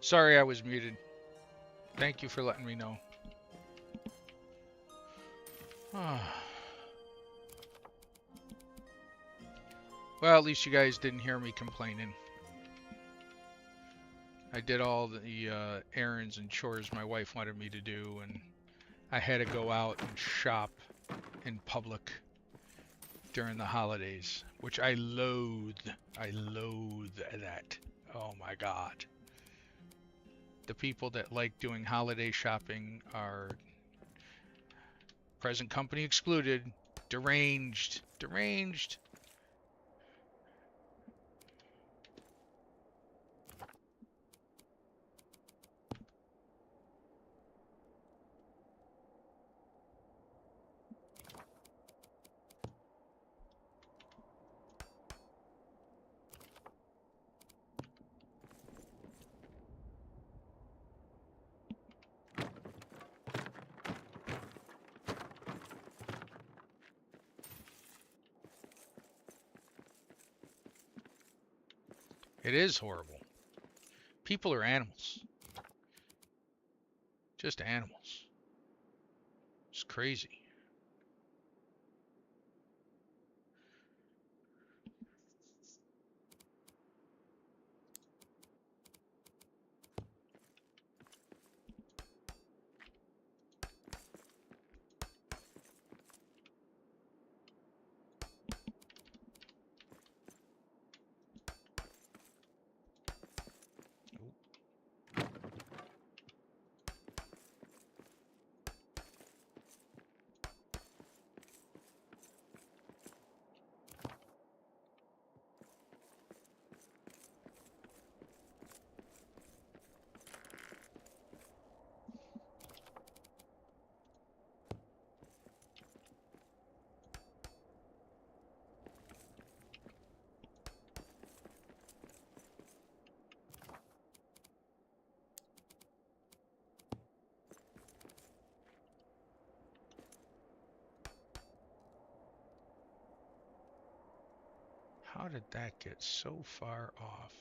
Sorry I was muted. Thank you for letting me know. Well, at least you guys didn't hear me complaining. I did all the errands and chores my wife wanted me to do, and I had to go out and shop in public during the holidays, which I loathe. I loathe that. Oh my God. The people that like doing holiday shopping are, present company excluded, deranged. Deranged. It is horrible. People are animals. Just animals. It's crazy. How did that get so far off?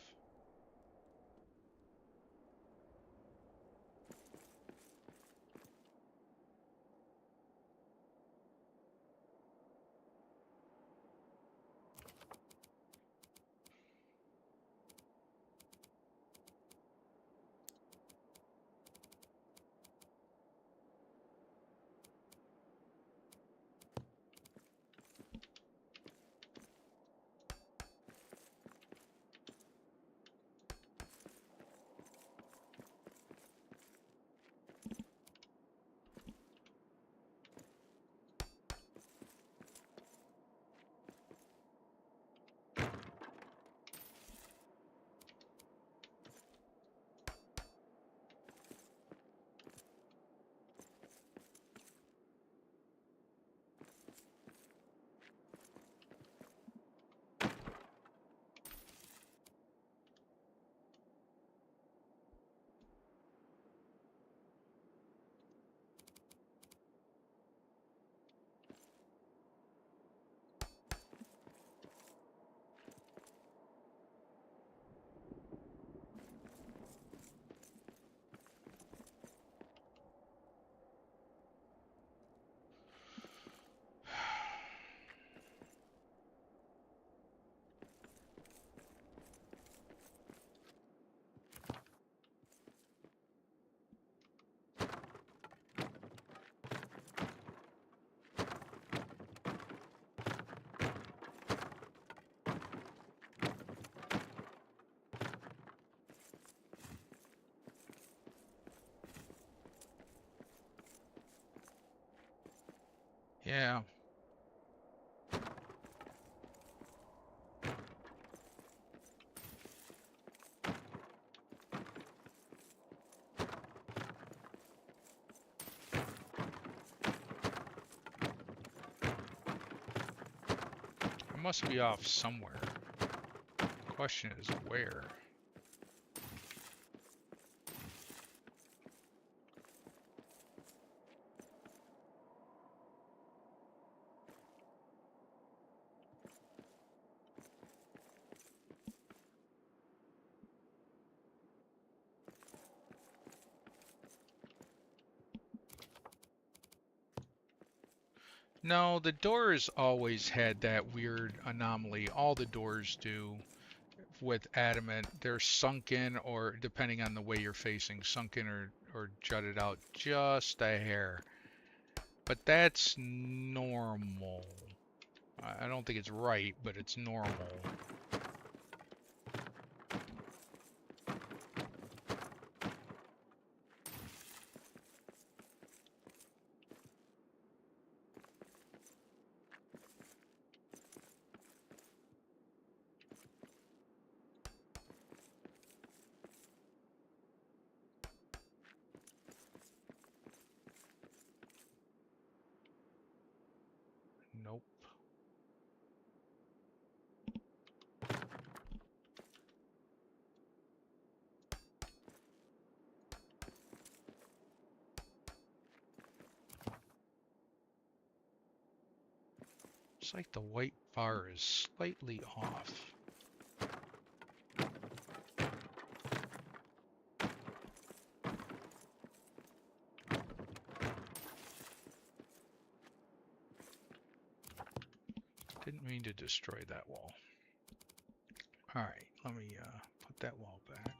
Yeah. I must be off somewhere. Question is where? No, the doors always had that weird anomaly. All the doors do with adamant. They're sunken or, depending on the way you're facing, sunken or jutted out just a hair. But that's normal. I don't think it's right, but it's normal. Nope. It's like the white bar is slightly off. Didn't mean to destroy that wall. All right, let me put that wall back.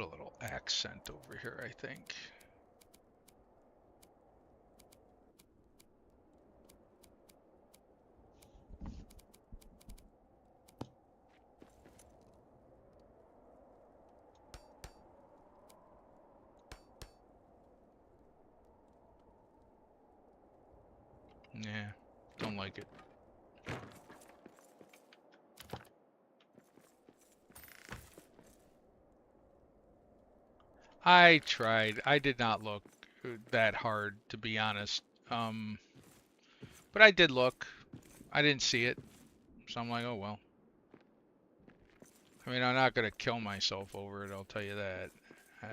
Put a little accent over here, I think. Yeah, don't like it. I tried. I did not look that hard, to be honest. But I did look. I didn't see it. So I'm like, oh well. I mean, I'm not gonna kill myself over it, I'll tell you that. I,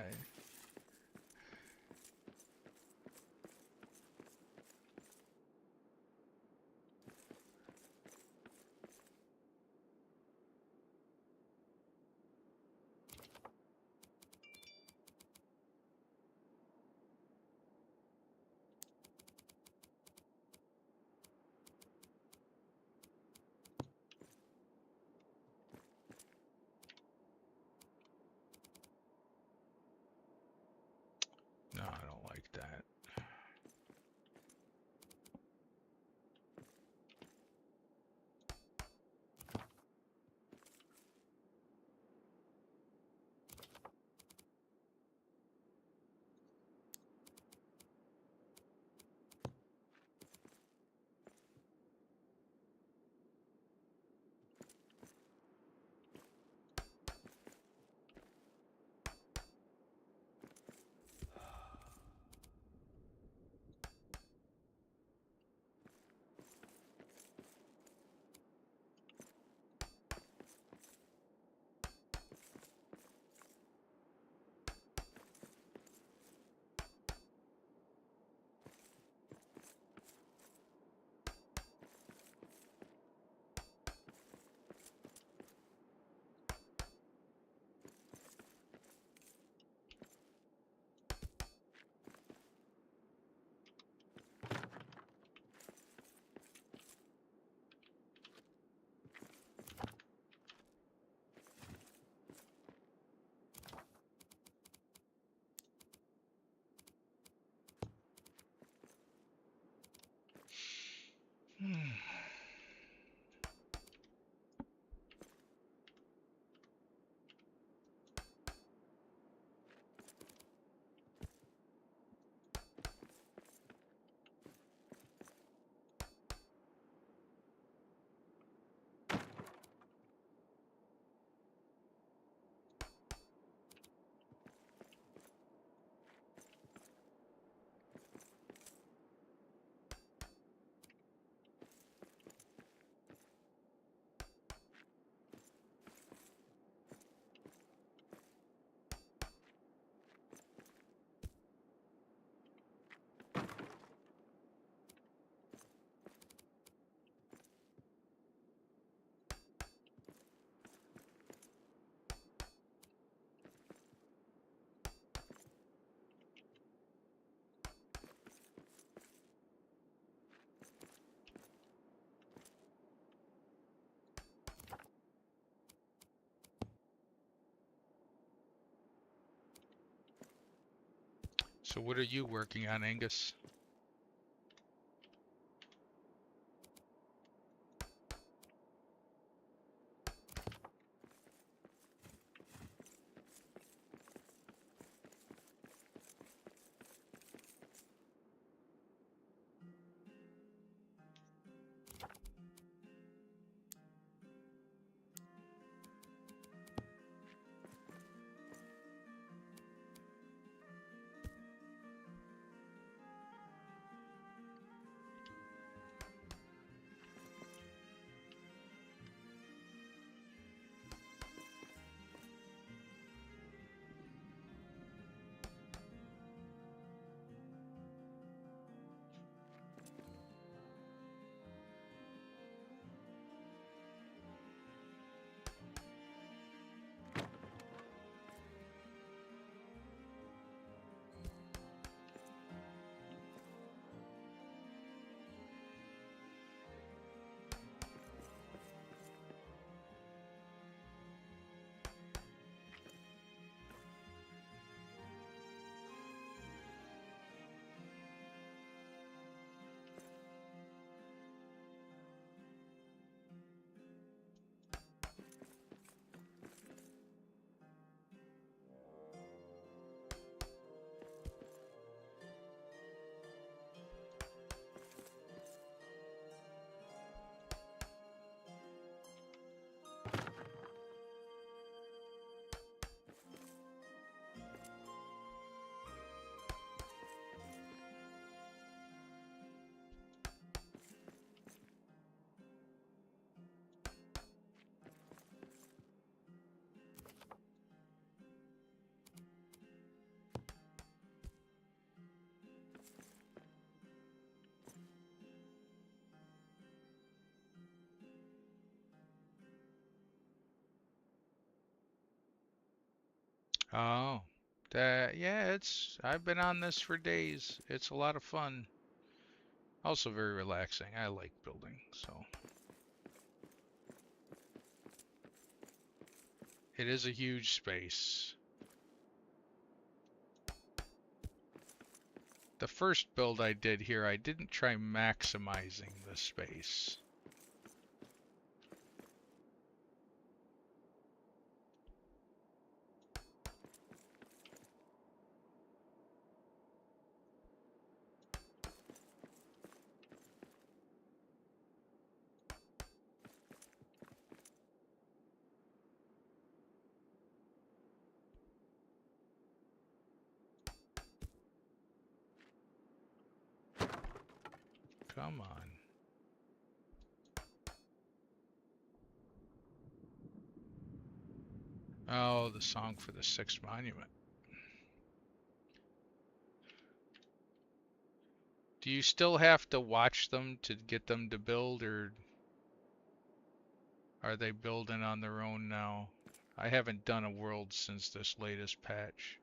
no, I don't like that. Hmm. So what are you working on, Angus? Oh, that yeah, I've been on this for days. It's a lot of fun. Also very relaxing. I like building, so it is a huge space. The first build I did here, I didn't try maximizing the space. Come on. Oh, the song for the sixth monument. Do you still have to watch them to get them to build, or are they building on their own now? I haven't done a world since this latest patch.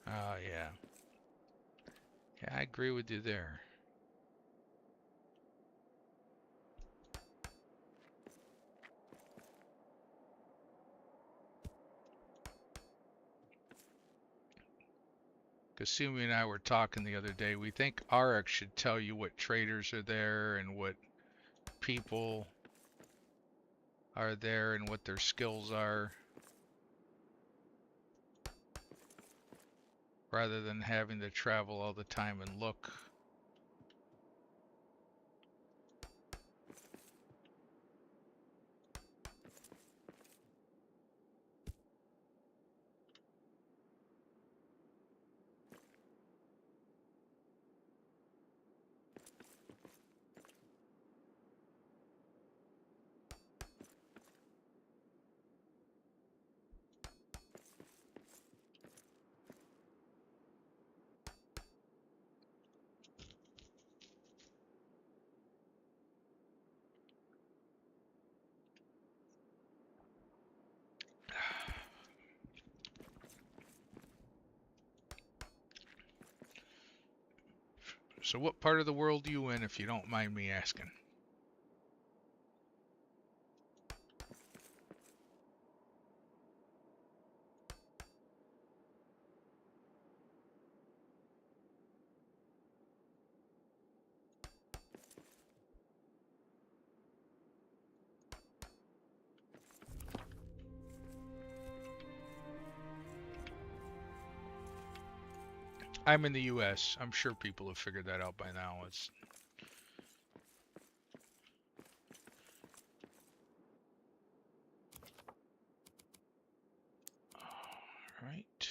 Oh, yeah. Yeah, I agree with you there. Kasumi and I were talking the other day. We think RX should tell you what traders are there and what people are there and what their skills are, rather than having to travel all the time and look. So what part of the world are you in, if you don't mind me asking? I'm in the US. I'm sure people have figured that out by now. It's all right.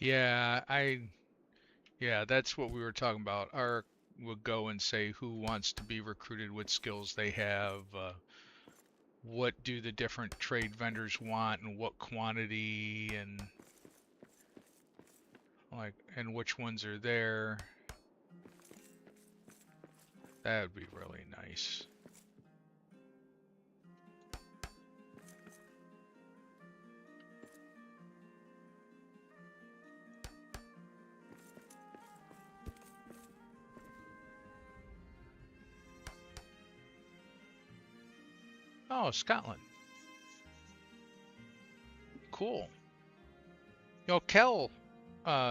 Yeah, yeah, that's what we were talking about. Our would go and say who wants to be recruited, what skills they have, what do the different trade vendors want, and what quantity, and like, and which ones are there. That would be really nice. Oh, Scotland. Cool. You know, Kel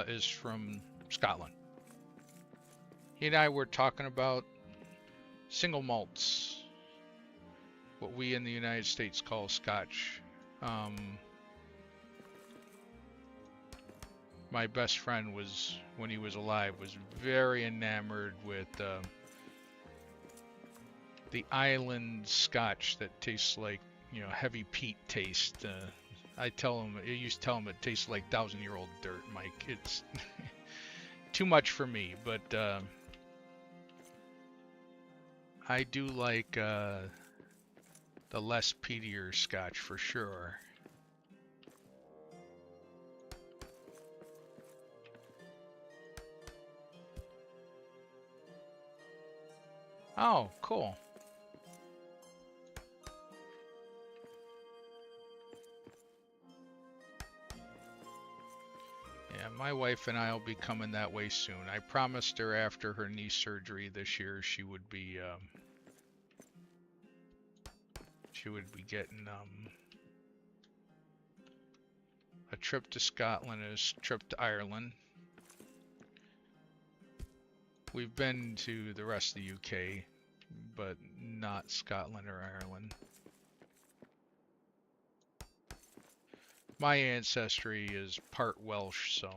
is from Scotland. He and I were talking about single malts, what we in the United States call Scotch. Um, my best friend was, when he was alive, was very enamored with the island Scotch that tastes like, heavy peat taste. I used to tell him it tastes like 1,000-year-old dirt, Mike. It's too much for me, but I do like the less peatier Scotch for sure. Oh, cool. Yeah, my wife and I will be coming that way soon. I promised her after her knee surgery this year she would be getting a trip to Scotland and a trip to Ireland. We've been to the rest of the UK, but not Scotland or Ireland. My ancestry is part Welsh, so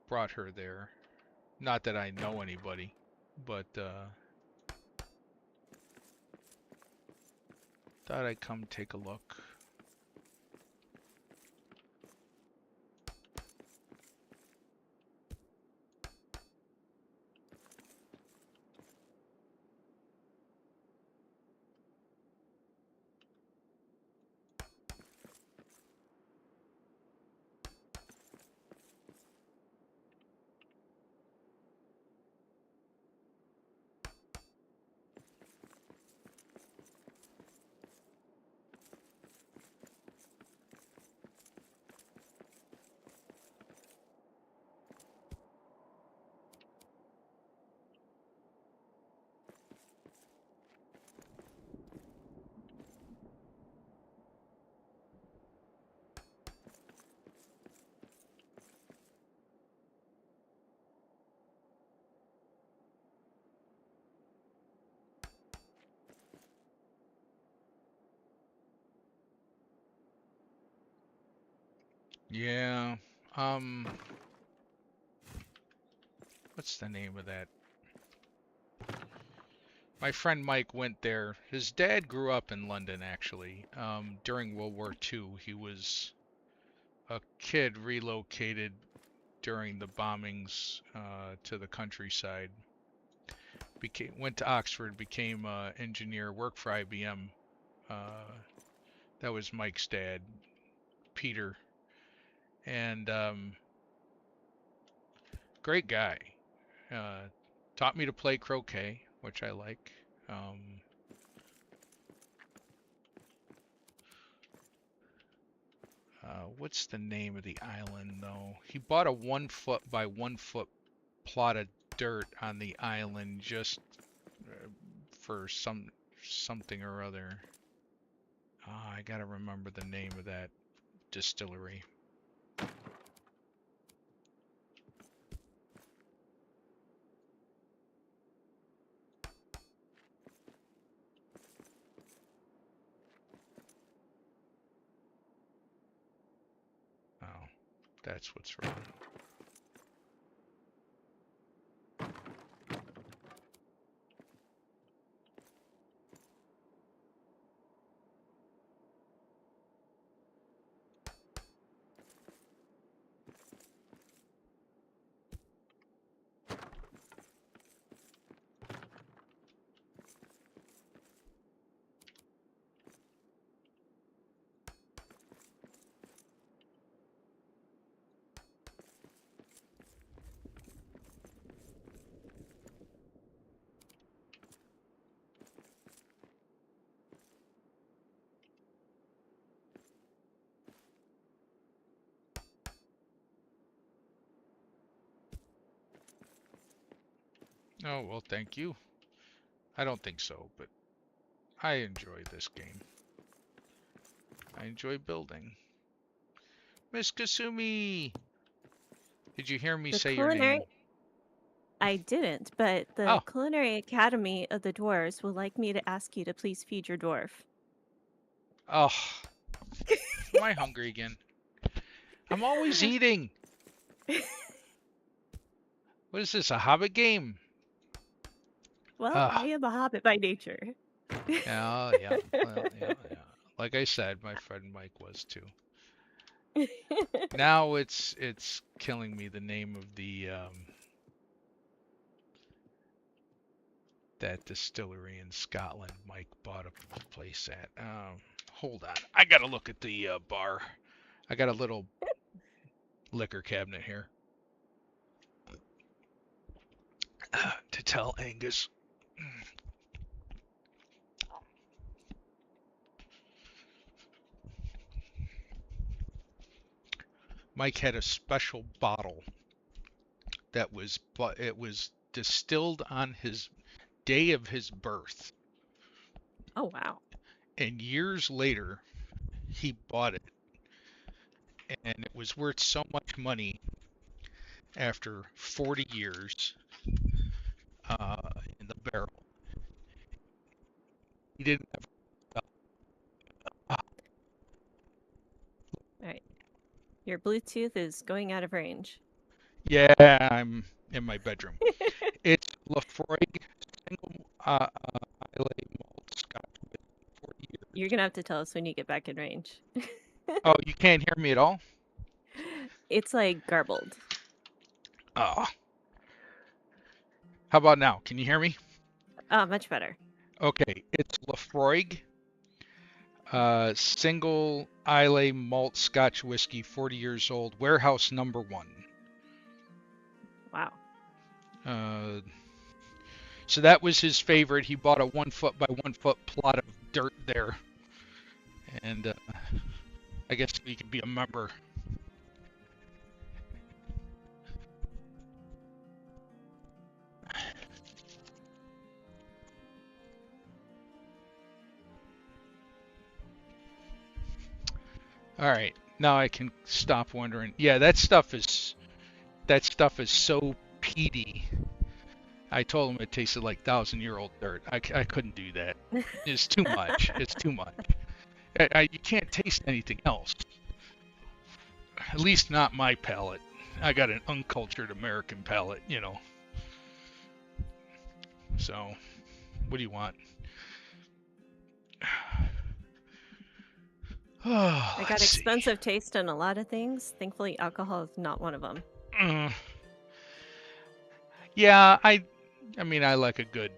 brought her there. Not that I know anybody, but thought I'd come take a look. Yeah. Um, what's the name of that? My friend Mike went there. His dad grew up in London, actually. During World War II, he was a kid relocated during the bombings to the countryside. Went to Oxford, became an engineer, worked for IBM. Uh, that was Mike's dad, Peter, and great guy. Uh, Taught me to play croquet, which I like. What's the name of the island though? He bought a 1 foot by 1 foot plot of dirt on the island just for something or other. I gotta remember the name of that distillery. Oh, that's what's wrong. Oh, well, thank you. I don't think so, but I enjoy this game. I enjoy building. Miss Kasumi! Did you hear me The say your name? culinary, I didn't, but the Oh, Culinary Academy of the Dwarves would like me to ask you to please feed your dwarf. oh, am I hungry again? I'm always eating. What is this, a Hobbit game? Well, I Ah, am a hobbit by nature. yeah, yeah, well, yeah, yeah. Like I said, my friend Mike was too. Now it's killing me the name of the that distillery in Scotland Mike bought a place at. Hold on, I gotta look at the bar. I got a little liquor cabinet here to tell Angus. Mike had a special bottle that was, but it was distilled on his day of his birth, Oh, wow. and years later he bought it, and it was worth so much money after 40 years in the barrel. He didn't ever. All right. Your Bluetooth is going out of range. Yeah, I'm in my bedroom. It's Lafroig single Islay malt Scotch with 40 You're years. gonna have to tell us when you get back in range. Oh, you can't hear me at all? It's like garbled. Oh, how about now? Can you hear me? Oh, much better. Okay, it's Lafroig single Islay malt Scotch whiskey, 40 years old, warehouse number one. Wow. Uh, so that was his favorite. He bought a 1 foot by 1 foot plot of dirt there, and I guess he could be a member. All right, now I can stop wondering. Yeah, that stuff is so peaty. I told him it tasted like 1,000-year-old dirt. I couldn't do that. It's too much. It's too much. You can't taste anything else. At least not my palate. I got an uncultured American palate. So, what do you want? Oh, I got let's see. expensive taste in a lot of things. Thankfully, alcohol is not one of them. Mm, yeah, I mean, I like a good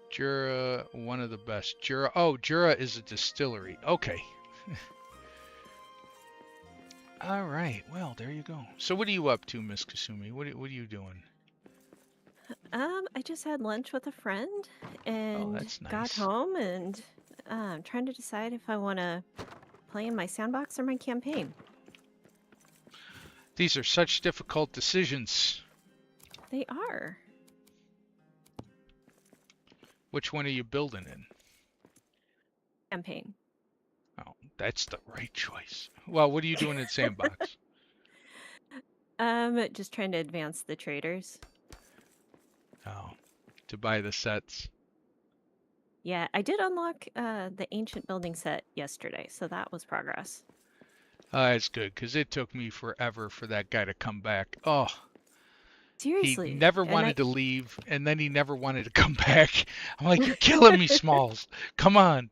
Jura, one of the best. Jura. Oh, Jura is a distillery. Okay. All right. Well, there you go. So, what are you up to, Miss Kasumi? What are you doing? I just had lunch with a friend Oh, and that's got nice. home and I'm trying to decide if I want to play in my sandbox or my campaign. These are such difficult decisions. They are. Which one are you building in? Campaign. Oh, that's the right choice. Well, what are you doing in Sandbox? Just trying to advance the traders. Oh, to buy the sets. Yeah, I did unlock the ancient building set yesterday, so that was progress. That's good, because it took me forever for that guy to come back. Oh, he Seriously. never And wanted to leave, and then he never wanted to come back. I'm like, you're killing me, Smalls. Come on.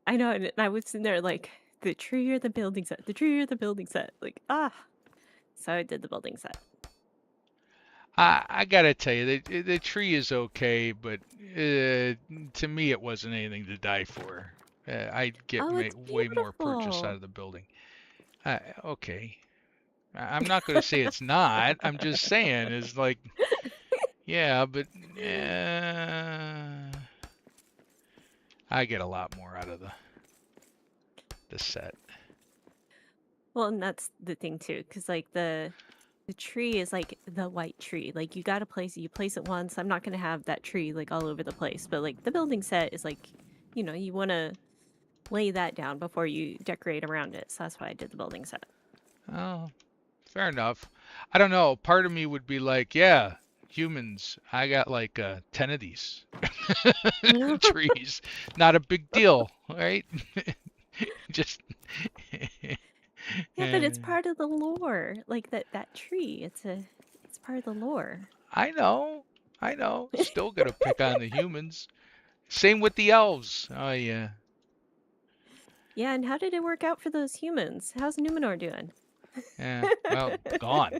I know, and I was in there like the tree or the building set, the tree or the building set. Like, ah. So I did the building set. I gotta tell you, the tree is okay, but to me, it wasn't anything to die for. I'd get Oh, it's way more purchase out beautiful. of the building. Okay. I'm not going to say it's not. I'm just saying is like, yeah, but I get a lot more out of the set. Well, and that's the thing too, because like the tree is like the white tree. Like you gotta place it, you place it once. I'm not gonna have that tree like all over the place. But like the building set is like, you wanna lay that down before you decorate around it. So that's why I did the building set. Oh, fair enough. I don't know. Part of me would be like, yeah, humans. I got like 10 of these trees. Not a big deal, right? Just Yeah, but it's part of the lore. Like that tree. It's part of the lore. I know. I know. Still gonna pick on the humans. Same with the elves. Oh yeah. Yeah, and how did it work out for those humans? How's Numenor doing? Yeah. Well, gone.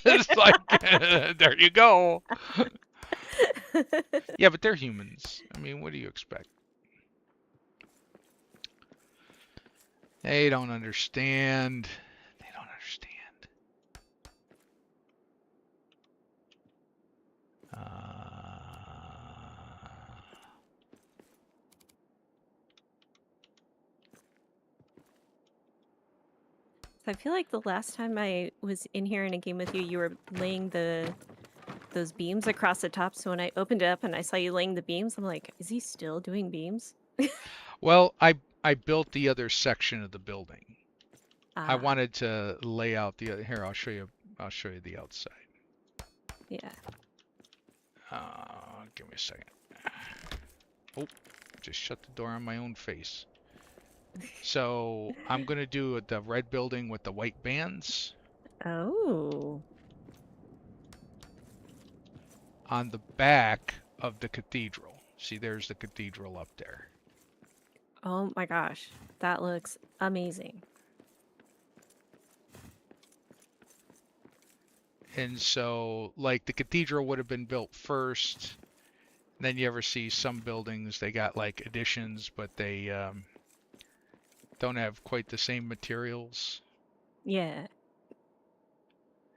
It's like there you go. Yeah, but they're humans. I mean, what do you expect? They don't understand. They don't understand. I feel like the last time I was in here in a game with you, you were laying those beams across the top. So when I opened it up and I saw you laying the beams, I'm like, is he still doing beams? Well, I built the other section of the building. I Ah, wanted to lay out the other. Here, I'll show you. I'll show you the outside. yeah. Give me a second. Oh, just shut the door on my own face. So I'm gonna do the red building with the white bands Oh. on the back of the cathedral. See, there's the cathedral up there. Oh my gosh. That looks amazing. And so, like, the cathedral would have been built first. Then you ever see some buildings, they got like additions, but they don't have quite the same materials. Yeah.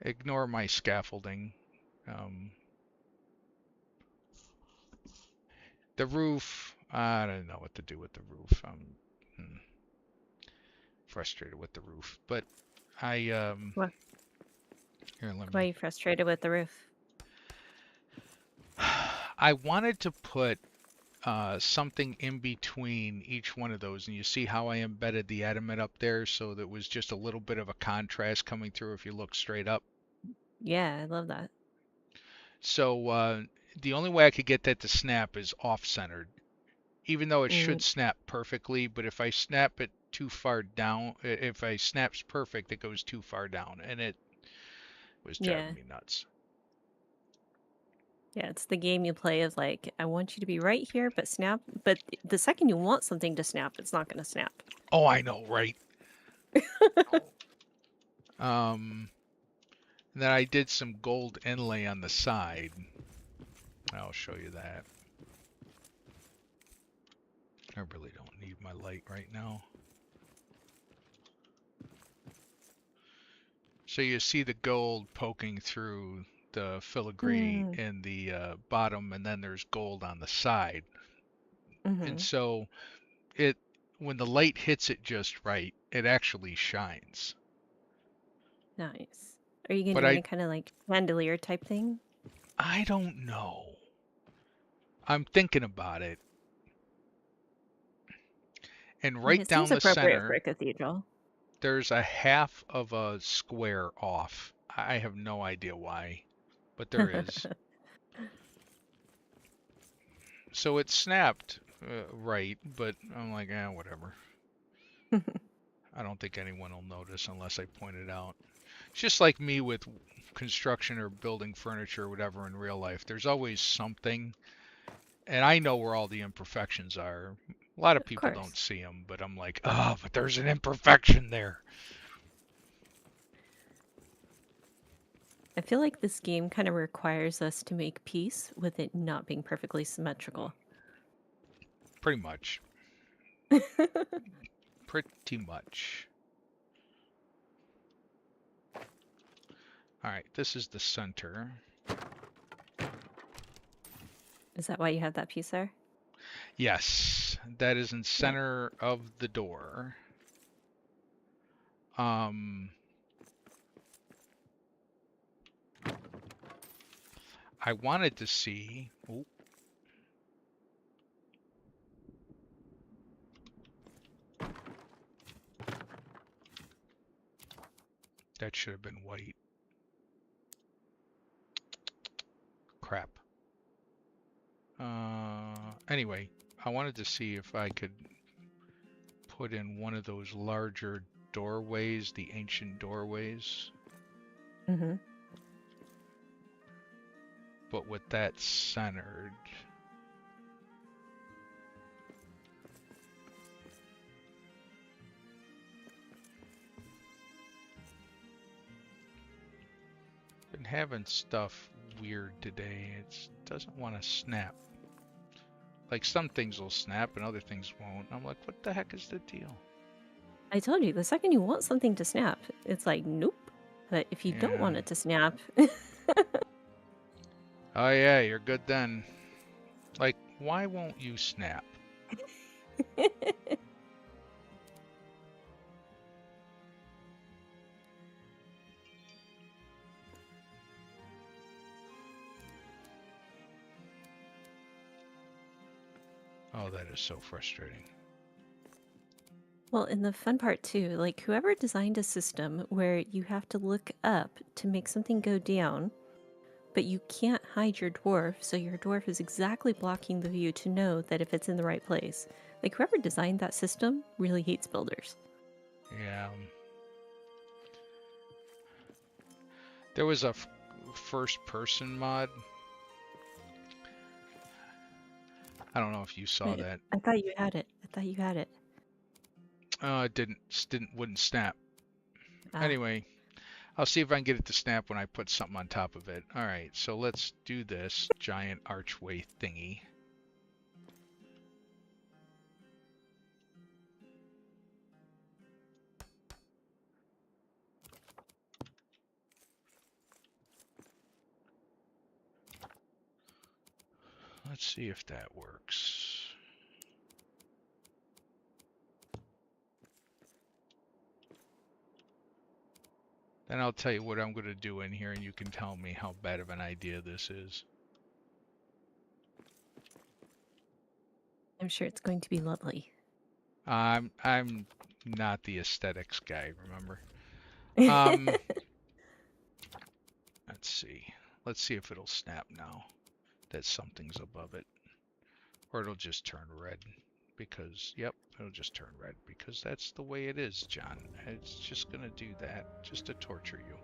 Ignore my scaffolding. Um, the roof, I don't know what to do with the roof. I'm frustrated with the roof, but I What? here let Why are me. you frustrated with the roof? I wanted to put something in between each one of those, and you see how I embedded the adamant up there, so that was just a little bit of a contrast coming through if you look straight up. Yeah, I love that. So the only way I could get that to snap is off-centered, even though it Mm, should snap perfectly. But if I snap it too far down, if I snaps perfect, it goes too far down, and it was driving yeah. me nuts. Yeah, it's the game you play of like, I want you to be right here, but snap. But the second you want something to snap, it's not going to snap. Oh, I know, right? Um, then I did some gold inlay on the side. I'll show you that. I really don't need my light right now. So you see the gold poking through the filigree Mm, in the bottom, and then there's gold on the side. And mm-hmm. so it, when the light hits it just right, it actually shines. Nice. Are you going to But do any kind of like chandelier type thing? I don't know. I'm thinking about it. And I mean, right it seems down the appropriate for center, a cathedral. there's a half of a square off. I have no idea why, but there is. So it snapped right, but I'm like, whatever. I don't think anyone will notice unless I point it out. It's just like me with construction or building furniture or whatever in real life. There's always something, and I know where all the imperfections are. A lot of Of people don't course. see them, but I'm like, oh, but there's an imperfection there. I feel like this game kind of requires us to make peace with it not being perfectly symmetrical. Pretty much. Pretty much. All right, this is the center. Is that why you have that piece there? Yes, that is in Yeah. center of the door. I wanted to see. Oh, that should have been white. Crap. Anyway, I wanted to see if I could put in one of those larger doorways, the ancient doorways. Mm-hmm. But with that centered. Been having stuff weird today. It doesn't want to snap. Like some things will snap and other things won't. I'm like, what the heck is the deal? I told you, the second you want something to snap, it's like, nope. But if you don't want Yeah. it to snap, Oh yeah, you're good then. Like, why won't you snap? Oh, that is so frustrating. well, and the fun part too, like whoever designed a system where you have to look up to make something go down, but you can't hide your dwarf, so your dwarf is exactly blocking the view to know that if it's in the right place. Like whoever designed that system really hates builders. Yeah. There was a first person mod. I don't know if you saw that. I thought you had it. I thought you had it. It wouldn't snap. Ah. Anyway, I'll see if I can get it to snap when I put something on top of it. All right, so let's do this giant archway thingy. Let's see if that works. Then I'll tell you what I'm going to do in here, and you can tell me how bad of an idea this is. I'm sure it's going to be lovely. I'm not the aesthetics guy, remember? Let's see. Let's see if it'll snap now that something's above it. Or it'll just turn red. Because, yep, it'll just turn red. Because that's the way it is, John. It's just going to do that just to torture you.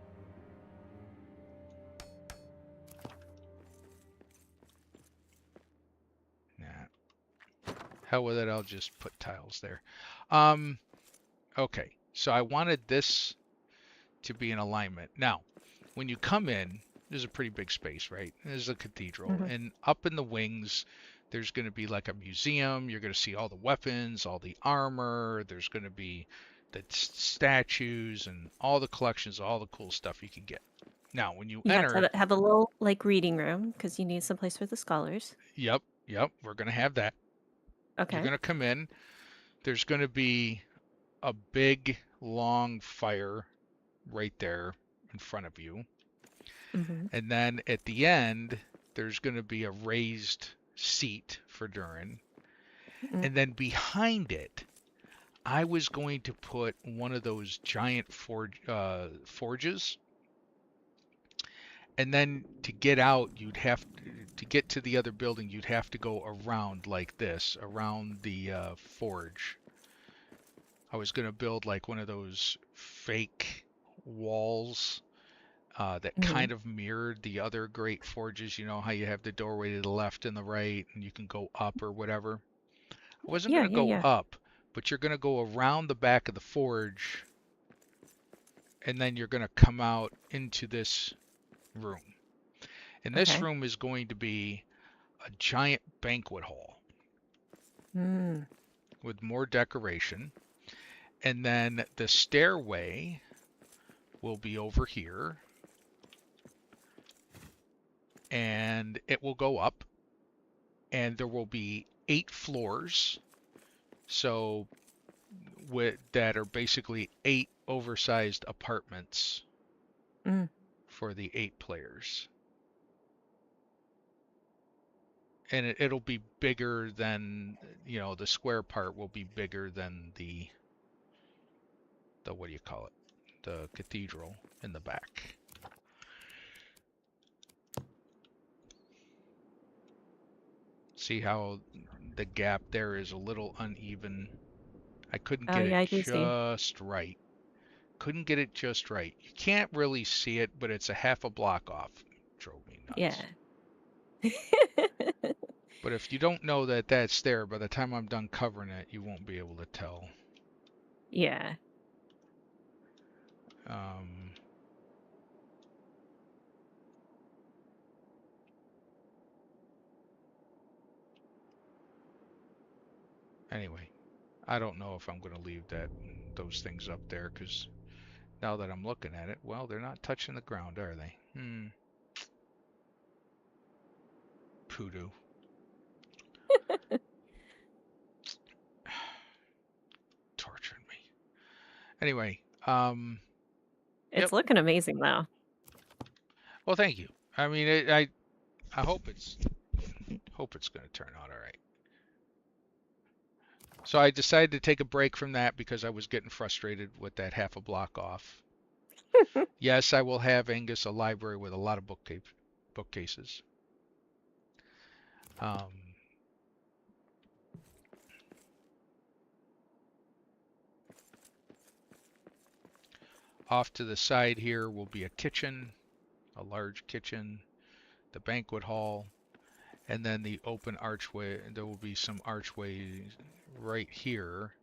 Nah. Hell with it, I'll just put tiles there. Okay, so I wanted this to be in alignment. Now, when you come in, there's a pretty big space, right? There's a cathedral, Mhm. and up in the wings, there's going to be like a museum. You're going to see all the weapons, all the armor. There's going to be the statues and all the collections, all the cool stuff you can get. Now, when you You have to enter, have a little like reading room because you need some place for the scholars. yep, we're going to have that. You're Okay. going to come in. There's going to be a big, long fire right there in front of you. Mm-hmm. And then at the end, there's going to be a raised seat for Durin. Mm-hmm. And then behind it, I was going to put one of those giant forges. And then to get out, to get to the other building, you'd have to go around like this, around the forge. I was going to build like one of those fake walls that Mm-hmm. kind of mirrored the other great forges. You know how you have the doorway to the left and the right, and you can go up or whatever. I wasn't Yeah, going to yeah, go yeah. up, but you're going to go around the back of the forge, and then you're going to come out into this room. And this Okay. room is going to be a giant banquet hall Mm. with more decoration. And then the stairway will be over here, and it will go up, and there will be 8 floors. So that are basically 8 oversized apartments Mm. for the 8 players. And it'll be bigger than, the square part will be bigger than the what do you call it? The cathedral in the back. See how the gap there is a little uneven? I couldn't Oh get yeah, it I do see. just right. Couldn't get it just right. You can't really see it, but it's a half a block off. Drove me Yeah. nuts. But if you don't know that that's there, by the time I'm done covering it, you won't be able to tell. Yeah. Um, anyway, I don't know if I'm going to leave those things up there because now that I'm looking at it, well, they're not touching the ground, are they? Poodoo. Torturing me. Anyway, It's yep. looking amazing though. Well, thank you. I mean, I hope it's going to turn out all right. So I decided to take a break from that because I was getting frustrated with that half a block off. Yes, I will have Angus a library with a lot of bookcases. Off to the side here will be a kitchen, a large kitchen, the banquet hall, and then the open archway. There will be some archways right here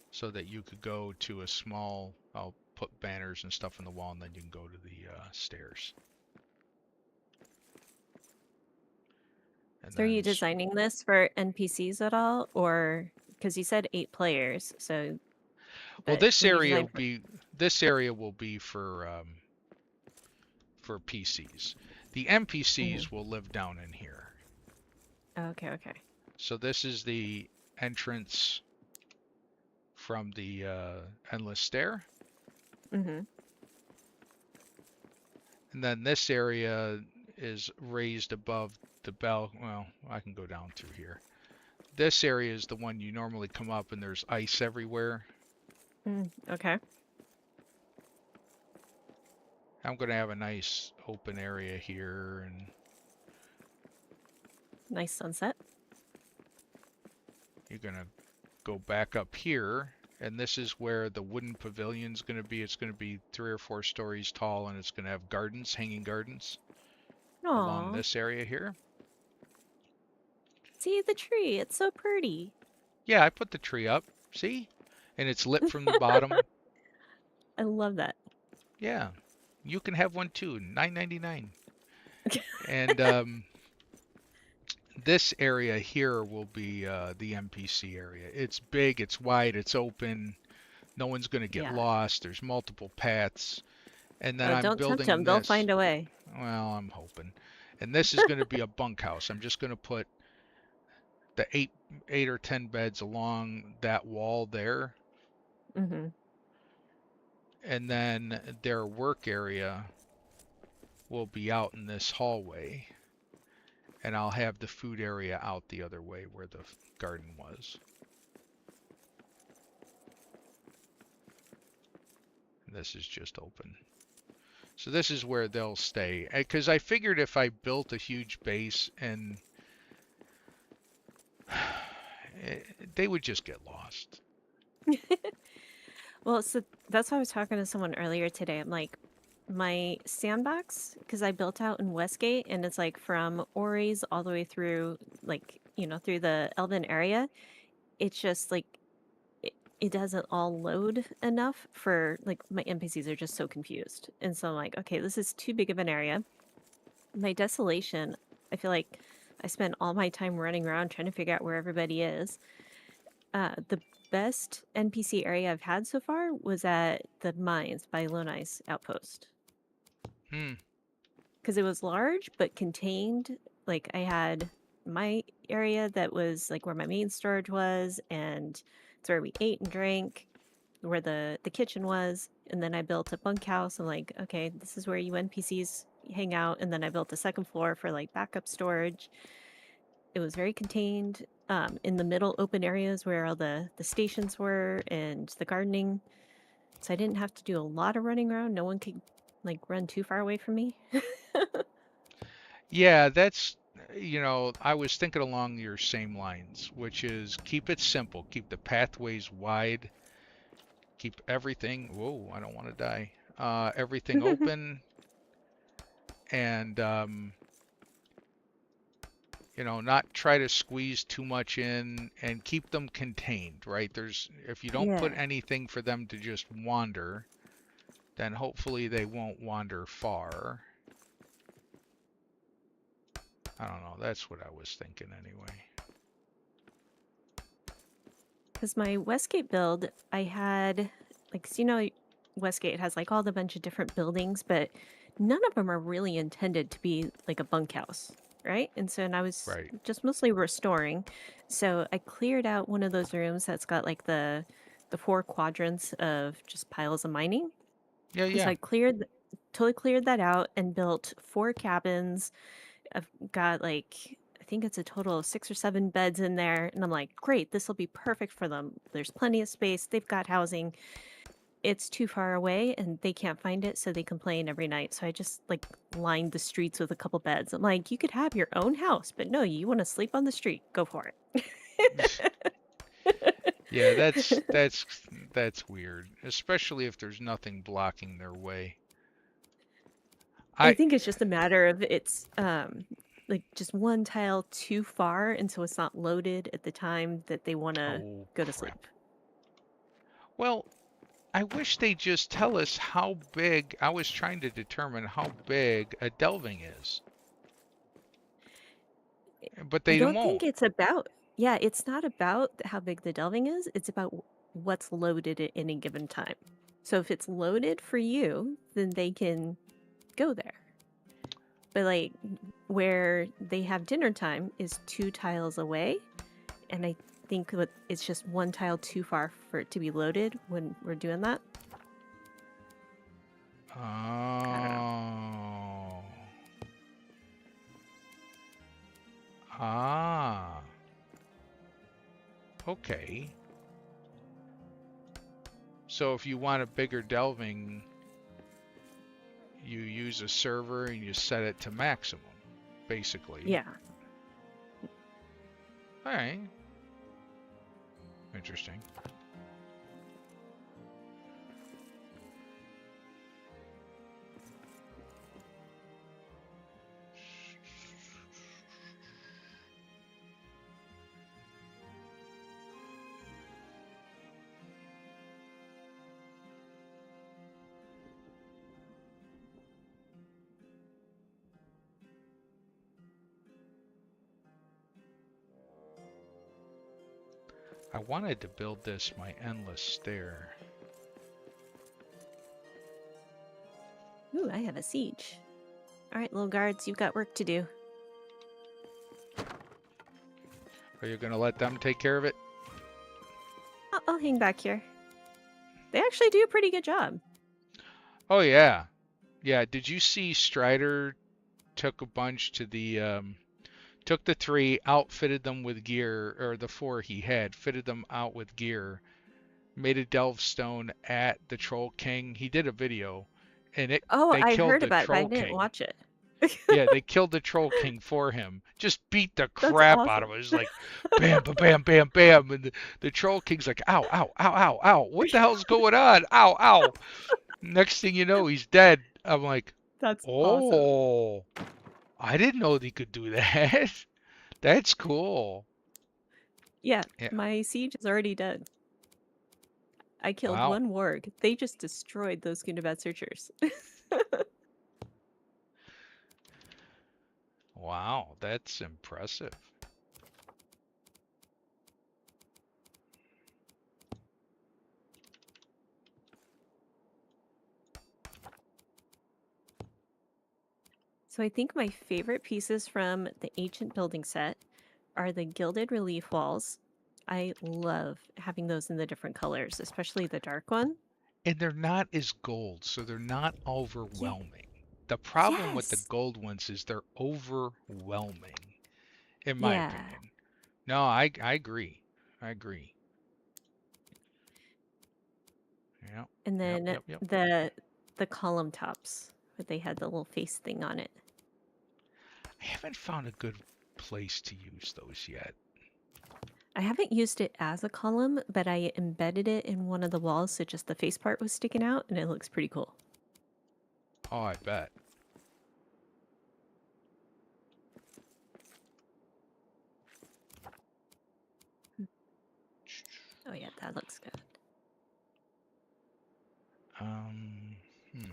so that you could go to a small, I'll put banners and stuff on the wall, and then you can go to the stairs. And So are you then, designing this for NPCs at all, or because you said 8 players, so well, but when you design for this area will be for PCs. The NPCs will live down in here. Okay, okay. So this is the entrance from the endless stair. Mm-hmm. And then this area is raised above the bell. Well, I can go down through here. This area is the one you normally come up and there's ice everywhere. Okay. I'm going to have a nice open area here, and Nice sunset. you're going to go back up here, and this is where the wooden pavilion's going to be. It's going to be 3 or 4 stories tall, and it's going to have gardens, hanging gardens along Aw. this area here. See the tree. It's so pretty. Yeah, I put the tree up. See? And it's lit from the bottom. I love that. Yeah. You can have one too. $9.99. And this area here will be the NPC area. It's big, it's wide, it's open. No one's going to get Yeah. lost. There's multiple paths. And then Oh, I'm don't tempt them. building They'll this. find a way. Well, I'm hoping. And this is going to be a bunkhouse. I'm just going to put the 8 or 10 beds along that wall there. Mm-hmm. And then their work area will be out in this hallway. And I'll have the food area out the other way where the garden was. And this is just open. So this is where they'll stay. Because I figured if I built a huge base and they would just get lost. Well, so that's why I was talking to someone earlier today. I'm like, my sandbox, because I built out in Westgate, and it's like from Ori's all the way through, like, through the Elven area. It's just like it doesn't all load enough for like my NPCs are just so confused. And so I'm like, okay, this is too big of an area. My desolation, I feel like I spend all my time running around trying to figure out where everybody is. The best NPC area I've had so far was at the mines by Lone Ice Outpost. Because it was large but contained. Like I had my area that was like where my main storage was, and it's where we ate and drank. where the kitchen was, and then I built a bunkhouse. I'm like, okay, this is where you NPCs hang out, and then I built a second floor for like backup storage. It was very contained. In the middle open areas where all the stations were and the gardening. So I didn't have to do a lot of running around. No one could like run too far away from me. Yeah, that's, I was thinking along your same lines, which is keep it simple, keep the pathways wide, keep everything, whoa, I don't want to die, everything open, and, not try to squeeze too much in and keep them contained, right? If you don't put Yeah. anything for them to just wander, then hopefully they won't wander far. I don't know. That's what I was thinking anyway. Because my Westgate build, I had, like, so you know, Westgate has like all the bunch of different buildings, but none of them are really intended to be like a bunkhouse, right? And I was Right. just mostly restoring. So I cleared out one of those rooms that's got like the four quadrants of just piles of mining. Yeah, And so yeah. I totally cleared that out and built four cabins. I've got like I think it's a total of 6 or 7 beds in there, and I'm like, great, this will be perfect for them. There's plenty of space. They've got housing. It's too far away, and they can't find it, so they complain every night. So I just like lined the streets with a couple beds. I'm like, you could have your own house, but no, you want to sleep on the street? Go for it. Yeah, that's weird, especially if there's nothing blocking their way. I I think it's just a matter of like just one tile too far, and so it's not loaded at the time that they want to Oh go to crap. sleep. Well, I wish they just tell us how big. I was trying to determine how big a delving is, but I they don't think won't. it's about, yeah, it's not about how big the delving is. It's about what's loaded at any given time. So if it's loaded for you, then they can go there. But like where they have dinner time is 2 tiles away. And I think it's just one tile too far for it to be loaded when we're doing that. I don't know. Oh. Ah. Okay. So if you want a bigger delving, you use a server and you set it to maximum, basically. Yeah. All right. Interesting. I wanted to build this my endless stair. Ooh, I have a siege. All right, little guards, you've got work to do. Are you going to let them take care of it? I'll hang back here. They actually do a pretty good job. Oh, yeah. Yeah, did you see Strider took a bunch to took the 3, outfitted them with gear, or the 4 he had, fitted them out with gear, made a delve stone at the Troll King. He did a video, and Oh, they I killed heard the about it, but I Troll didn't King. watch it. Yeah, they killed the Troll King for him. Just beat the That's crap out of awesome. him. It's like bam, ba bam, bam, bam, and the Troll King's like, ow, ow, ow, ow, ow. What the hell's going on? Ow, ow. Next thing you know, he's dead. I'm like, That's awesome. oh, I didn't know they could do that. That's cool. Yeah, Yeah. my siege is already done. I killed Wow. one warg. They just destroyed those Kundabat searchers. Wow, that's impressive. So I think my favorite pieces from the ancient building set are the gilded relief walls. I love having those in the different colors, especially the dark one. And they're not as gold, so they're not Yeah. overwhelming. The problem with the Yes. gold ones is they're overwhelming, in my Yeah. opinion. No, I agree. I agree. Yep, And yep, then yep, yep. the column tops, where they had the little face thing on it. I haven't found a good place to use those yet. I haven't used it as a column, but I embedded it in one of the walls, so just the face part was sticking out, and it looks pretty cool. Oh, I bet. Oh yeah, that looks good. Um, hmm.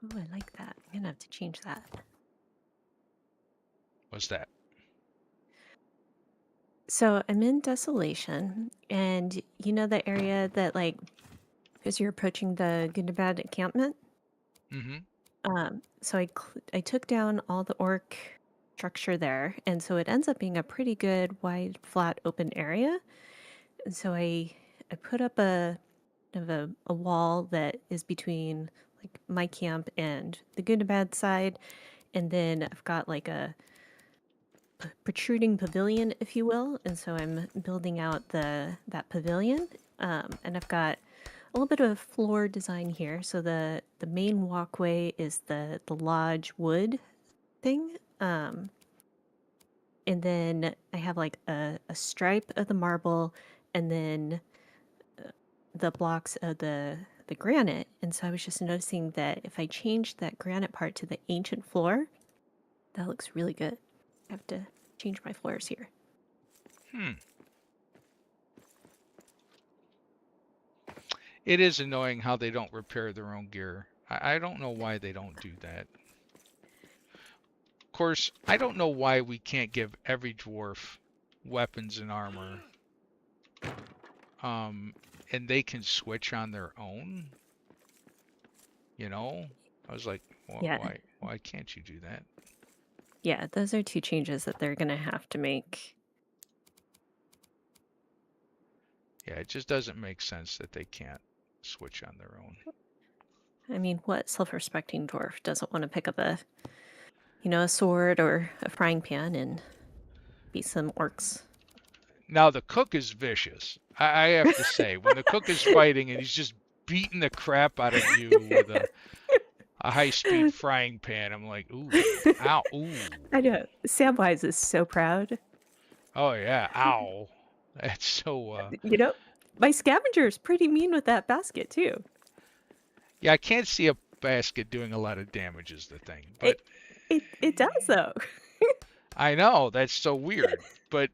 Oh, I like that. I'm gonna have to change that. What's that? So I'm in Desolation, and you know the area that like as you're approaching the Gundabad encampment. Mm-hmm. So I took down all the orc structure there, and so it ends up being a pretty good wide, flat, open area. And so I put up a kind of a wall that is between like my camp and the Gundabad side, and then I've got like a protruding pavilion, if you will. And so I'm building out that pavilion, and I've got a little bit of floor design here. So the main walkway is the lodge wood thing, and then I have like a stripe of the marble, and then the blocks of the granite. And so I was just noticing that if I change that granite part to the ancient floor, that looks really good. I have to change my floors here. Hmm. It is annoying how they don't repair their own gear. I don't know why they don't do that. Of course, I don't know why we can't give every dwarf weapons and armor. Um, and they can switch on their own. You know, I was like, Yeah, why can't you do that? yeah, those are two changes that they're gonna have to make. Yeah, it just doesn't make sense that they can't switch on their own. I mean, what self-respecting dwarf doesn't want to pick up a sword or a frying pan and beat some orcs? Now the cook is vicious. I have to say, when the cook is fighting and he's just beating the crap out of you with a high-speed frying pan, I'm like, ooh, ow, ooh, I know. Samwise is so proud. oh yeah, ow. That's so. You know, my scavenger is pretty mean with that basket too. Yeah, I can't see a basket doing a lot of damage is the thing, but It does though. I know that's so weird. But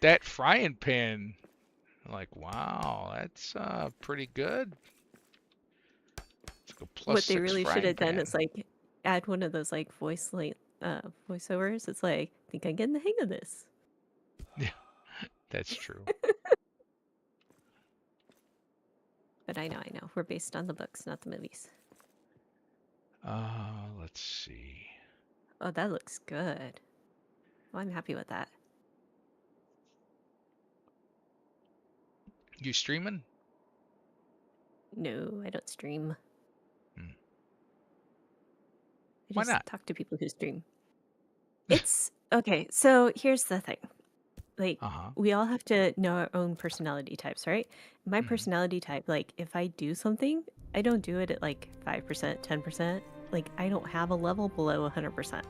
that frying pan, like, wow, that's pretty good. It's like a plus What they six really should frying have done pan. is like add one of those like voiceovers. It's like, I think I'm getting the hang of this. Yeah, that's true. But I know. We're based on the books, not the movies. Let's see. Oh, that looks good. Oh, I'm happy with that. You streaming? No, I don't stream. Hmm. I Why just not? talk to people who stream. It's okay. So here's the thing. Like, Uh-huh. we all have to know our own personality types, right? My Hmm. personality type, like, if I do something, I don't do it at like 5%, 10%. Like, I don't have a level below 100%.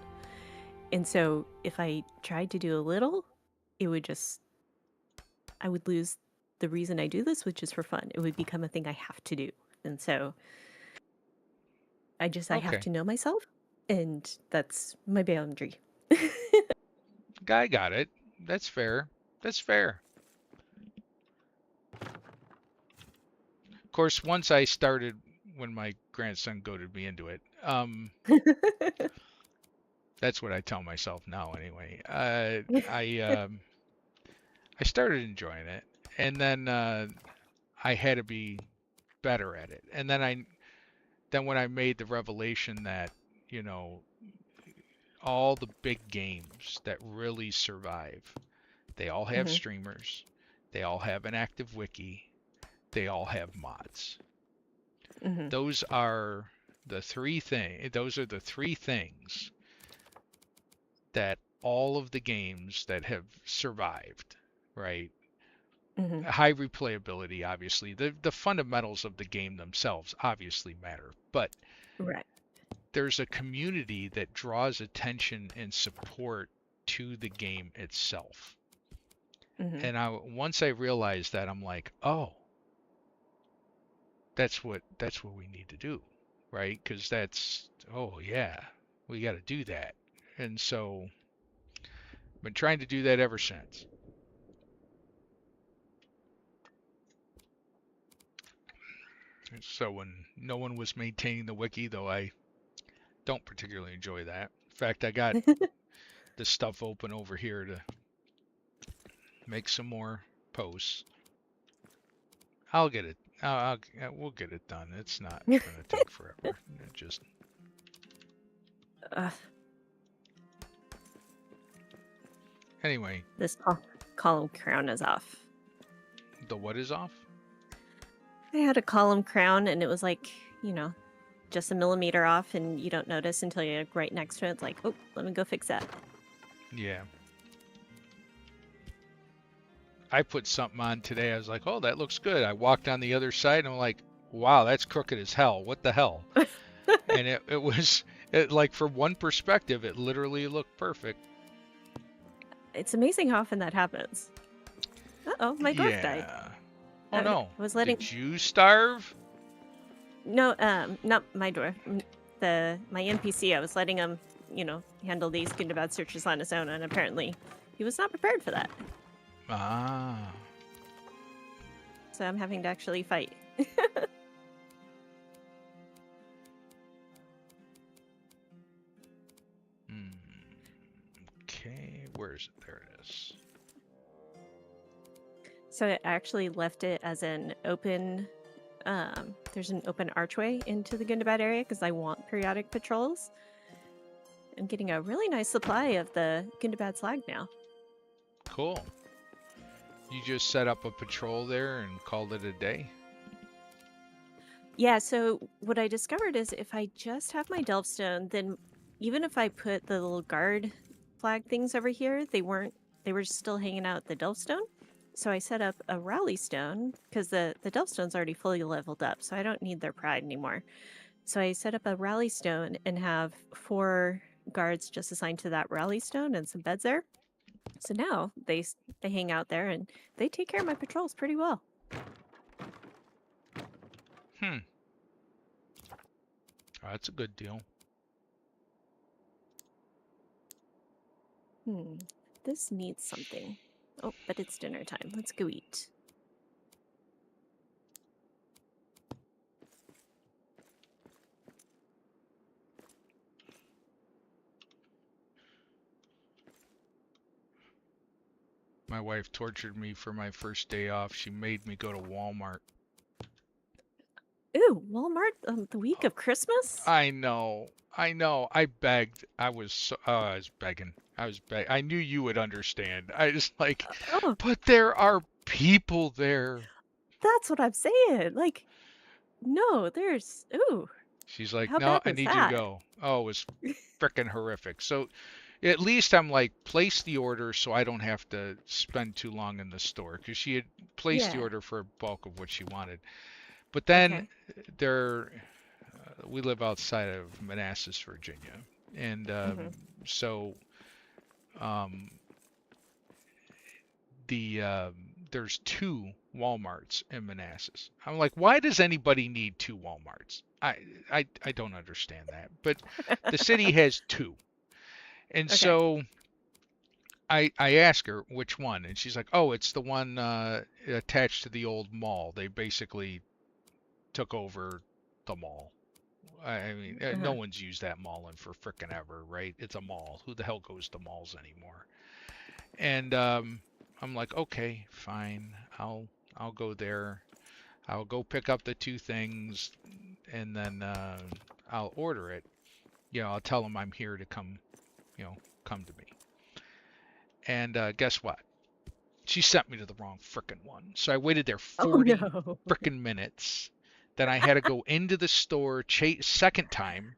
And so if I tried to do a little, it would just, I would lose the reason I do this, which is for fun. It would become a thing I have to do. And so I have Okay. to know myself, and that's my boundary. Guy got it. That's fair. That's fair. course, once I started, when my grandson goaded me into it, that's what I tell myself now anyway. I started enjoying it, and then I had to be better at it. And then when I made the revelation that, you know, all the big games that really survive, they all have Hmm. streamers, they all have an active wiki, they all have mods. Hmm. Those are those are the three things that all of the games that have survived, right? Hmm. High replayability, obviously. The fundamentals of the game themselves obviously matter, but Right. there's a community that draws attention and support to the game itself. Hmm. And once I realized that, I'm like, oh, that's what we need to do, right? Because oh yeah, we got to do that. And so I've been trying to do that ever since. So when no one was maintaining the wiki, though I don't particularly enjoy that. In fact, I got this stuff open over here to make some more posts. I'll get it. We'll get it done. It's not gonna take forever. Just Ugh, anyway, this column crown is off. the what is off? I had a column crown and it was like, you know, just a millimeter off, and you don't notice until you're right next to it. It's like, oh, let me go fix that. Yeah. I put something on today. I was like, oh, that looks good. I walked on the other side and I'm like, wow, that's crooked as hell. What the hell? And it was like for one perspective, it literally looked perfect. It's amazing how often that happens. Uh-oh, my dwarf died. Yeah. Oh I no. was letting Did you starve? no, not my dwarf. My NPC. I was letting him, you know, handle these good and bad searches on his own, and apparently, he was not prepared for that. Ah. So I'm having to actually fight. Okay, where is it? There it is. So I actually left it as an open. There's an open archway into the good and bad area because I want periodic patrols. I'm getting a really nice supply of the good and bad slag now. Cool. You just set up a patrol there and called it a day? Yeah, so what I discovered is if I just have my Delvestone, then even if I put the little guard flag things over here, they were still hanging out at the Delvestone. So I set up a rally stone because the Delvestone's already fully leveled up, so I don't need their pride anymore. So I set up a rally stone and have 4 guards just assigned to that rally stone and some beds there. So now they hang out there and they take care of my patrols pretty well. Oh, that's a good deal. This needs something. Oh, but it's dinner time. Let's go eat. My wife tortured me for my first day off. She made me go to Walmart. Ooh, Walmart the week of Christmas? I know. I begged. I was begging. I knew you would understand. I was like, Oh, but there are people there. that's what I'm saying. Like, no, there's. Ooh, She's like, how no, bad I was need you to that? go. Oh, it was frickin' horrific. So at least I'm like, place the order so I don't have to spend too long in the store because she had placed the Yeah. order for a bulk of what she wanted. But then Okay. there, we live outside of Manassas, Virginia, and Hmm. so um, the there's 2 Walmarts in Manassas. I'm like, why does anybody need 2 Walmarts? I don't understand that. But the city has 2. And Okay. so I ask her which one, and she's like, "Oh, it's the one attached to the old mall. They basically took over the mall. I mean, no Uh-huh. one's used that mall in for frickin' ever, right? It's a mall. Who the hell goes to malls anymore? And I'm like, okay, fine. I'll go there. I'll go pick up the two things, and then I'll order it. I'll tell them I'm here to come, come to me. And guess what? She sent me to the wrong frickin' one. So I waited there Oh 40 no. frickin' minutes. Then I had to go into the store second time,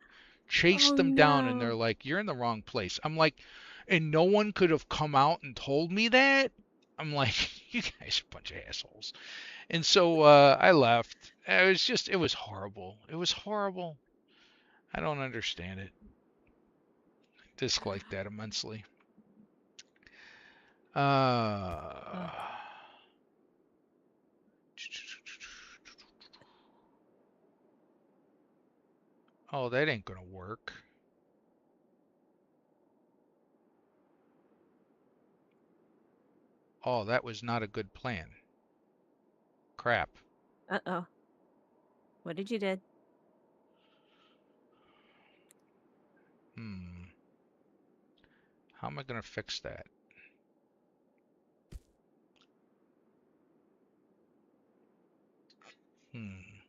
chase Oh them down, and they're no. like, "You're in the wrong place." I'm like, and no one could have come out and told me that. I'm like, you guys are a bunch of assholes. And so I left. It was horrible. It was horrible. I don't understand it. Dislike that immensely. Uh, Oh. oh, that ain't gonna work. Oh, that was not a good plan. Crap. Uh-oh. What did you did? Hmm. How am I gonna fix that? Hmm.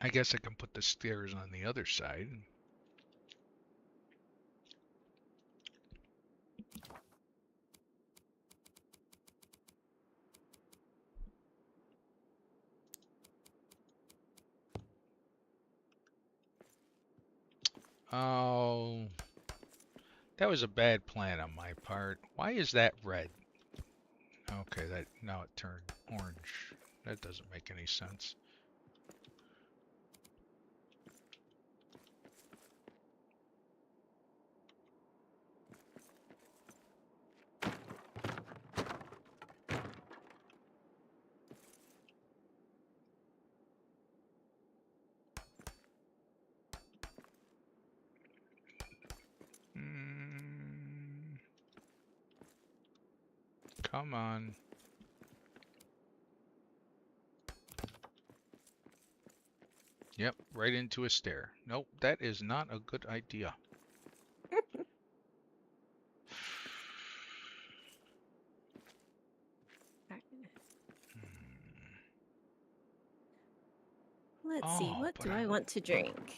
I guess I can put the stairs on the other side. Oh, that was a bad plan on my part. Why is that red? Okay, that now it turned orange. That doesn't make any sense. Mm, come on. Yep, right into a stair. Nope, that is not a good idea. Let's see, Oh, what but do I want to drink?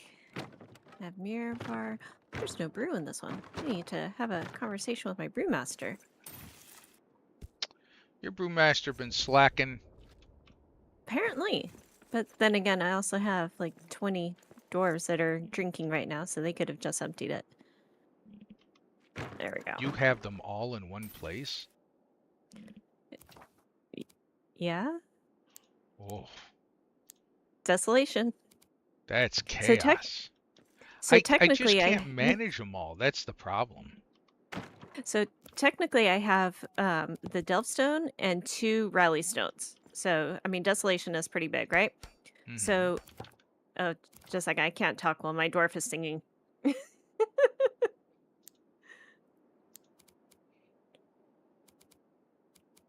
I have mirror bar. There's no brew in this one. I need to have a conversation with my brewmaster. your brewmaster been slacking. Apparently. But then again, I also have like 20 dwarves that are drinking right now, so they could have just emptied it. There we go. You have them all in one place? Yeah? Oh, Desolation. that's So chaos. I just technically can't manage them all. That's the problem. so technically I have the Delvestone and 2 Rally Stones. So I mean Desolation is pretty big, right? Hmm. So just like I can't talk while my dwarf is singing.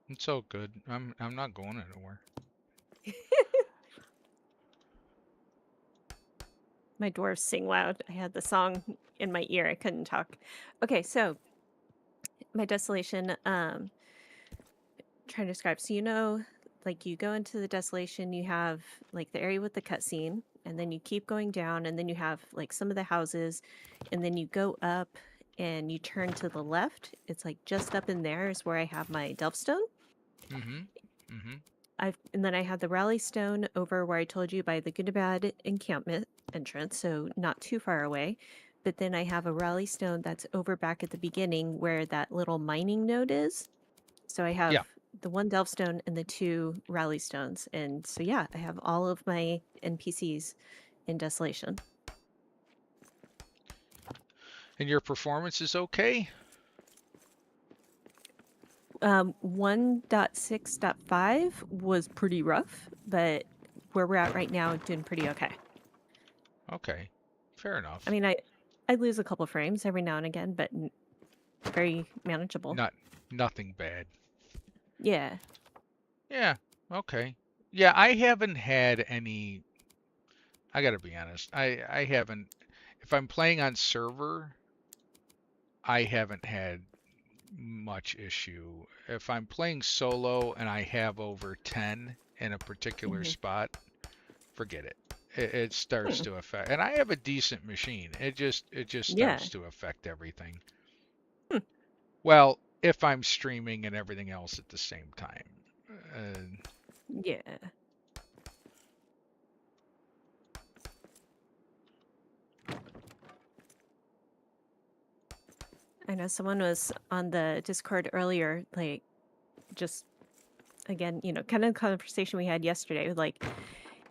It's so good. I'm not going anywhere. My dwarves sing loud. I had the song in my ear. I couldn't talk. Okay, so my desolation, trying to describe. So like you go into the desolation, you have like the area with the cutscene, and then you keep going down, and then you have like some of the houses, and then you go up and you turn to the left. It's like just up in there is where I have my Delvestone. Hmm. Hmm. And then I had the Rally Stone over where I told you by the Goodabad encampment entrance, so not too far away. But then I have a Rally Stone that's over back at the beginning where that little mining node is. So I have Yeah. the one Delvestone and the 2 Rally Stones. And so yeah, I have all of my NPCs in Desolation. And your performance is okay? 1.6.5 was pretty rough, but where we're at right now, doing pretty okay. Okay. Fair I enough. mean, I lose a couple frames every now and again, but very manageable. Not nothing bad. Yeah. Yeah. Okay. Yeah, I haven't had any. I gotta be honest. I haven't. If I'm playing on server, I haven't had much issue. If I'm playing solo and I have over 10 in a particular Hmm. spot, forget it. It starts Hmm. to affect, and I have a decent machine. It just Yeah. starts to affect everything. Hmm. Well, if I'm streaming and everything else at the same time. Uh, Yeah. I know someone was on the Discord earlier, like just again, kind of conversation we had yesterday with like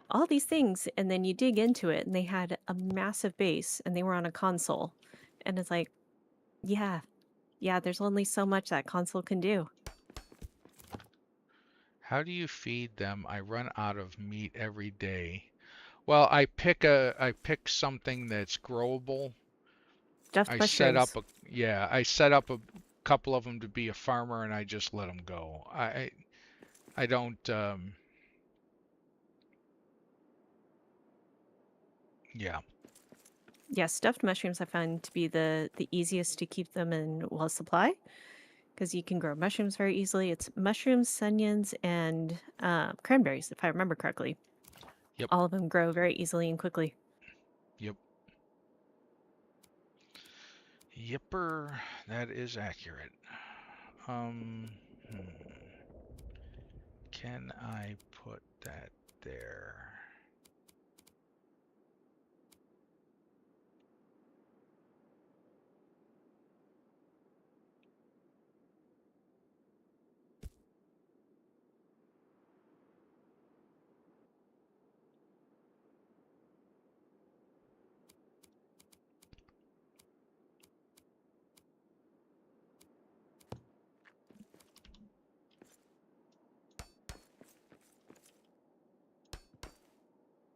all these things, and then you dig into it, and they had a massive base, and they were on a console, and it's like, yeah, yeah, there's only so much that console can do. how do you feed them? I run out of meat every day. Well, I pick something that's growable. Stuffed I set up mushrooms. a yeah, I set up a couple of them to be a farmer and I just let them go. I don't yeah. Yeah, stuffed mushrooms I find to be the easiest to keep them in well supply because you can grow mushrooms very easily. It's mushrooms, onions, and cranberries, if I remember correctly. Yep. All of them grow very easily and quickly. Yep. Yipper, that is accurate. Um hmm, can I put that there?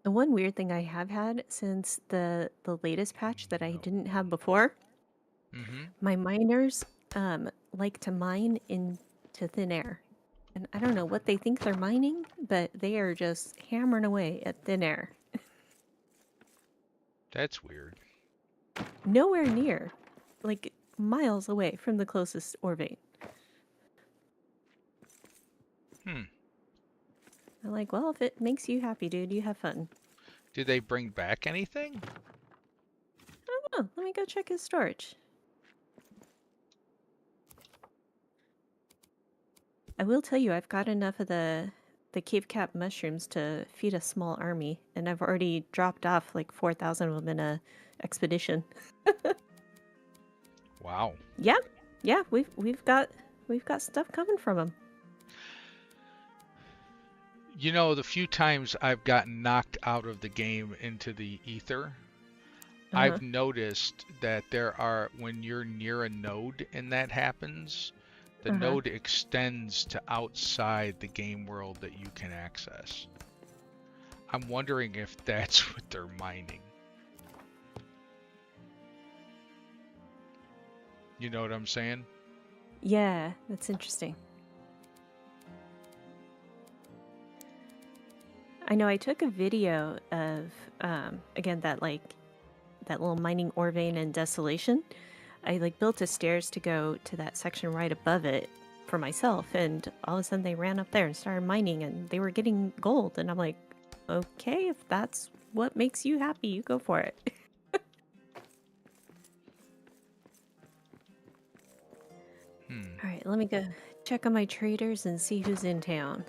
The one weird thing I have had since the latest patch that I No. didn't have before, Mm-hmm. my miners like to mine into thin air. And I don't know what they think they're mining, but they are just hammering away at thin air. That's weird. Nowhere near, like miles away from the closest ore vein. Hmm. I'm like, well, if it makes you happy, dude, you have fun. Did they bring back anything? Oh, let me go check his storage. I will tell you, I've got enough of the cave cap mushrooms to feed a small army, and I've already dropped off like 4,000 of them in a expedition. Wow. Yeah, yeah, we've got stuff coming from them. You know, the few times I've gotten knocked out of the game into the ether, Uh huh. I've noticed that there are, when you're near a node and that happens, the Uh huh. node extends to outside the game world that you can access. I'm wondering if that's what they're mining. You know what I'm saying? Yeah, that's interesting. I know I took a video of again that little mining ore vein and desolation. I like built a stairs to go to that section right above it for myself, and all of a sudden they ran up there and started mining, and they were getting gold, and I'm like, okay, if that's what makes you happy, you go for it. Hmm. All right, let me go check on my traders and see who's in town.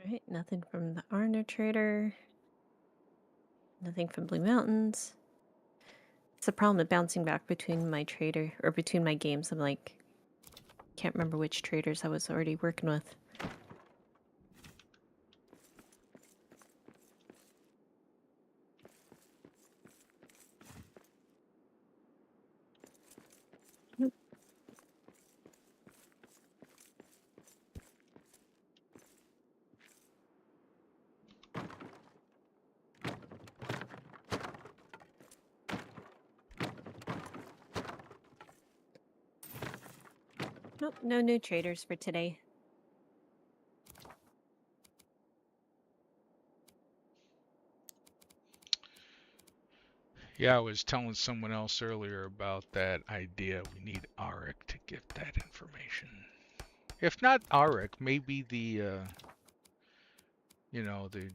Alright, nothing from the Arner trader. Nothing from Blue Mountains. It's a problem with bouncing back between my trader, or between my games. I'm like, can't remember which traders I was already working with. Nope, no new traders for today. Yeah, I was telling someone else earlier about that idea. We need Arik to get that information. If not Arik, maybe the the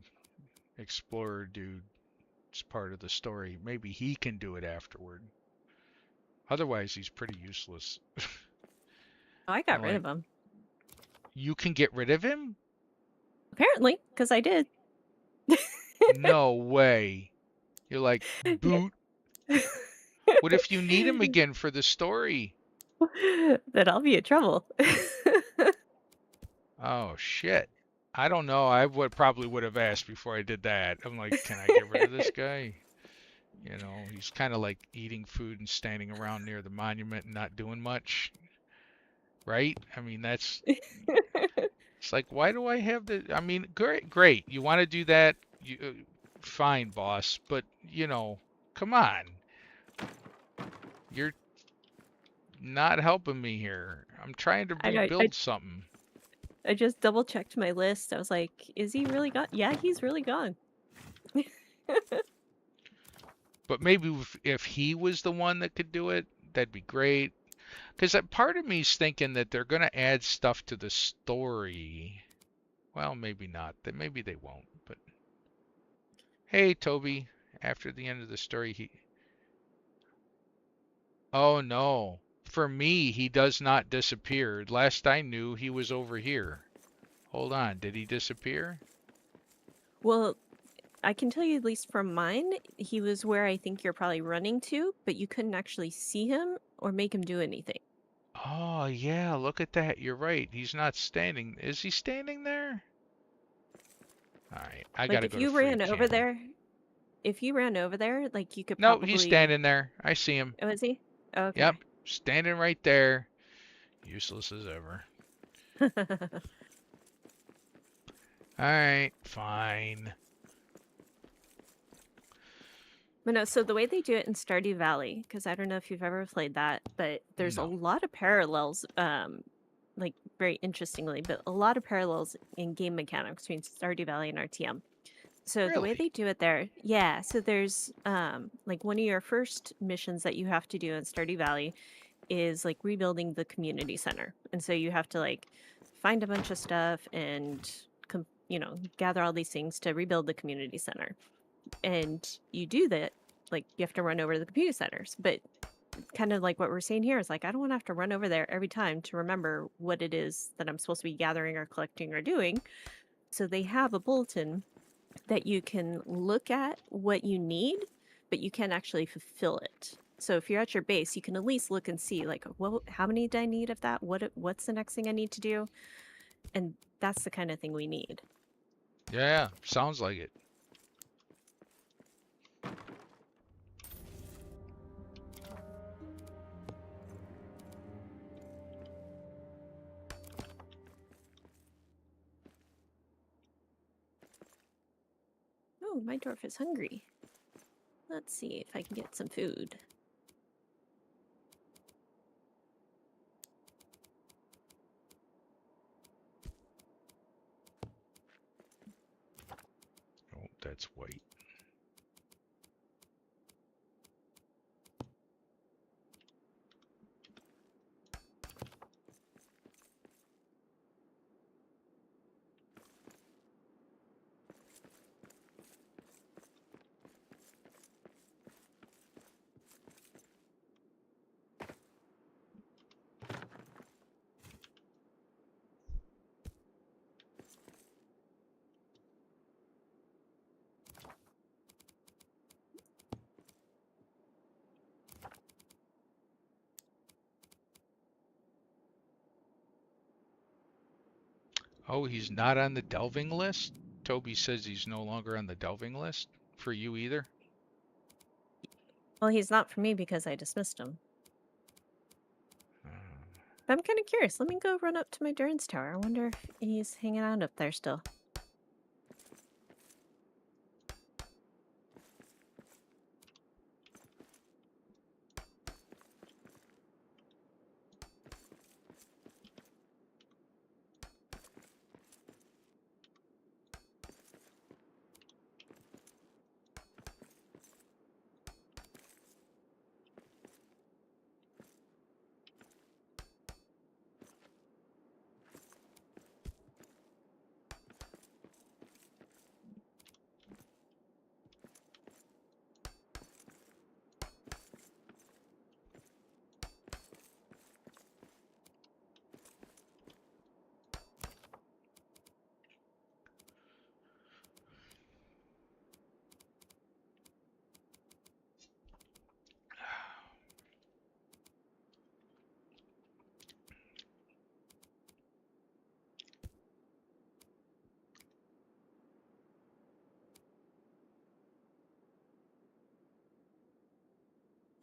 explorer dude is part of the story. Maybe he can do it afterward. Otherwise, he's pretty useless. Oh, I got I'm rid like, of them. you can get rid of him? Apparently, because I did. No way. You're like, boot. What if you need him again for the story? Then I'll be in trouble. Oh shit. I don't know. I probably would have asked before I did that. I'm like, can I get rid of this guy? He's kind of like eating food and standing around near the monument and not doing much, right? I mean, it's like, why do I have the? I mean, great. You want to do that? Fine, boss. But come on. You're not helping me here. I'm trying to I know. I rebuild something. I just double checked my list. I was like, is he really gone? Yeah, he's really gone. But maybe if he was the one that could do it, that'd be great. Because part of me is thinking that they're going to add stuff to the story. Well, maybe not. Maybe they won't. But hey, Toby, after the end of the story, oh no. For me, he does not disappear. Last I knew, he was over here. Hold on. Did he disappear? Well, I can tell you at least from mine, he was where I think you're probably running to, but you couldn't actually see him or make him do anything. Oh, yeah. Look at that. You're right. He's not standing. Is he standing there? All right. I got Like to go to free camp. if you ran over there, like you could No, he's probably. standing there. I see him. Oh, is he? Okay. Yep, standing right there. Useless as ever. Alright, fine. But no, so the way they do it in Stardew Valley, because I don't know if you've ever played that, but there's a No. lot of parallels, like very interestingly, but a lot of parallels in game mechanics between Stardew Valley and RTM. So the way Really? they do it there, yeah, so there's like one of your first missions that you have to do in Stardew Valley is like rebuilding the community center. And so you have to like find a bunch of stuff and gather all these things to rebuild the community center. And you do that, like you have to run over to the computer centers. But kind of like what we're saying here is like, I don't want to have to run over there every time to remember what it is that I'm supposed to be gathering or collecting or doing. So they have a bulletin that you can look at what you need, but you can't actually fulfill it. So if you're at your base, you can at least look and see like, well, how many do I need of that? What's the next thing I need to do? And that's the kind of thing we need. Yeah, sounds like it. Oh, my dwarf is hungry. Let's see if I can get some food. Oh, that's white. Oh, he's not on the delving list? Toby says he's no longer on the delving list for you either. Well, he's not for me because I dismissed him. Uh, But I'm kind of curious. Let me go run up to my Durance Tower. I wonder if he's hanging out up there still.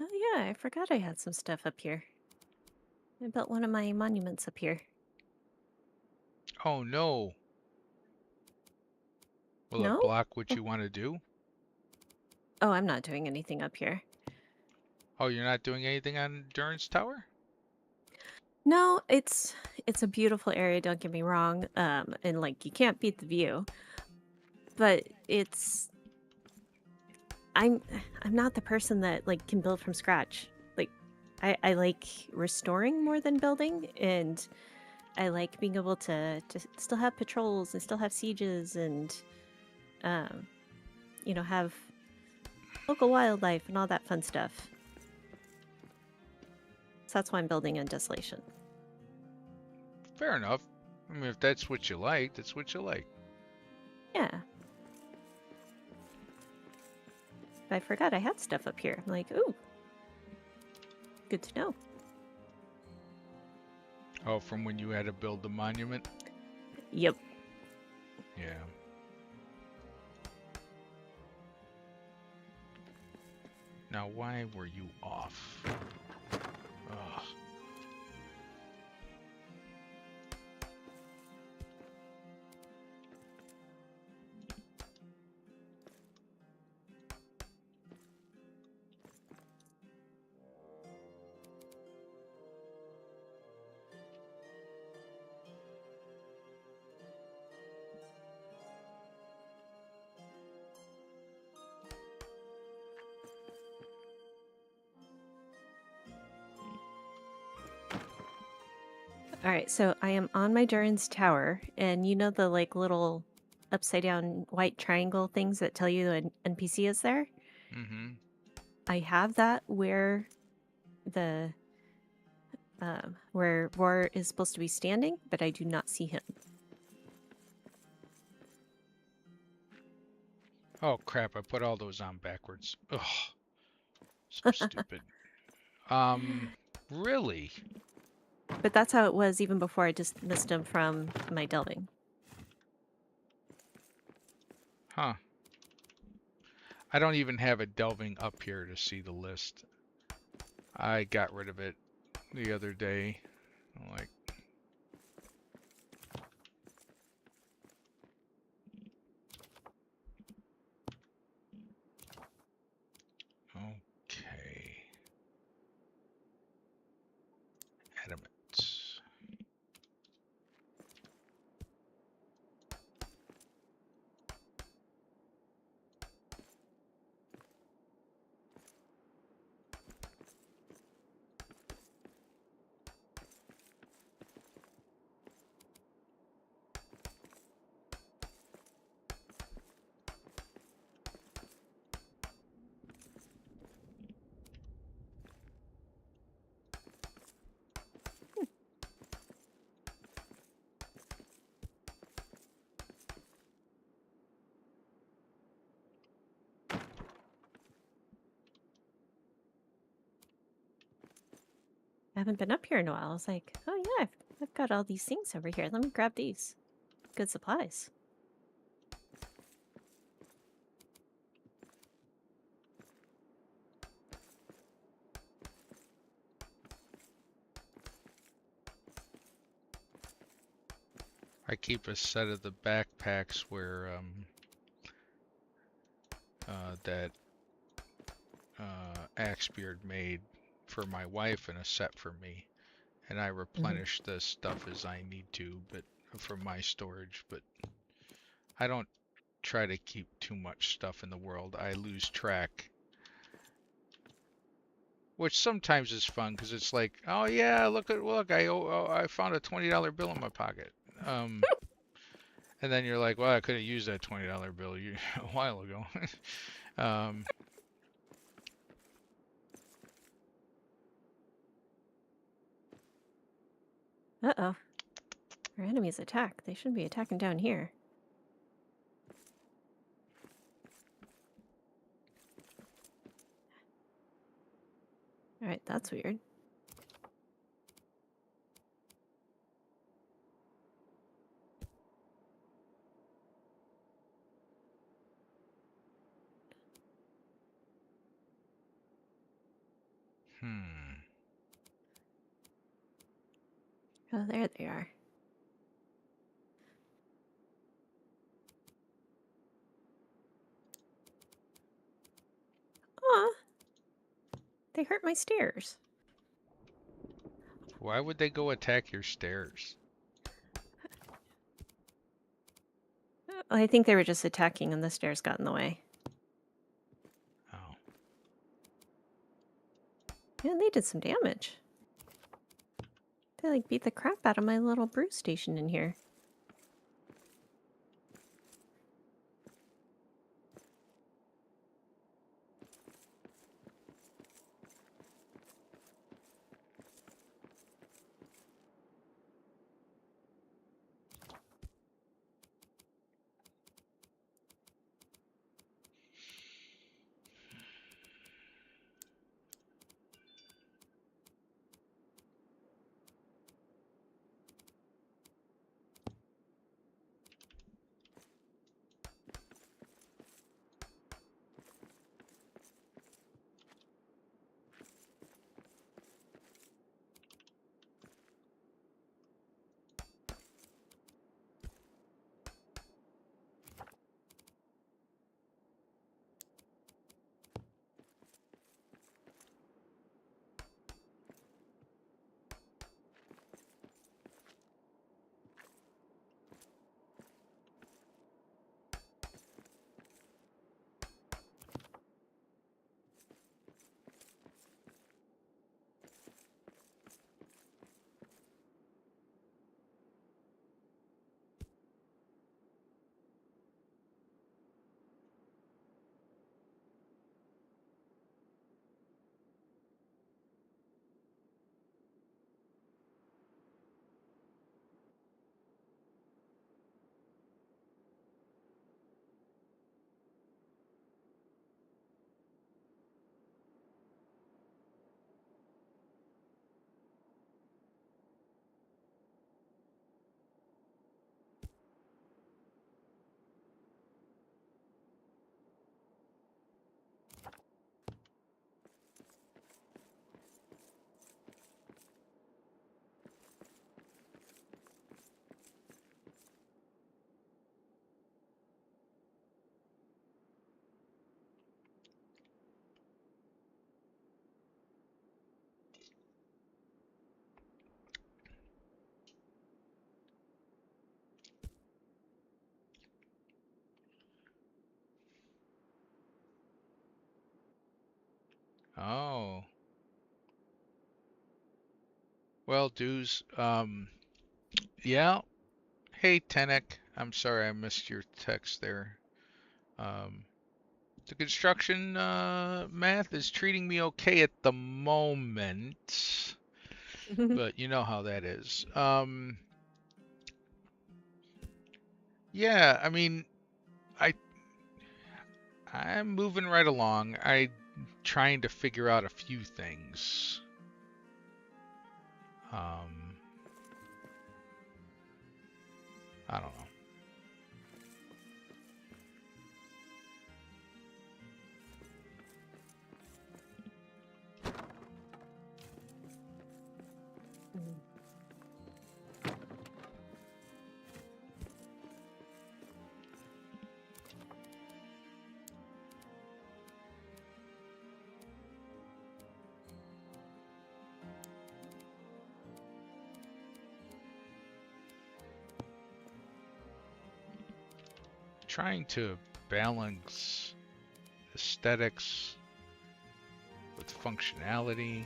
Oh yeah, I forgot I had some stuff up here. I built one of my monuments up here. oh no. Will it No? block what Oh, you want to do? oh, I'm not doing anything up here. Oh, you're not doing anything on Durance Tower? No, it's a beautiful area, don't get me wrong. And like you can't beat the view. But I'm I'm not the person that like can build from scratch. Like I like restoring more than building, and I like being able to still have patrols and still have sieges and um have local wildlife and all that fun stuff. So that's why I'm building in Desolation. Fair enough. I mean, if that's what you like, that's what you like. Yeah. But I forgot I had stuff up here. I'm like, ooh, good to know. Oh, from when you had to build the monument? Yep. Yeah. Now, why were you off? Ugh. All right, so I am on my Durin's Tower, and you know the like little upside down white triangle things that tell you an NPC is there? Mm-hmm. I have that where the where Roar is supposed to be standing, but I do not see him. Oh, crap. I put all those on backwards. Ugh. So stupid. Really? But that's how it was even before I dismissed him from my delving. Huh. I don't even have a delving up here to see the list. I got rid of it the other day. I'm like, okay. Adamant. I haven't been up here in a while. I was like, oh yeah, I've got all these things over here. Let me grab these. good supplies. I keep a set of the backpacks where that Axebeard made for my wife and a set for me, and I replenish the stuff as I need to, but for my storage. But I don't try to keep too much stuff in the world. I lose track, which sometimes is fun because it's like, oh yeah, look, I found a $20 bill in my pocket. And then you're like, well, I could have used that $20 bill a while ago. um, Uh-oh. Our enemies attack. They shouldn't be attacking down here. Alright, that's weird. Oh, there they are. Aw! They hurt my stairs. Why would they go attack your stairs? I think they were just attacking and the stairs got in the way. Oh. Yeah, they did some damage. They like beat the crap out of my little brew station in here. Oh. Well, dues. Yeah. Hey, Tenek. I'm sorry I missed your text there. Um, the construction math is treating me okay at the moment, but you know how that is. Yeah, I mean, I I'm moving right along. I'm trying to figure out a few things. I don't know. Mm. Trying to balance aesthetics with functionality.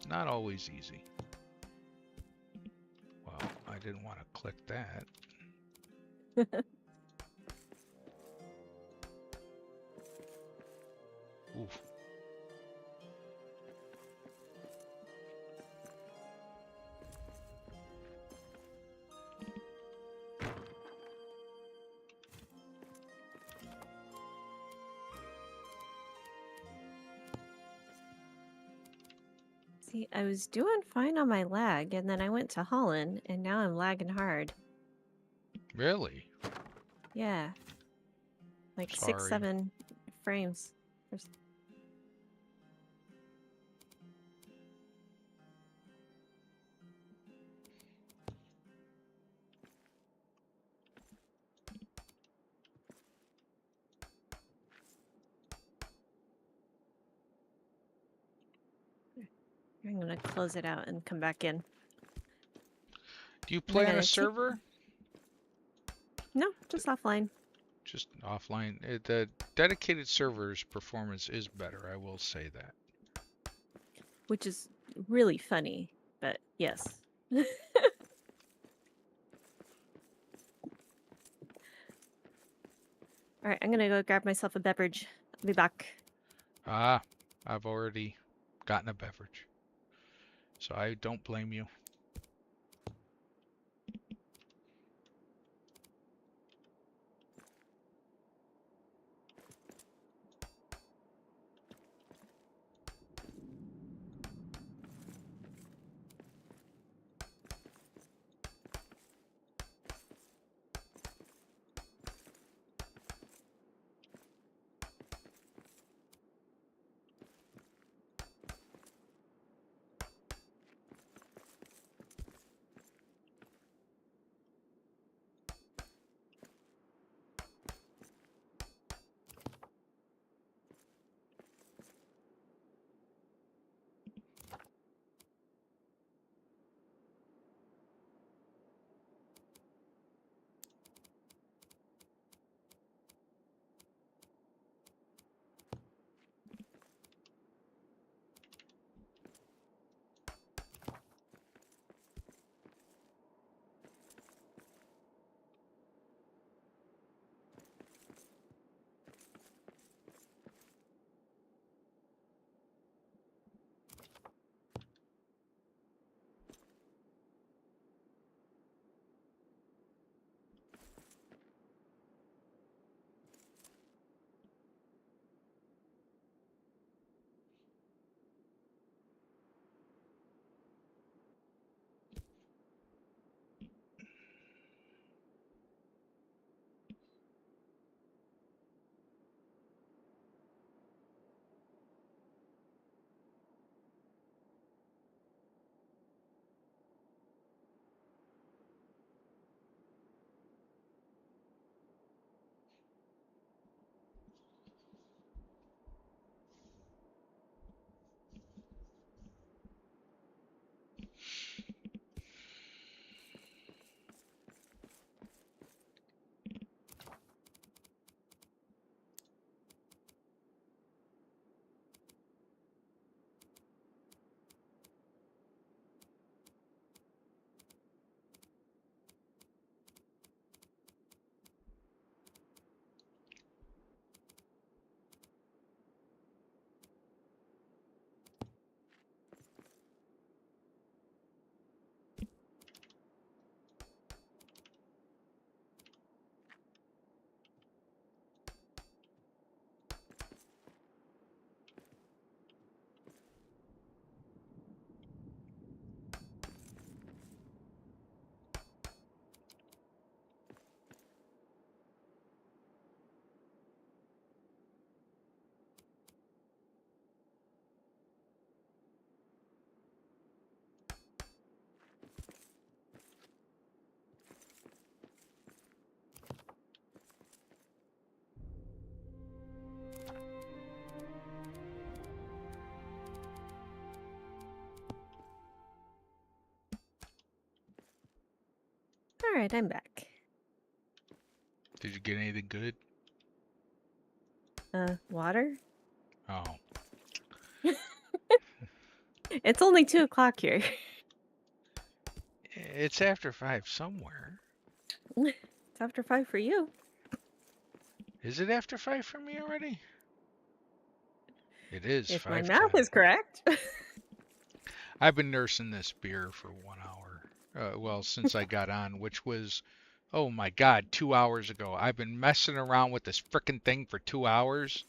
Not always easy. Well, I didn't want to click that. Oof. See, I was doing fine on my lag, and then I went to Holland, and now I'm lagging hard. Really? Yeah. Like 6, Sorry. 7 frames. I'm gonna close it out and come back in. Do you And they're play on a gonna server? No, just offline. Just offline. The dedicated server's performance is better, I will say that. Which is really funny, but yes. All right, I'm gonna go grab myself a beverage. I'll be back. Ah, I've already gotten a beverage, so I don't blame you. right, I'm back. Did you get anything good? Water? Oh. It's only 2 o'clock here. It's after 5 somewhere. It's after 5 for you. Is it after 5 for me already? It is If my 5:10. math is correct. I've been nursing this beer for 1 hour. Well, since I got on, which was, oh my God, 2 hours ago. I've been messing around with this frickin' thing for 2 hours.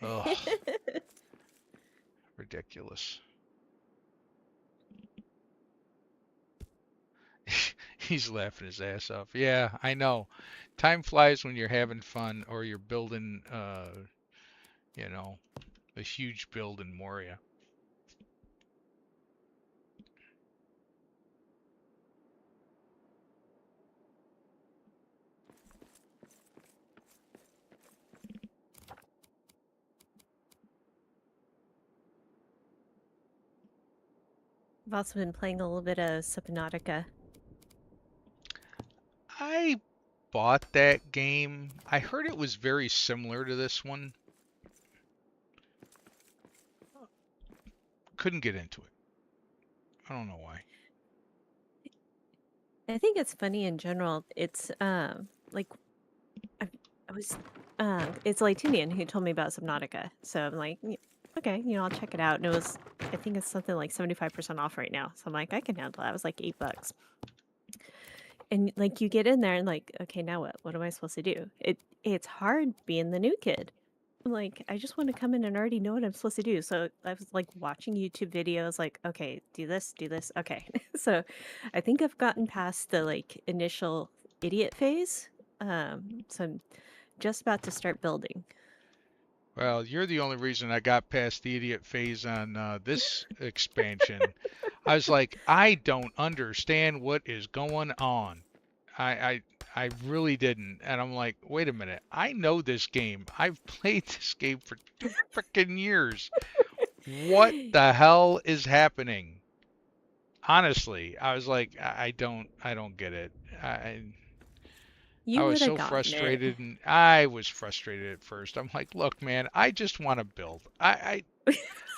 Ugh, ridiculous. He's laughing his ass off. Yeah, I know. Time flies when you're having fun or you're building, you know, a huge build in Moria. I've also been playing a little bit of Subnautica. I bought that game. I heard it was very similar to this one. Couldn't get into it. I don't know why. I think it's funny in general. It's like I, I was it's Latinian who told me about Subnautica. So I'm like, okay, I'll check it out. And it was, I think it's something like 75% off right now. So I'm like, I can handle that. It was like $8. And like you get in there and like, okay, now what? What am I supposed to do? It's hard being the new kid. I'm like, I just want to come in and already know what I'm supposed to do. So I was like watching YouTube videos, like, okay, do this, do this. Okay. So I think I've gotten past the like initial idiot phase. So I'm just about to start building. Well, you're the only reason I got past the idiot phase on this expansion. I was like, I don't understand what is going on. I, I I really didn't. And I'm like, wait a minute. I know this game. I've played this game for 2 frickin' years. What the hell is happening? Honestly, I was like, I don't get it. I You was would have so gotten it. frustrated, and I was frustrated at first. I'm like, look, man, I just want to build. I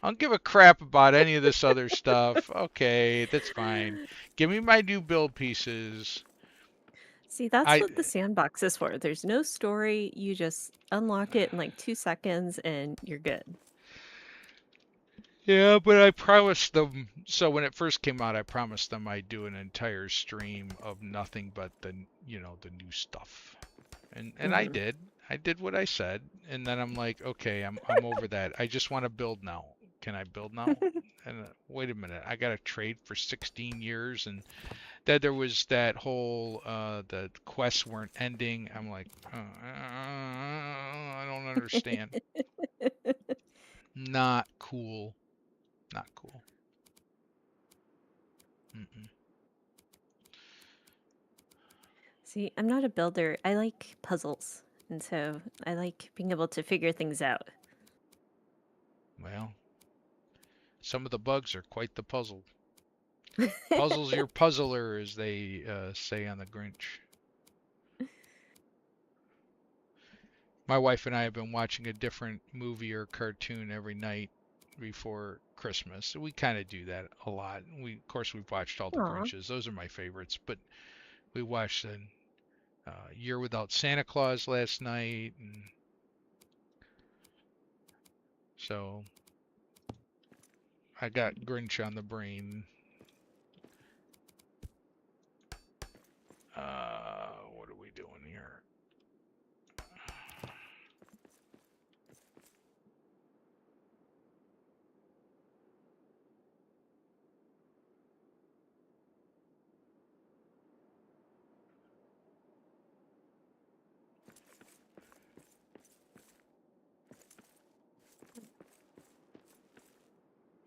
don't give a crap about any of this other stuff. Okay, that's fine. Give me my new build pieces. See, that's I what the sandbox is for. There's no story. You just unlock it in like 2 seconds and you're good. Yeah, but I promised them. So when it first came out, I promised them I'd do an entire stream of nothing but the new stuff. And I Hmm. did. I did what I said, and then I'm like, okay, I'm over that. I just want to build now. Can I build now? And wait a minute, I got to trade for 16 years, and then there was that whole the quests weren't ending. I'm like, I don't understand. Not cool. Not cool. Mm-mm. See, I'm not a builder. I like puzzles. And so I like being able to figure things out. Well, some of the bugs are quite the puzzle. Puzzles your puzzler, as they say on the Grinch. My wife and I have been watching a different movie or cartoon every night before Christmas. We kind of do that a lot. Of course, we've watched all the Aw. Grinches. Those are my favorites. But we watched a Year Without Santa Claus last night, and so I got Grinch on the brain. What are we doing here?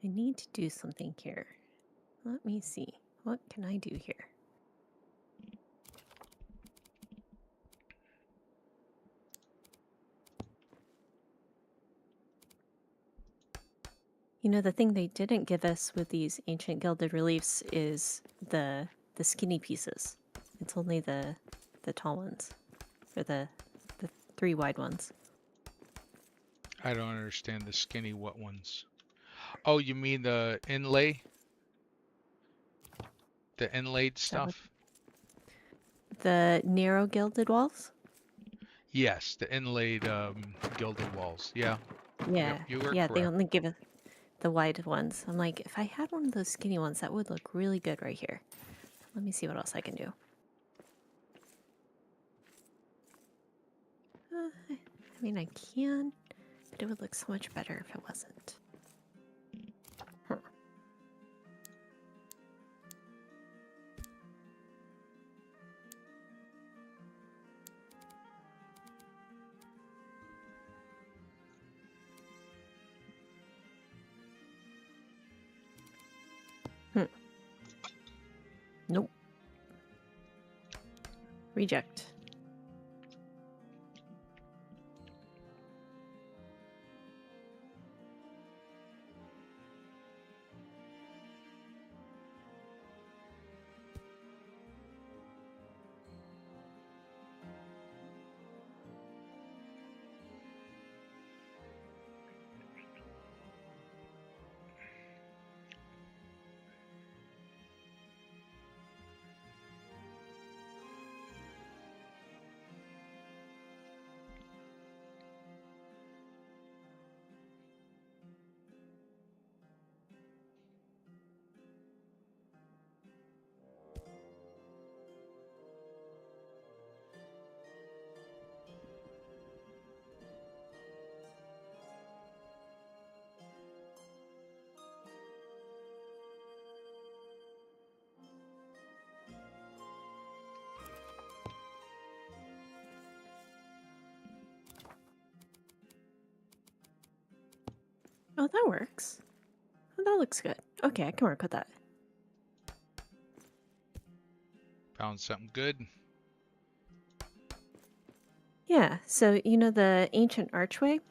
I need to do something here. Let me see. What can I do here? The thing they didn't give us with these ancient gilded reliefs is the skinny pieces. It's only the tall ones, or the 3 wide ones. I don't understand the skinny what ones. Oh, you mean the inlay? The inlaid Is that what stuff? the narrow gilded walls? Yes, the inlaid gilded walls. Yeah. Yep, Yeah, you were yeah. They correct. only give us the wide ones. I'm like, if I had one of those skinny ones, that would look really good right here. Let me see what else I can do. I mean, I can, but it would look so much better if it wasn't. Huh. Hmm. Nope. Reject. Oh, that works. Oh, that looks good. Okay, I can work with that. Found something good. Yeah, so you know the ancient archway?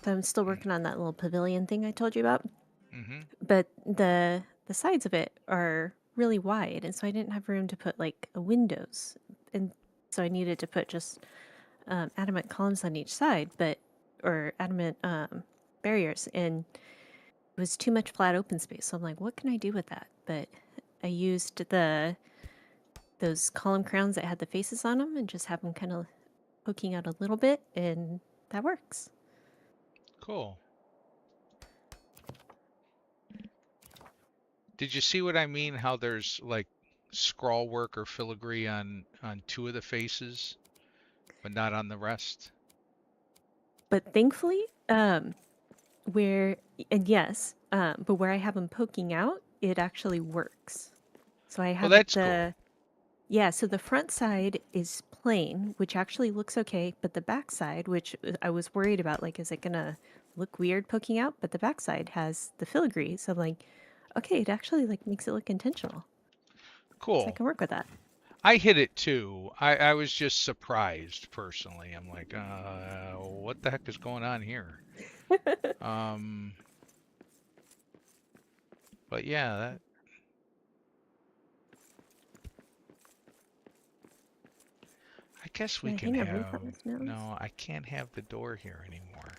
So I'm still working on that little pavilion thing I told you about. Mm-hmm. But the sides of it are really wide, and so I didn't have room to put like a windows, and so I needed to put just adamant columns on each side, but or adamant barriers, and it was too much flat open space. So I'm like, what can I do with that? But I used those column crowns that had the faces on them, and just have them kind of poking out a little bit, and that works. Cool. Did you see what I mean? How there's like scrawl work or filigree on two of the faces, but not on the rest? But thankfully, where and yes, but where I have them poking out, it actually works. So I Oh, have that's cool. the yeah. So the front side is plain, which actually looks okay, but the back side, which I was worried about, like, is it gonna look weird poking out? But the back side has the filigree, so I'm like, okay, it actually like makes it look intentional. So I Cool. can work with that. I hit it too. I was just surprised personally. I'm like, what the heck is going on here? Um, but yeah, that I guess we Yeah, can hang on, what have. about this nose? No, I can't have the door here anymore.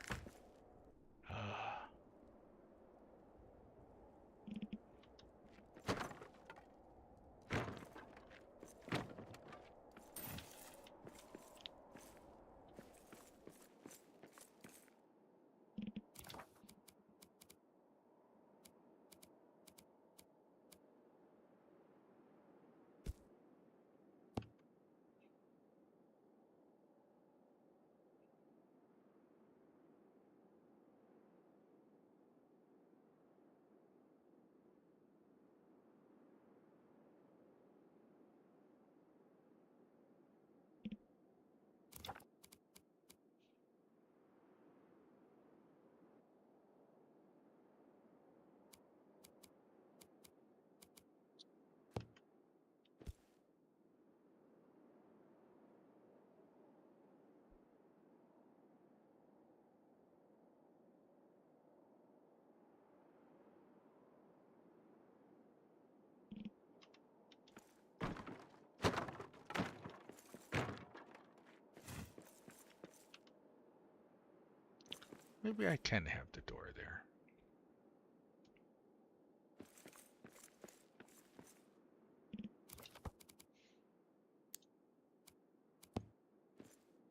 Maybe I can have the door there.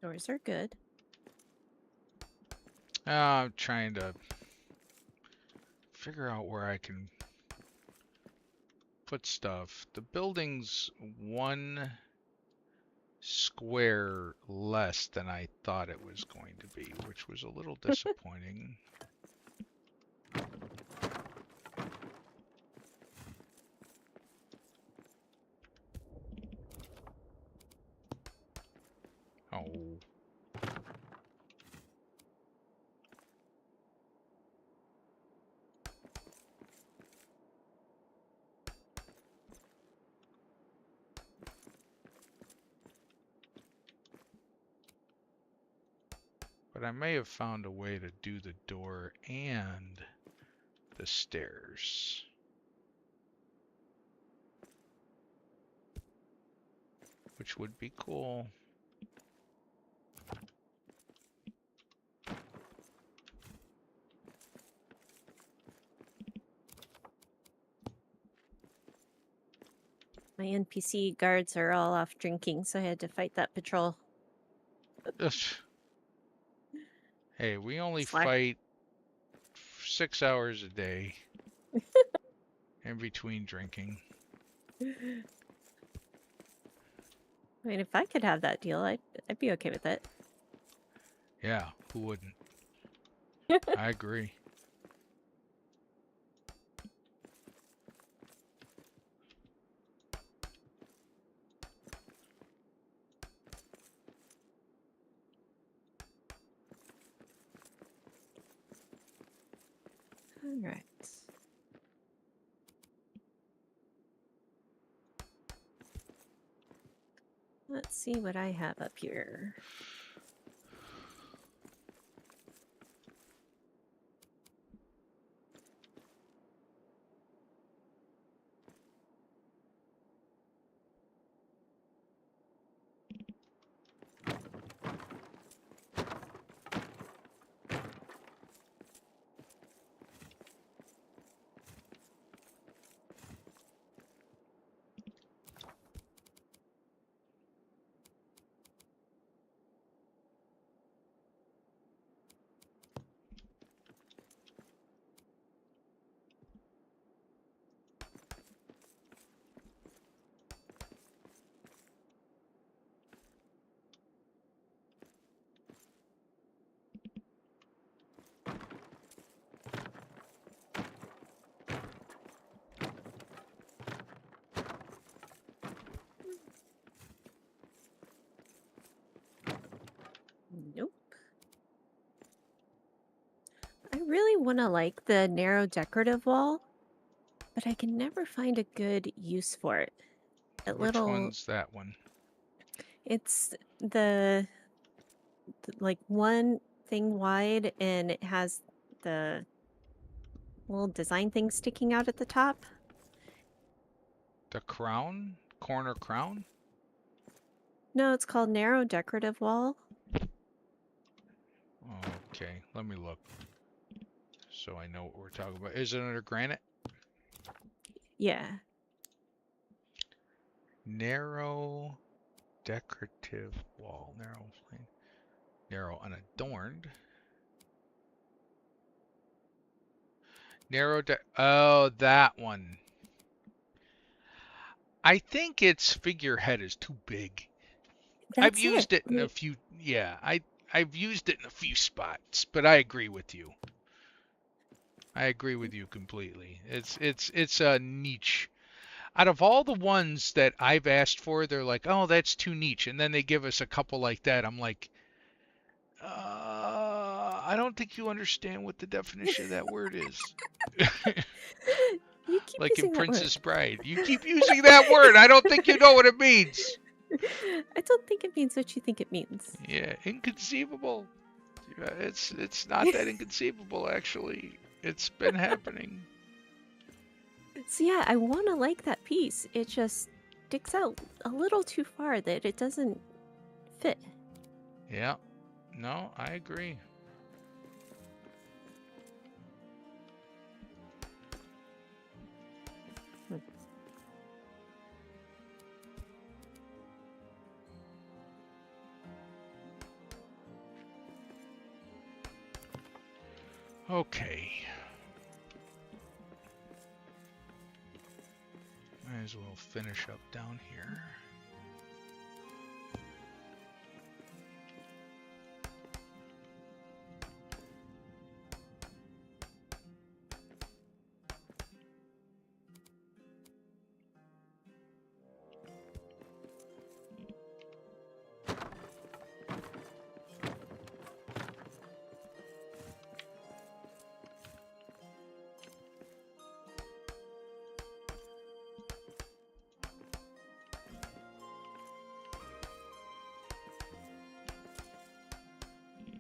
Doors are good. I'm trying to figure out where I can put stuff. The building's 1 square less than I thought it was going to be, which was a little disappointing. Oh. But I may have found a way to do the door and the stairs. Which would be cool. My NPC guards are all off drinking, so I had to fight that patrol. Ugh. Hey, we only Slack. fight 6 hours a day in between drinking. I mean, if I could have that deal, I'd be okay with it. Yeah, who wouldn't? I agree. All right. Let's see what I have up here. Nope. I really want to like the narrow decorative wall, but I can never find a good use for it. Which one's that one? It's the like one thing wide, and it has the little design thing sticking out at the top. The crown? Corner crown? No, it's called narrow decorative wall. Okay, let me look. So I know what we're talking about. Is it under granite? Yeah. Narrow decorative wall. Narrow plain. Narrow unadorned. Oh, that one. I think its figurehead is too big. I've That's used it in a few. Yeah, I've used it in a few spots, but I agree with you. I agree with you completely. It's a niche. Out of all the ones that I've asked for, they're like, oh, that's too niche, and then they give us a couple like that. I'm like, I don't think you understand what the definition of that word is. You keep Like in using that word. Princess Bride, you keep using that word. I don't think you know what it means. I don't think it means what you think it means. Yeah, inconceivable. It's not that inconceivable actually. It's been happening. So yeah, I want to like that piece. It just sticks out a little too far that it doesn't fit. Yeah. No, I agree. Okay. Might as well finish up down here.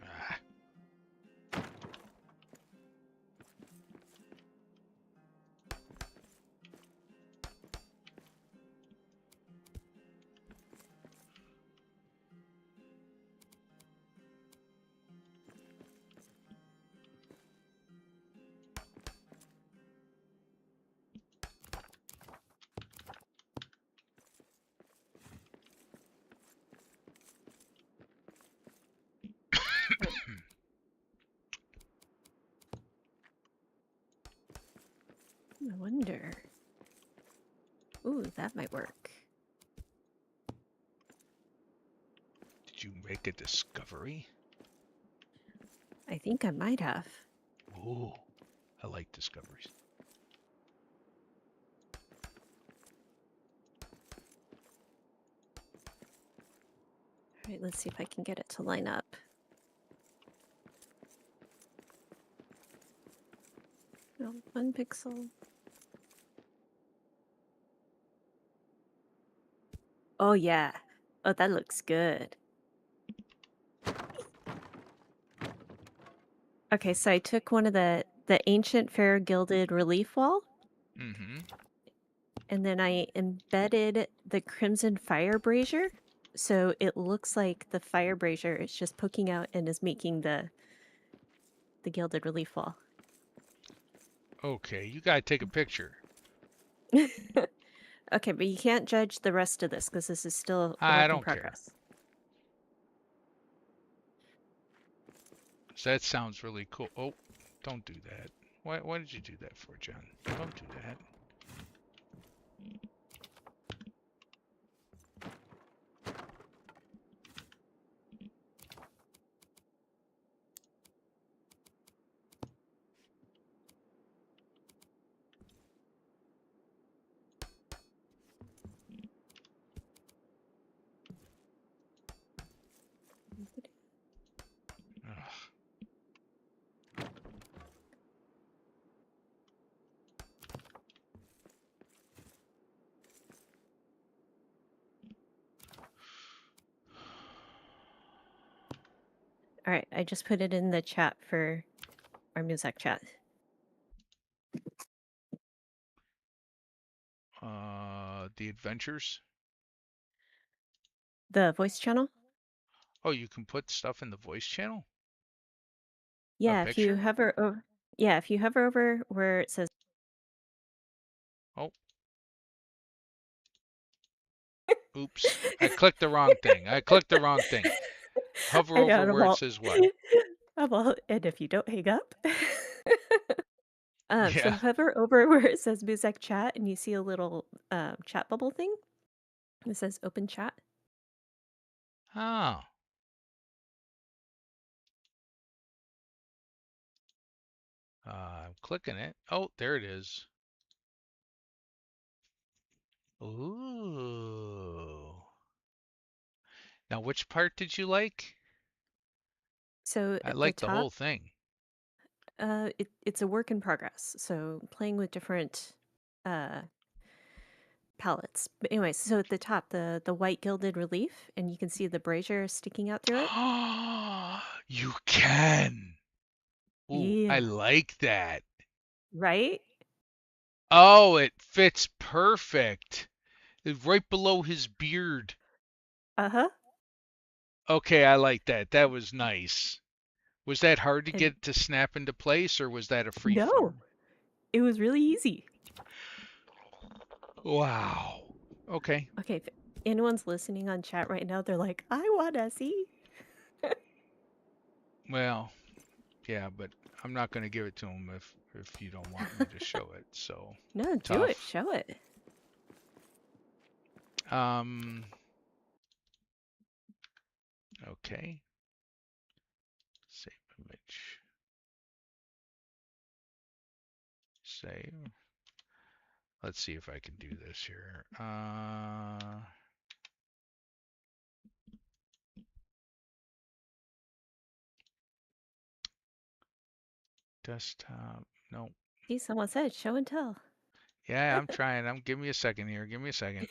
Ah. I wonder. Ooh, that might work. Did you make a discovery? I think I might have. Ooh, I like discoveries. All right, let's see if I can get it to line up. No, 1 pixel. Oh yeah. Oh, that looks good. Okay, so I took one of the ancient fair gilded relief wall, Mm-hmm. and then I embedded the crimson fire brazier, so it looks like the fire brazier is just poking out and is making the gilded relief wall. Okay, you gotta take a picture. Okay, but you can't judge the rest of this because this is still a I work in don't care. progress. That sounds really cool. Oh, don't do that. Why did you do that for, John? Don't do that. Ugh. All right, I just put it in the chat for our music chat. The adventures. The voice channel? Oh, you can put stuff in the voice channel? A Yeah, if you picture? hover over, yeah, if you hover over where it says, Oh, oops. I clicked the wrong thing. I clicked the wrong thing. Hover I over know, I'm where it all, says what? I'm all, and if you don't hang up. So Yeah. hover over where it says music chat and you see a little chat bubble thing. It says open chat. Oh. I'm clicking it. Oh, there it is. Ooh. Now, which part did you like? So I at the like the top, whole thing. it's a work in progress. So playing with different uh, palettes. But anyways, so at the top, the white gilded relief, and you can see the brazier sticking out through it. You can. Ooh, I Yeah. like that. Right? Oh, it fits perfect. It's right below his beard. Uh-huh. Okay, I like that. That was nice. Was that hard to And get to snap into place, or was that a free no, form? it was really easy. Wow. Okay. Okay, if anyone's listening on chat right now, they're like, I wanna see. Well, yeah, but I'm not going to give it to him if you don't want me to show it. So No, do it. tough. Show it. Okay. Save image. Save. Let's see if I can do this here. Desktop. Nope. See, someone said show and tell. Yeah, I'm trying. Give me a second here. Give me a second.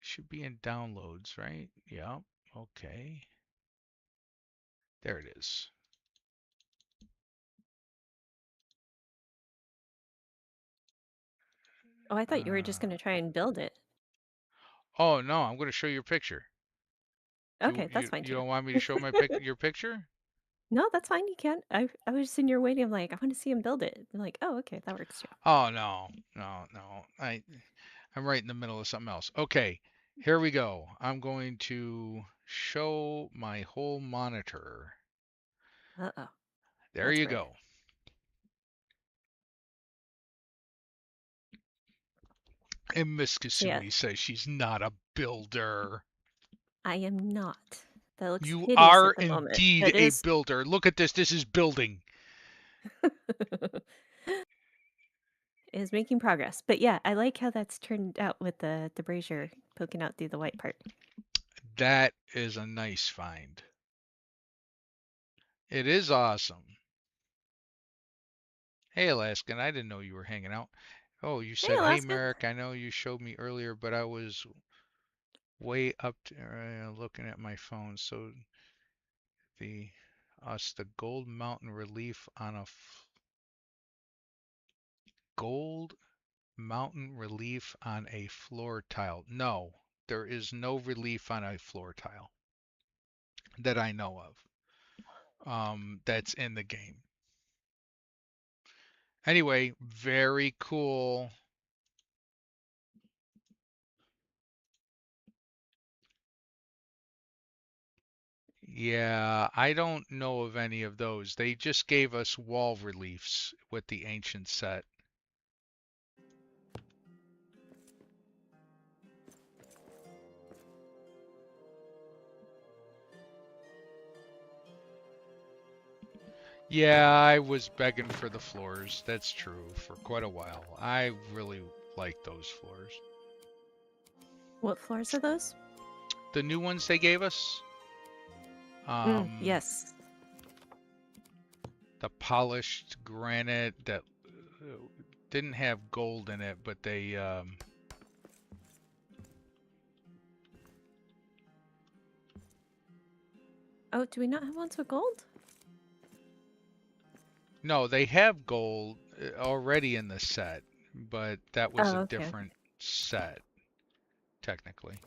Should be in downloads, right? Yep. Okay. There it is. Oh, I thought you were just going to try and build it. Oh no, I'm going to show your picture. Okay, that's fine You too. don't want me to show your picture? No, that's fine. You can. I was sitting here waiting. I'm like, I want to see him build it. I'm like, oh, okay, that works too. Oh no, no, no. I'm right in the middle of something else. Okay, here we go. I'm going to show my whole monitor. Uh-oh. There That's you rude. go. And Miss So yeah, Kasumi says she's not a builder. I am not. That looks You hideous are at the moment. indeed That a is. builder. Look at this. This is building. Is making progress. But yeah, I like how that's turned out with the brazier poking out through the white part. That is a nice find. It is awesome. Hey, Alaskan, I didn't know you were hanging out. Oh, you Hey, said, hey, Alaska. Mereak, I know you showed me earlier, but I was way up to, looking at my phone. So the the gold mountain relief on a gold mountain relief on a floor tile. No, there is no relief on a floor tile that I know of. That's in the game. Anyway, very cool. Yeah, I don't know of any of those. They just gave us wall reliefs with the ancient set. Yeah, I was begging for the floors. That's true for quite a while. I really like those floors. What floors are those? The new ones they gave us, Yes. the polished granite that didn't have gold in it, but they Oh, do we not have ones with gold? no, they have gold already in the set, but that was Oh, a okay. different set technically.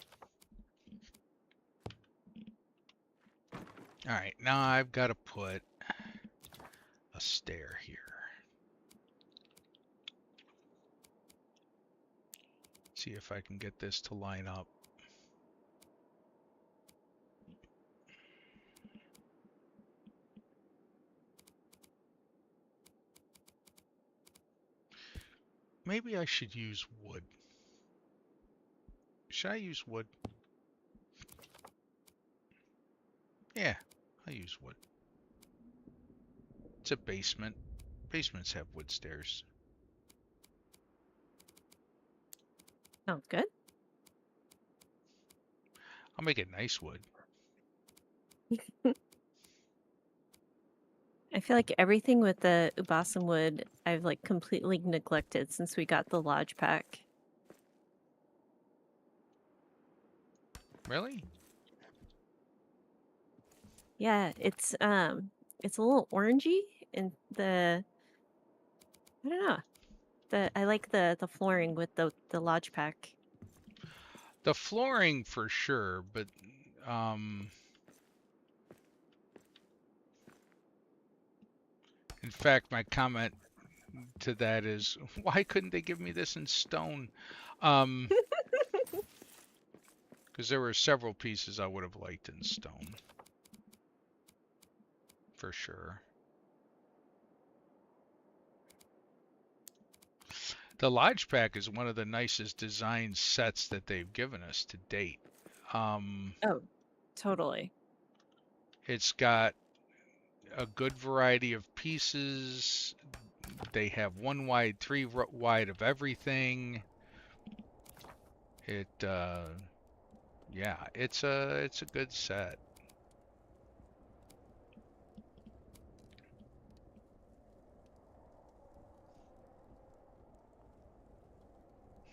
All right, now I've got to put a stair here. See if I can get this to line up. Maybe I should use wood. Should I use wood? Yeah, I'll use wood. It's a basement. Basements have wood stairs. Sounds good. I'll make it nice wood. I feel like everything with the Ubasam wood I've like completely neglected since we got the lodge pack. Really? Yeah, it's a little orangey and I don't know. I like the flooring with the lodge pack. The flooring for sure, but in fact, my comment to that is, why couldn't they give me this in stone? Um, Because there were several pieces I would have liked in stone. For sure. The Lodge Pack is one of the nicest design sets that they've given us to date. Oh, totally. It's got a good variety of pieces. They have 1 wide, 3 wide of everything. Yeah, it's a good set.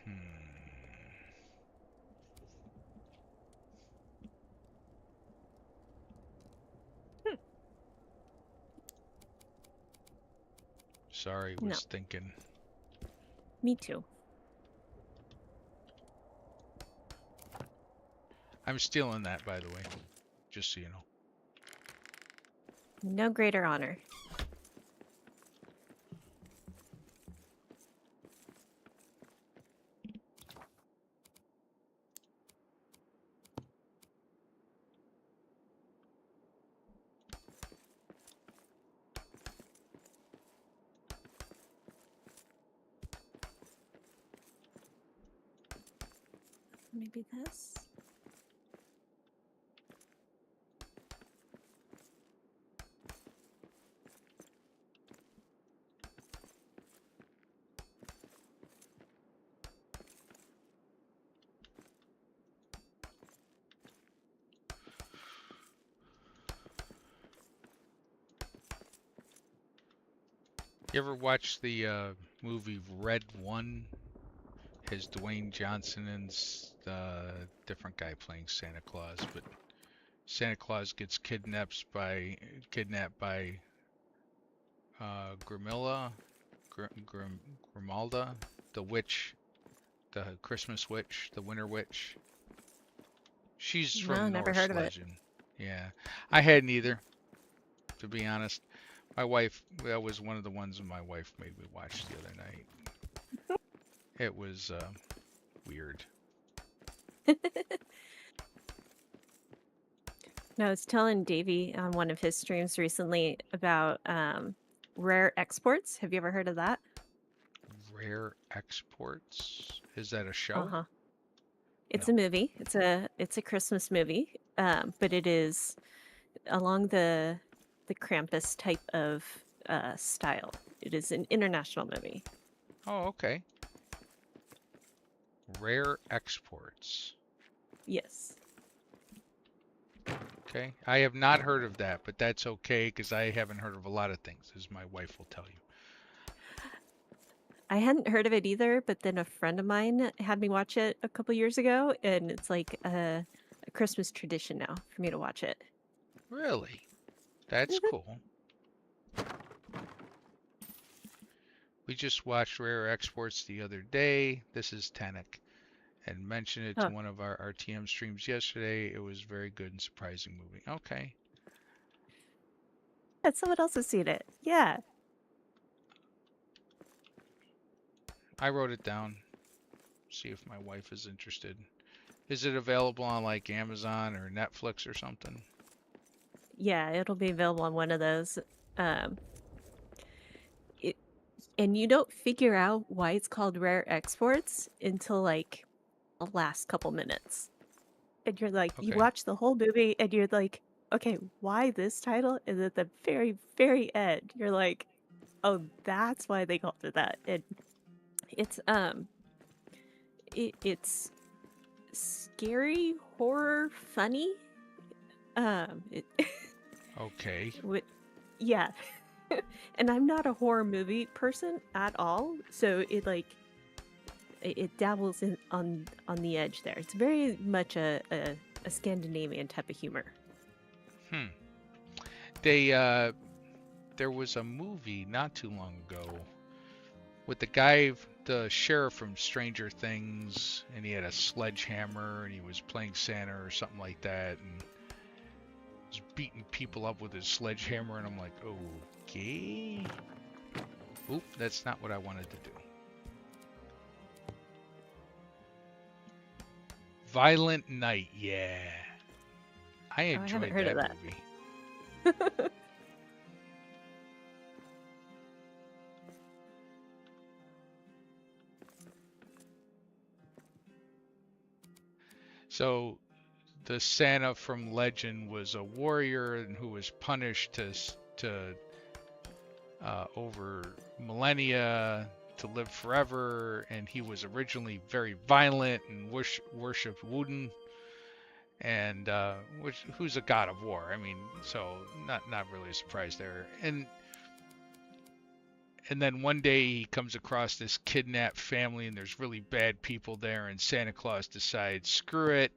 Hmm. Hmm. Sorry, No, was thinking. me too. I'm stealing that, by the way, just so you know. No greater honor. Maybe this. You ever watch the movie Red One? Has Dwayne Johnson and different guy playing Santa Claus, but Santa Claus gets kidnapped by Grimilla, Grimalda, the witch, the Christmas witch, the Winter Witch. She's No, from never heard Norse of it. legend. Yeah, I hadn't either, to be honest. My wife, that was one of the ones my wife made me watch the other night. It was weird. No, I was telling Davey on one of his streams recently about rare exports. Have you ever heard of that? Rare Exports? Is that a show? Uh-huh. It's No. a movie. It's a Christmas movie. But it is along the Krampus type of style. It is an international movie. Oh, okay. Rare Exports. Yes. Okay. I have not heard of that, but that's okay because I haven't heard of a lot of things, as my wife will tell you. I hadn't heard of it either, but then a friend of mine had me watch it a couple years ago, and it's like a Christmas tradition now for me to watch it. Really? That's cool. We just watched Rare Exports the other day. This is Tenek. And mentioned it to Oh, one of our RTM streams yesterday. It was very good and surprising movie. Okay. yeah, someone else has seen it. Yeah. I wrote it down. See if my wife is interested. Is it available on like Amazon or Netflix or something? Yeah, it'll be available on one of those. Um, it, and you don't figure out why it's called Rare Exports until like the last couple minutes. And you're like, you Okay. watch the whole movie and you're like, okay, why this title? And at the very, very end, you're like, oh, that's why they called it that. And it's it's scary, horror, funny. It, Okay. yeah. And I'm not a horror movie person at all, so it dabbles in on the edge there. It's very much a Scandinavian type of humor. Hmm. They there was a movie not too long ago with the guy, the sheriff from Stranger Things, and he had a sledgehammer and he was playing Santa or something like that, and was beating people up with his sledgehammer, and I'm like, okay. Oop, that's not what I wanted to do. Violent Night. Yeah. I Oh, I haven't enjoyed heard of that that. movie. So the Santa from legend was a warrior and who was punished to over millennia to live forever, and he was originally very violent and worshipped Wooden, and who's a god of war. I mean, so not really a surprise there. And then one day he comes across this kidnapped family, and there's really bad people there, and Santa Claus decides, screw it,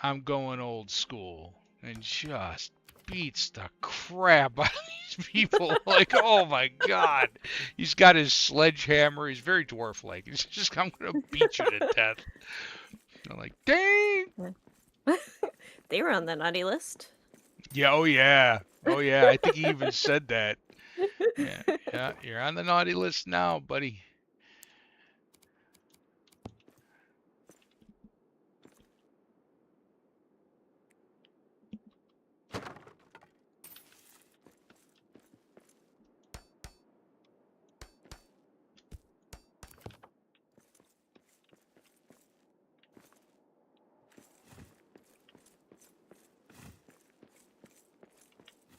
I'm going old school, and just beats the crap out of these people. Like, oh my god. He's got his sledgehammer. He's very dwarf-like. He's just, I'm going to beat you to death. I'm like, dang. They were on the naughty list. Yeah, oh yeah. Oh yeah. I think he even said that. Yeah, yeah. You're on the naughty list now, buddy.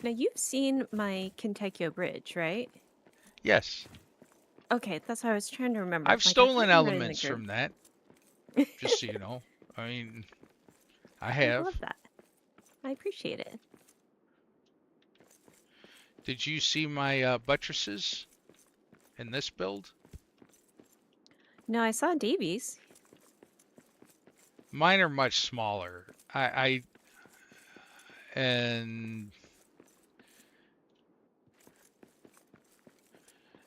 Now you've seen my Kentucky Bridge, right? Yes. Okay, that's what I was trying to remember. I've Like I thought stolen you were in the elements group. from that, just so you know. I mean, I I have. love that. I appreciate it. Did you see my buttresses in this build? No, I saw Davies. Mine are much smaller. And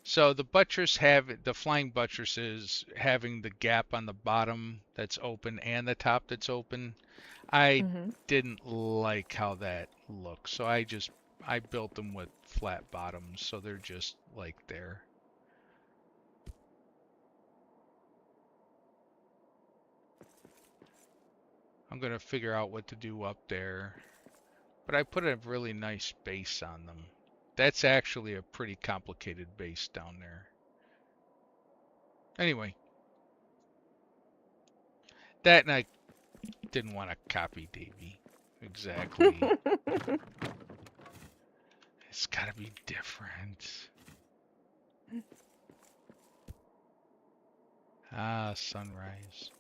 so the flying buttresses having the gap on the bottom that's open and the top that's open. I Mm-hmm. didn't like how that looked, so I built them with flat bottoms, so they're just like there. I'm gonna figure out what to do up there, but I put a really nice base on them. That's actually a pretty complicated base down there. Anyway, that and I didn't want to copy Davey. Exactly. It's gotta be different. Ah, sunrise.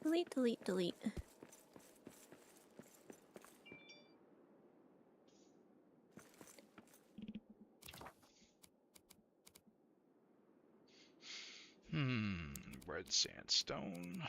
Delete, delete, delete. Red sandstone.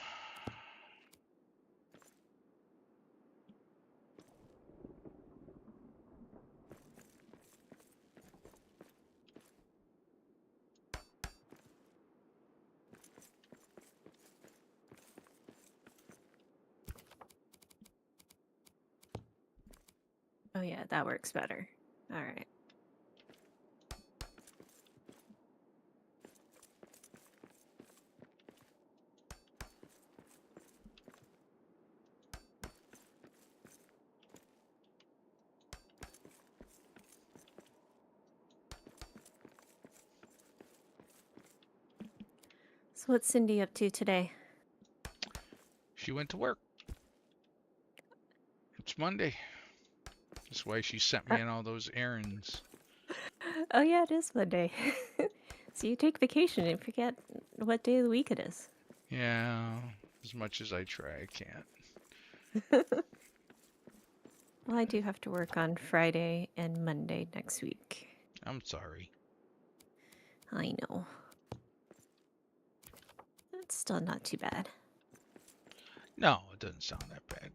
Oh yeah, that works better. All right. So what's Cindy up to today? She went to work. It's Monday. That's why she sent me on all those errands. Oh yeah, it is Monday. So you take vacation and forget what day of the week it is. Yeah, as much as I try, I can't. Well, I do have to work on Friday and Monday next week. I'm sorry. I know. It's still not too bad. No, it doesn't sound that bad.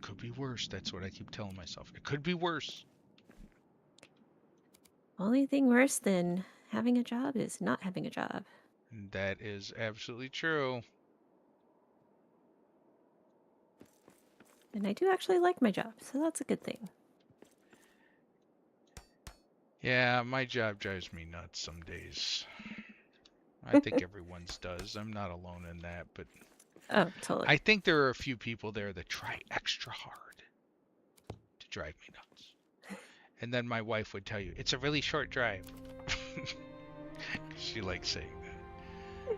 It could be worse. That's what I keep telling myself. It could be worse. Only thing worse than having a job is not having a job. That is absolutely true. And I do actually like my job, so that's a good thing. Yeah, my job drives me nuts some days. I think everyone's does. I'm not alone in that, but Oh, totally. I think there are a few people there that try extra hard to drive me nuts. And then my wife would tell you, it's a really short drive. She likes saying that.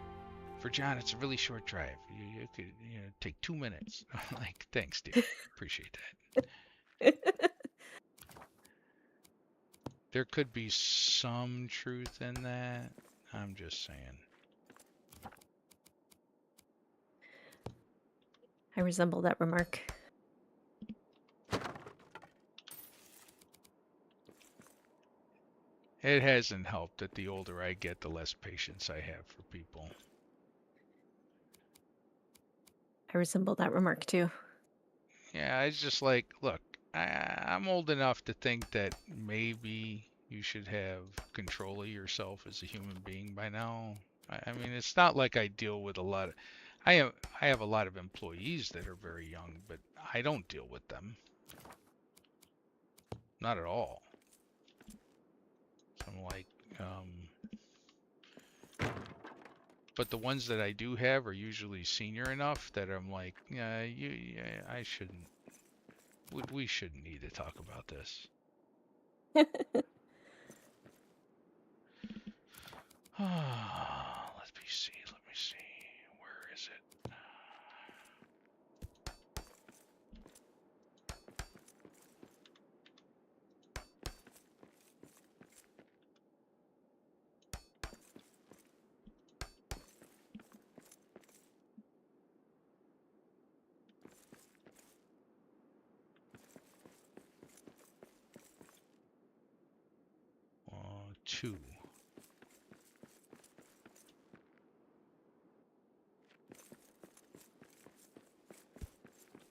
For John, it's a really short drive. You could take 2 minutes. I'm like, thanks, dear. Appreciate that. There could be some truth in that. I'm just saying. I resemble that remark. It hasn't helped that the older I get, the less patience I have for people. I resemble that remark too. Yeah, it's just like, look, I'm old enough to think that maybe you should have control of yourself as a human being by now. I mean, it's not like I deal with a lot of, I have a lot of employees that are very young, but I don't deal with them. Not at all. So I'm like, but the ones that I do have are usually senior enough that I'm like, yeah, I shouldn't. We shouldn't need to talk about this. Let me see. Let me see. Where is it? Two.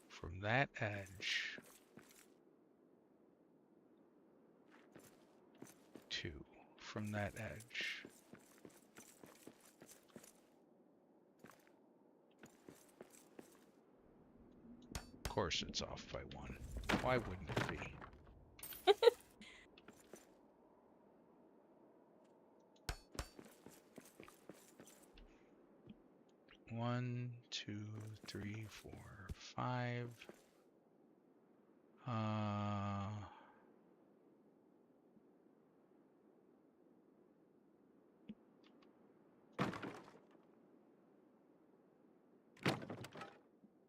From that edge. Two. From that edge. Of course it's off by one. Why wouldn't it be? One, two, three, four, five.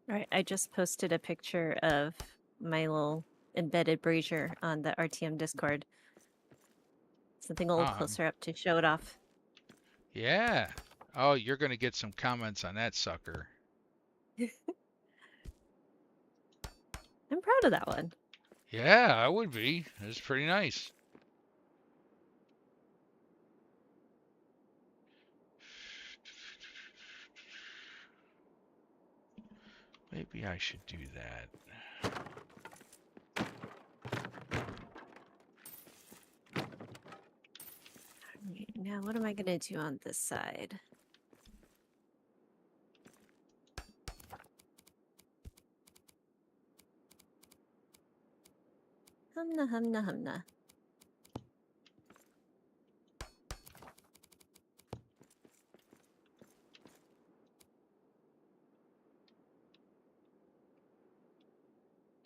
Right, I just posted a picture of my little embedded brazier on the RTM Discord. Something a little closer up to show it off. Yeah. Oh, you're gonna get some comments on that sucker. I'm proud of that one. Yeah, I would be. It's pretty nice. Maybe I should do that. Now, what am I going to do on this side? Humna, humna, humna.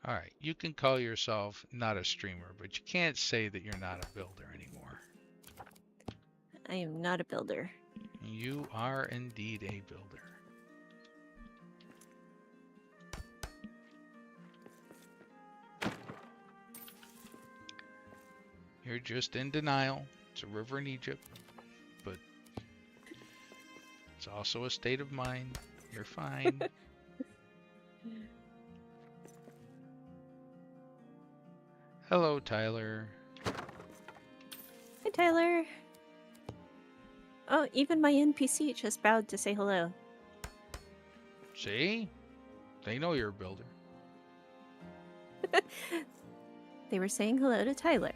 All right, you can call yourself not a streamer, but you can't say that you're not a builder anymore. I am not a builder. You are indeed a builder. You're just in denial. It's a river in Egypt, but it's also a state of mind. You're fine. Hello, Tyler. Hi, Tyler. Oh, even my NPC just bowed to say hello. See? They know you're a builder. They were saying hello to Tyler.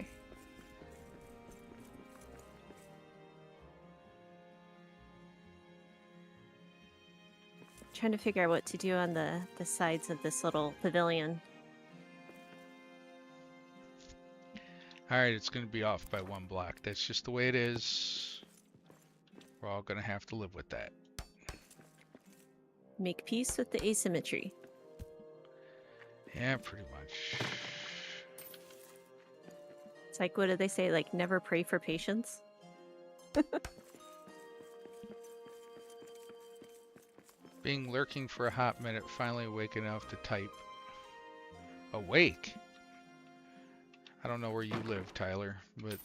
Trying to figure out what to do on the sides of this little pavilion. All right, it's going to be off by 1 block. That's just the way it is. We're all going to have to live with that. Make peace with the asymmetry. Yeah, pretty much. It's like, what do they say? Like, never pray for patience? Being lurking for a hot minute, finally awake enough to type. Awake? I don't know where you live, Tyler, but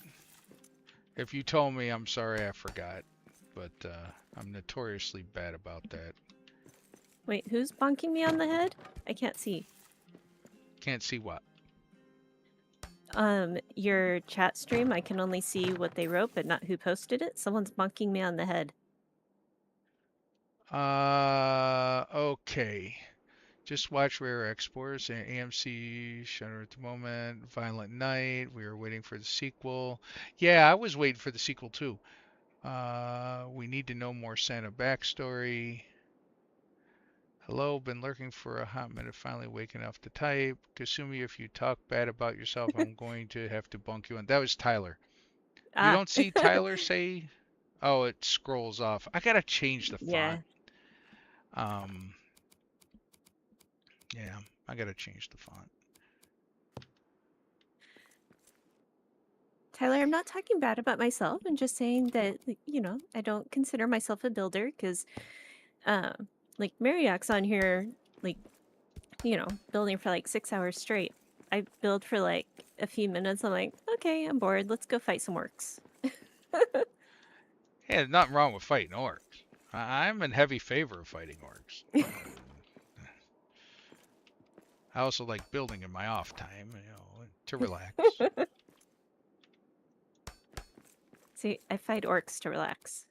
if you told me, I'm sorry I forgot. But I'm notoriously bad about that. Wait, who's bonking me on the head? I can't see. Can't see what? Your chat stream, I can only see what they wrote, but not who posted it. Someone's bonking me on the head. Okay. Just watch Rare Explorers and AMC Shutter at the moment. Violent Night. We are waiting for the sequel. Yeah, I was waiting for the sequel too. We need to know more Santa backstory. Hello, been lurking for a hot minute, finally waking up to type. Kasumi, if you talk bad about yourself, I'm going to have to bunk you in. That was Tyler. You Ah. don't see Tyler say, oh, it scrolls off. I gotta change the Yeah. font. Yeah, I gotta change the font. Tyler, I'm not talking bad about myself. I'm just saying that, you know, I don't consider myself a builder because, like, Mereak's on here, like, you know, building for like 6 hours straight. I build for like a few minutes. I'm like, okay, I'm bored. Let's go fight some orcs. Yeah, there's nothing wrong with fighting orcs. I'm in heavy favor of fighting orcs. I also like building in my off time, you know, to relax. See, I fight orcs to relax.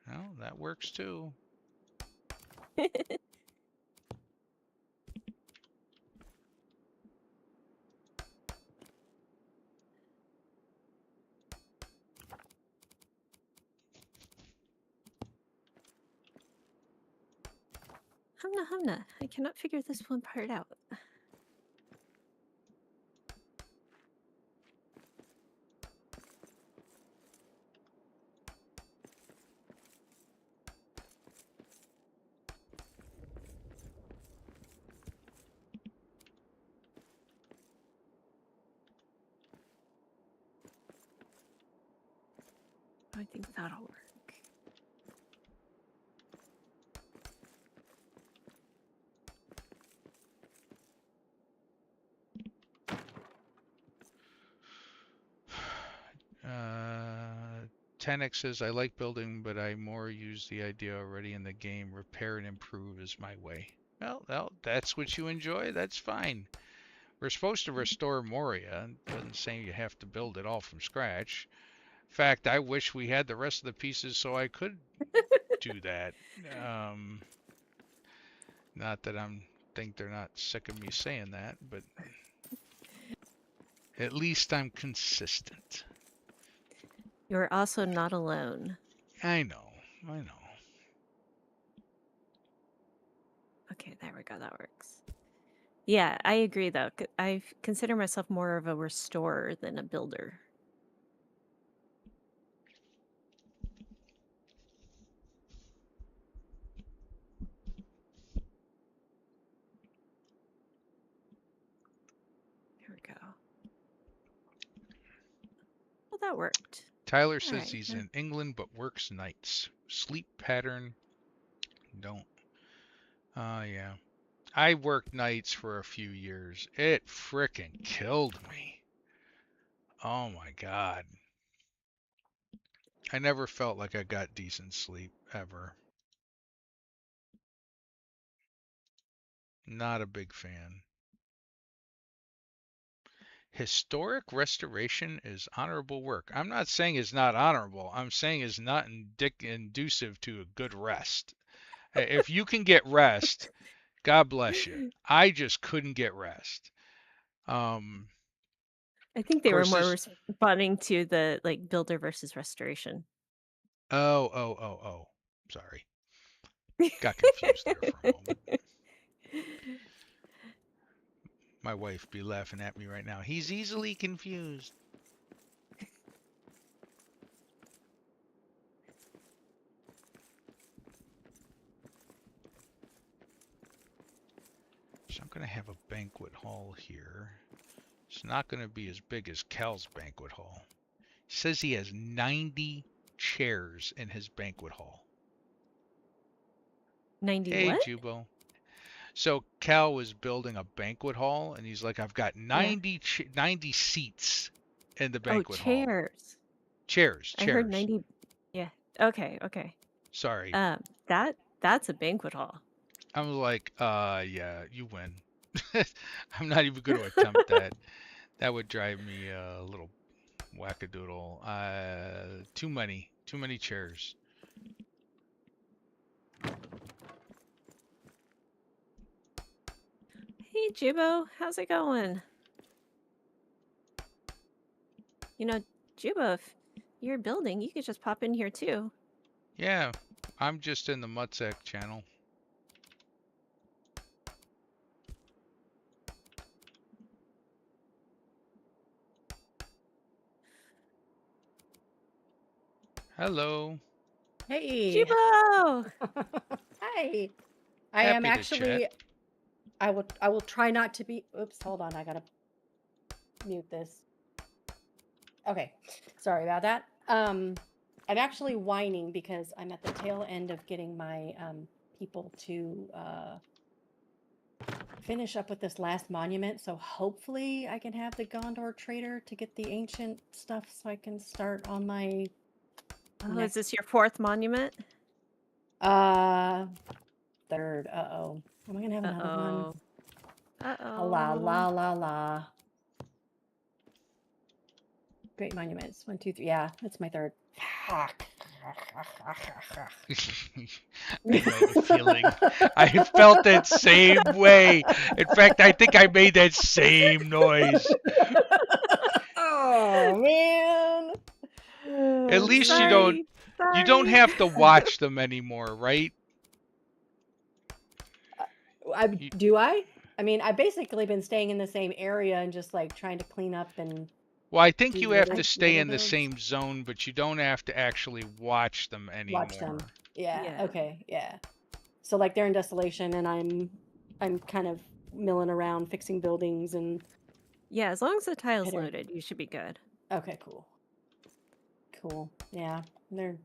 Well, that works too. Humna humna. I cannot figure this one part out. I think that'll work. Uh, 10x says, I like building, but I more use the idea already in the game. Repair and improve is my way. Well, that's what you enjoy. That's fine. We're supposed to restore Moria. It doesn't say you have to build it all from scratch. In fact, I wish we had the rest of the pieces so I could do that. Um, Not that I'm think they're not sick of me saying that, but at least I'm consistent. You're also not alone. I know. Okay, there we go. That works. Yeah, I agree though. I consider myself more of a restorer than a builder. There we go. Well, that worked. Tyler says he's in England but works nights. Sleep pattern, don't. Yeah. I worked nights for a few years. It frickin' killed me. Oh my God. I never felt like I got decent sleep, ever. Not a big fan. Historic restoration is honorable work. I'm not saying it's not honorable. I'm saying it's not inducive to a good rest. If you can get rest, God bless you. I just couldn't get rest. Um, I think of they were course, more this. responding to the like builder versus restoration. Oh. Sorry, got confused there for a moment. My wife be laughing at me right now. He's easily confused. So I'm going to have a banquet hall here. It's not going to be as big as Cal's banquet hall. He says he has 90 chairs in his banquet hall. 90 Hey, what? Jubo. So Cal was building a banquet hall, and he's like, I've got Yeah. 90 seats in the Oh, banquet hall. chairs. Chairs, I heard chairs. 90. Yeah. Okay, okay. Sorry. That's a banquet hall. I was like, yeah, you win. I'm not even going to attempt that. That would drive me a little wackadoodle. Too many chairs. Hey, Jubo, how's it going? You know, Jubo, if you're building, you could just pop in here too. Yeah, I'm just in the Mutzek channel. Hello. Hey. Jubo! Hi. I am Happy to chat. actually I will try not to be oops, hold on, I gotta mute this. Okay. Sorry about that. I'm actually whining because I'm at the tail end of getting my people to finish up with this last monument. So hopefully I can have the Gondor trader to get the ancient stuff so I can start on my Oh, is this your fourth monument? third. Uh-oh. Am I gonna have another one? Uh-oh. Uh-oh. La la la la. Great monuments. 1, 2, 3. Yeah, that's my third. I know the feeling. I felt that same way. In fact, I think I made that same noise. Oh man. At least Sorry. you don't Sorry. have to watch them anymore, right? You, Do I? I mean, I've basically been staying in the same area and just like trying to clean up and well, I think do you have litter, to stay litter in the builds. same zone, but you don't have to actually watch them Watch them. anymore. Yeah. Yeah. Okay. Yeah. So like they're in desolation and I'm kind of milling around fixing buildings and Yeah, as long as the tile's Hitter. loaded, you should be good. okay, cool. Cool. Yeah. They're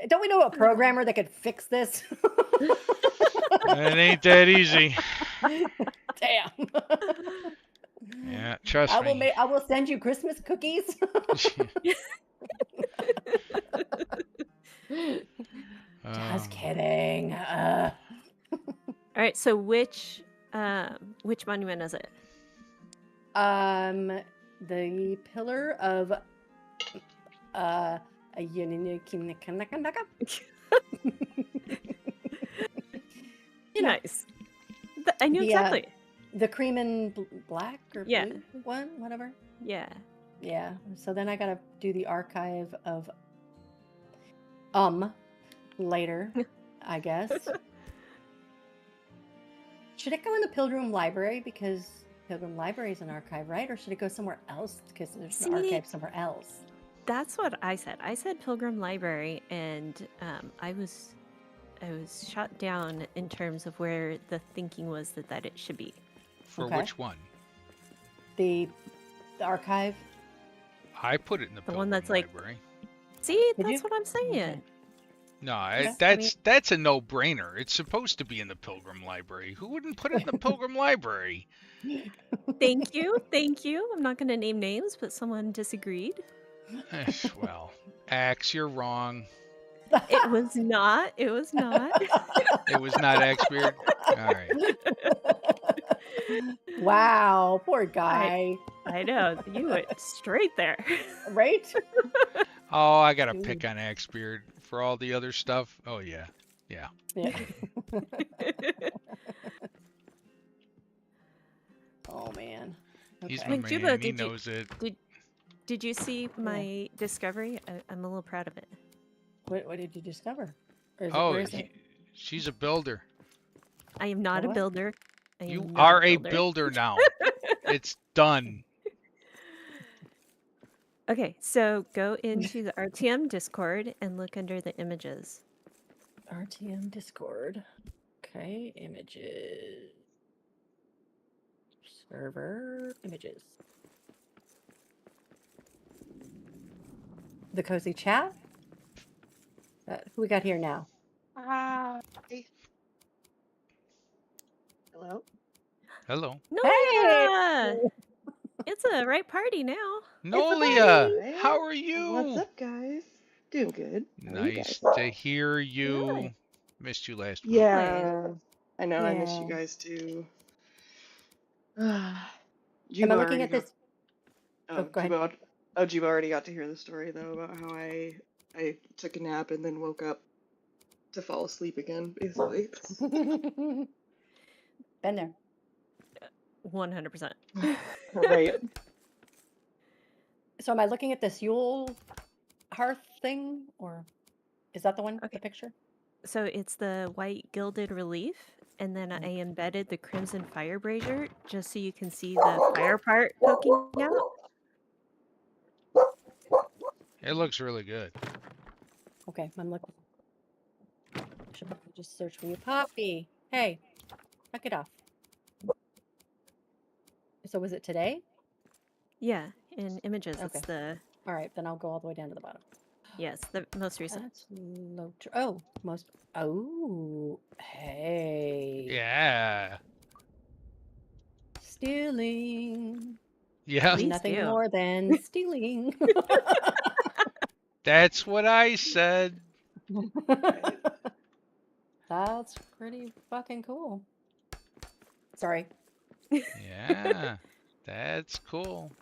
don't we know a programmer that could fix this? It ain't that easy. Damn. Yeah, trust me. I will send you Christmas cookies. Just kidding. All right, so which monument is it? The pillar of a you know, Nice. I knew exactly. the cream and black or Yeah. blue one, whatever. Yeah. Yeah. So then I gotta do the archive of later, I guess. Should it go in the Pilgrim Library because Pilgrim Library is an archive, right? Or should it go somewhere else because there's an archive somewhere else? That's what I said. I said Pilgrim Library, and I was shot down in terms of where the thinking was that it should be. For which one? The archive. I put it in the one that's library. See, that's what I'm saying. Okay. No, that's a no-brainer. It's supposed to be in the Pilgrim Library. Who wouldn't put it in the Pilgrim Library? Thank you. I'm not going to name names, but someone disagreed. Well, Axe, you're wrong. It was not. It was not. It was not Axebeard? All right. Wow, poor guy. I know. You went straight there. Right? Oh, I got to pick on Axebeard for all the other stuff. Oh, yeah. Yeah. Yeah. Oh man. He's Okay. my Like, Juba, man. He knows it. did you see my discovery? I'm a little proud of it. What did you discover? Or is it, Oh, where is it? she's a builder. I am not a what? builder. I You am not are a a builder. builder now. It's done. Okay, so go into the RTM Discord and look under the images. RTM Discord. Okay, images. Server images. The cozy chat. Who we got here now? Hi. Hello. Hello. Nolia! It's a right party now. Nolia, Right? how are What's you? up, guys? Doing good. How are you Nice guys? to hear you. Good. Missed you last week. Yeah, I know. I miss you Yeah. guys too. Am Juba I looking already at got. this? Oh, Oh, go ahead. Juba already got to hear the story though about how I took a nap and then woke up to fall asleep again, basically. Been there. 100%. Right. So am I looking at this Yule hearth thing, or is that the one? Okay. The picture? So it's the white gilded relief, and then I embedded the crimson fire brazier just so you can see the fire part poking out. It looks really good. Okay, I'm looking. Should probably just search for you, Poppy. Hey, knock it off. So was it today? Yeah, in images, Okay. it's the All right, then I'll go all the way down to the bottom. yes, the most recent. That's low. Oh, most. Oh, hey. Yeah. Stealing. Yeah. Please Nothing do. more than stealing. That's what I said. Right. That's pretty fucking cool. Sorry. Yeah. That's cool.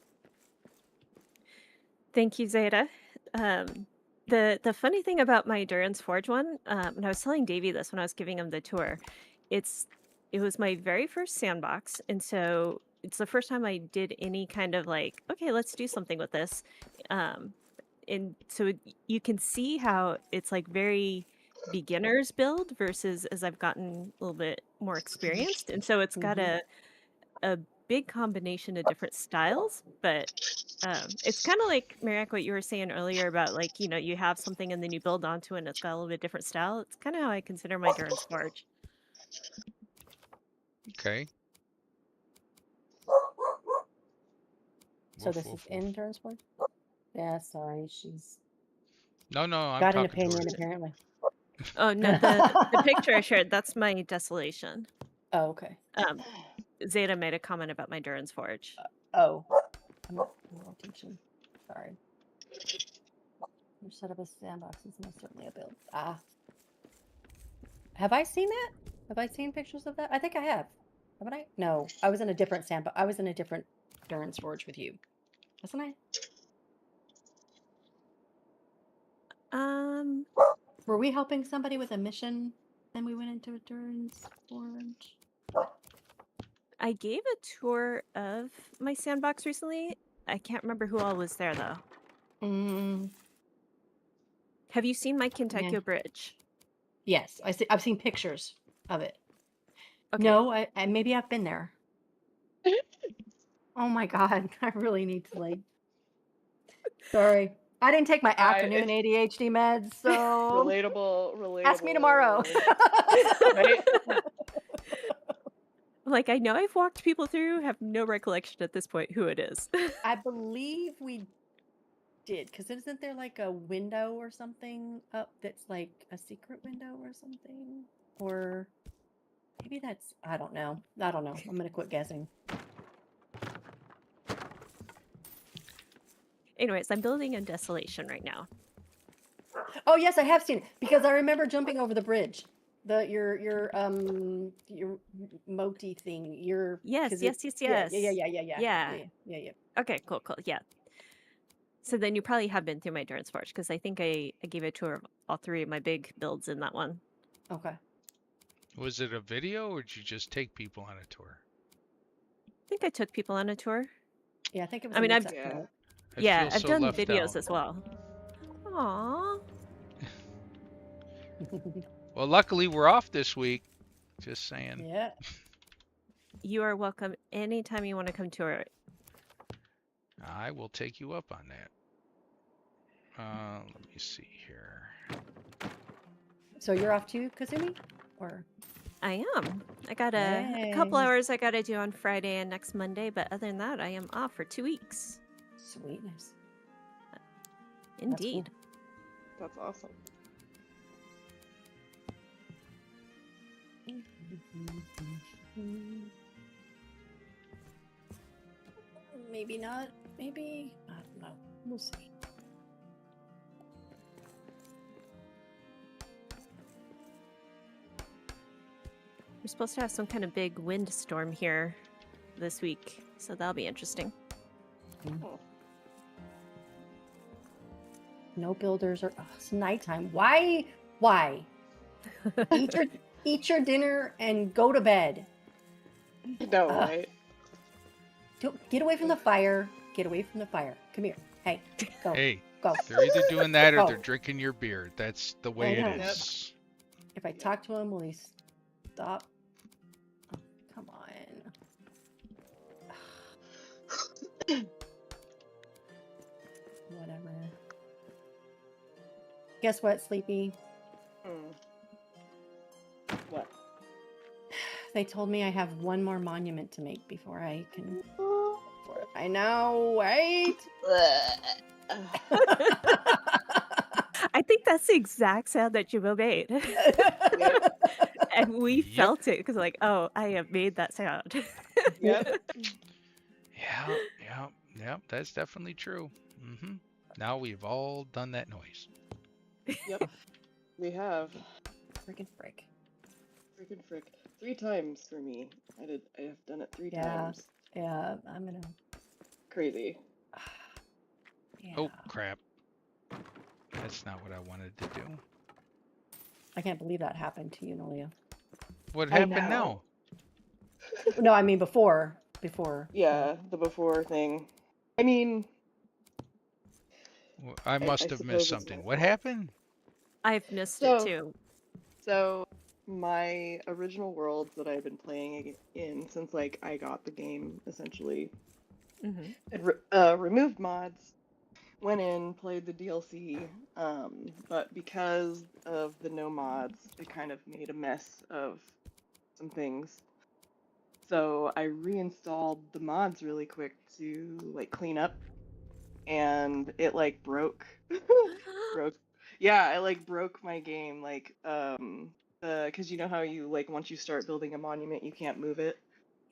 Thank you, Zeta. The funny thing about my Duran's Forge one, and I was telling Davey this when I was giving him the tour, it was my very first sandbox, and so it's the first time I did any kind of like, okay, let's do something with this, and so you can see how it's like very beginners build versus as I've gotten a little bit more experienced, and so it's got Mhm. a big combination of different styles, but it's kind of like Mereak, what you were saying earlier about like you have something and then you build onto it and it's got a little bit different style. It's kind of how I consider my Duran's Forge. Okay. So Woof, this woof, is woof. in Durnsburg? Yeah, sorry. She's No, I'm got an talking to opinion, her. apparently. Oh no, the picture I shared, that's my desolation. Oh, okay. Zeta made a comment about my Duran's Forge. Oh. I'm not paying attention. Sorry. You set up a sandbox is most certainly a build. Ah. Have I seen that? Have I seen pictures of that? I think I have. Haven't I? No. I was in a different sandbox. I was in a different Durance Forge with you. Wasn't I? Were we helping somebody with a mission? Then we went into a Durance Forge. I gave a tour of my sandbox recently. I can't remember who all was there though. Mm, Have you seen my yeah. Kentucky Bridge? Yes, I've seen pictures of it. Okay. No, I maybe I've been there. Oh my god, I really need to like. Sorry, I didn't take my afternoon ADHD meds, so Relatable. ask me tomorrow. Right? Like I know I've walked people through, have no recollection at this point who it is. I believe we did, because isn't there like a window or something up that's like a secret window or something? Or maybe that's, I don't know. I'm going to quit guessing. Anyways, I'm building a desolation right now. Oh yes, I have seen it because I remember jumping over the bridge. Your moti thing. Yes. Yeah. Okay, cool. Yeah. So then you probably have been through my Durance Forge because I think I gave a tour of all three of my big builds in that one. Okay. Was it a video or did you just take people on a tour? think I took people on a tour. Yeah, I think it was I a mean, I've mix-up. Yeah. I yeah, feel I've so done left videos out. as well. Aww. Well, luckily we're off this week. Just saying. Yeah. You are welcome anytime you want to come tour it. I will take you up on that. Let me see here. So you're off too, Kazumi? Or I am. I got a couple Yay. hours I got to do on Friday and next Monday, but other than that, I am off for 2 weeks. sweetness. Indeed. That's awesome. Maybe not. Maybe. I don't know. We'll see. We're supposed to have some kind of big windstorm here this week, so that'll be interesting. Oh. No builders or it's nighttime. Why? Why? Eat your dinner and go to bed. No, Ugh. right? Get away from the fire. Get away from the fire. Come here. Hey, go. Hey, Go. they're either doing that or Go. they're drinking your beer. That's the way know. it is. If I talk to him, will he stop? Oh, come on. Whatever. Guess what, Sleepy? What? They told me I have one more monument to make before I can. I know, right? I think that's the exact sound that Jimbo made. And we Yep. felt it because, like, oh, I have made that sound. Yep. Yeah, that's definitely true. Now we've all done that noise. Yep. We have. Freaking frick. Freaking frick. 3 times for me. I have done it 3 Yeah. times. Yeah, I'm gonna. Crazy. Yeah. Oh, crap. That's not what I wanted to do. I can't believe that happened to you, Nolia. What I happened know. now? No, I mean before. Before. Yeah, the before thing. I mean, I must I have suppose missed it's something. my What fault. happened? I've missed So- it too. So my original worlds that I've been playing in since like I got the game essentially Hmm. had removed mods, went in, played the DLC, but because of the no mods, it kind of made a mess of some things. So I reinstalled the mods really quick to like clean up, and it like broke. broke. Yeah, it like broke my game. Like because you know how you like once you start building a monument, you can't move it.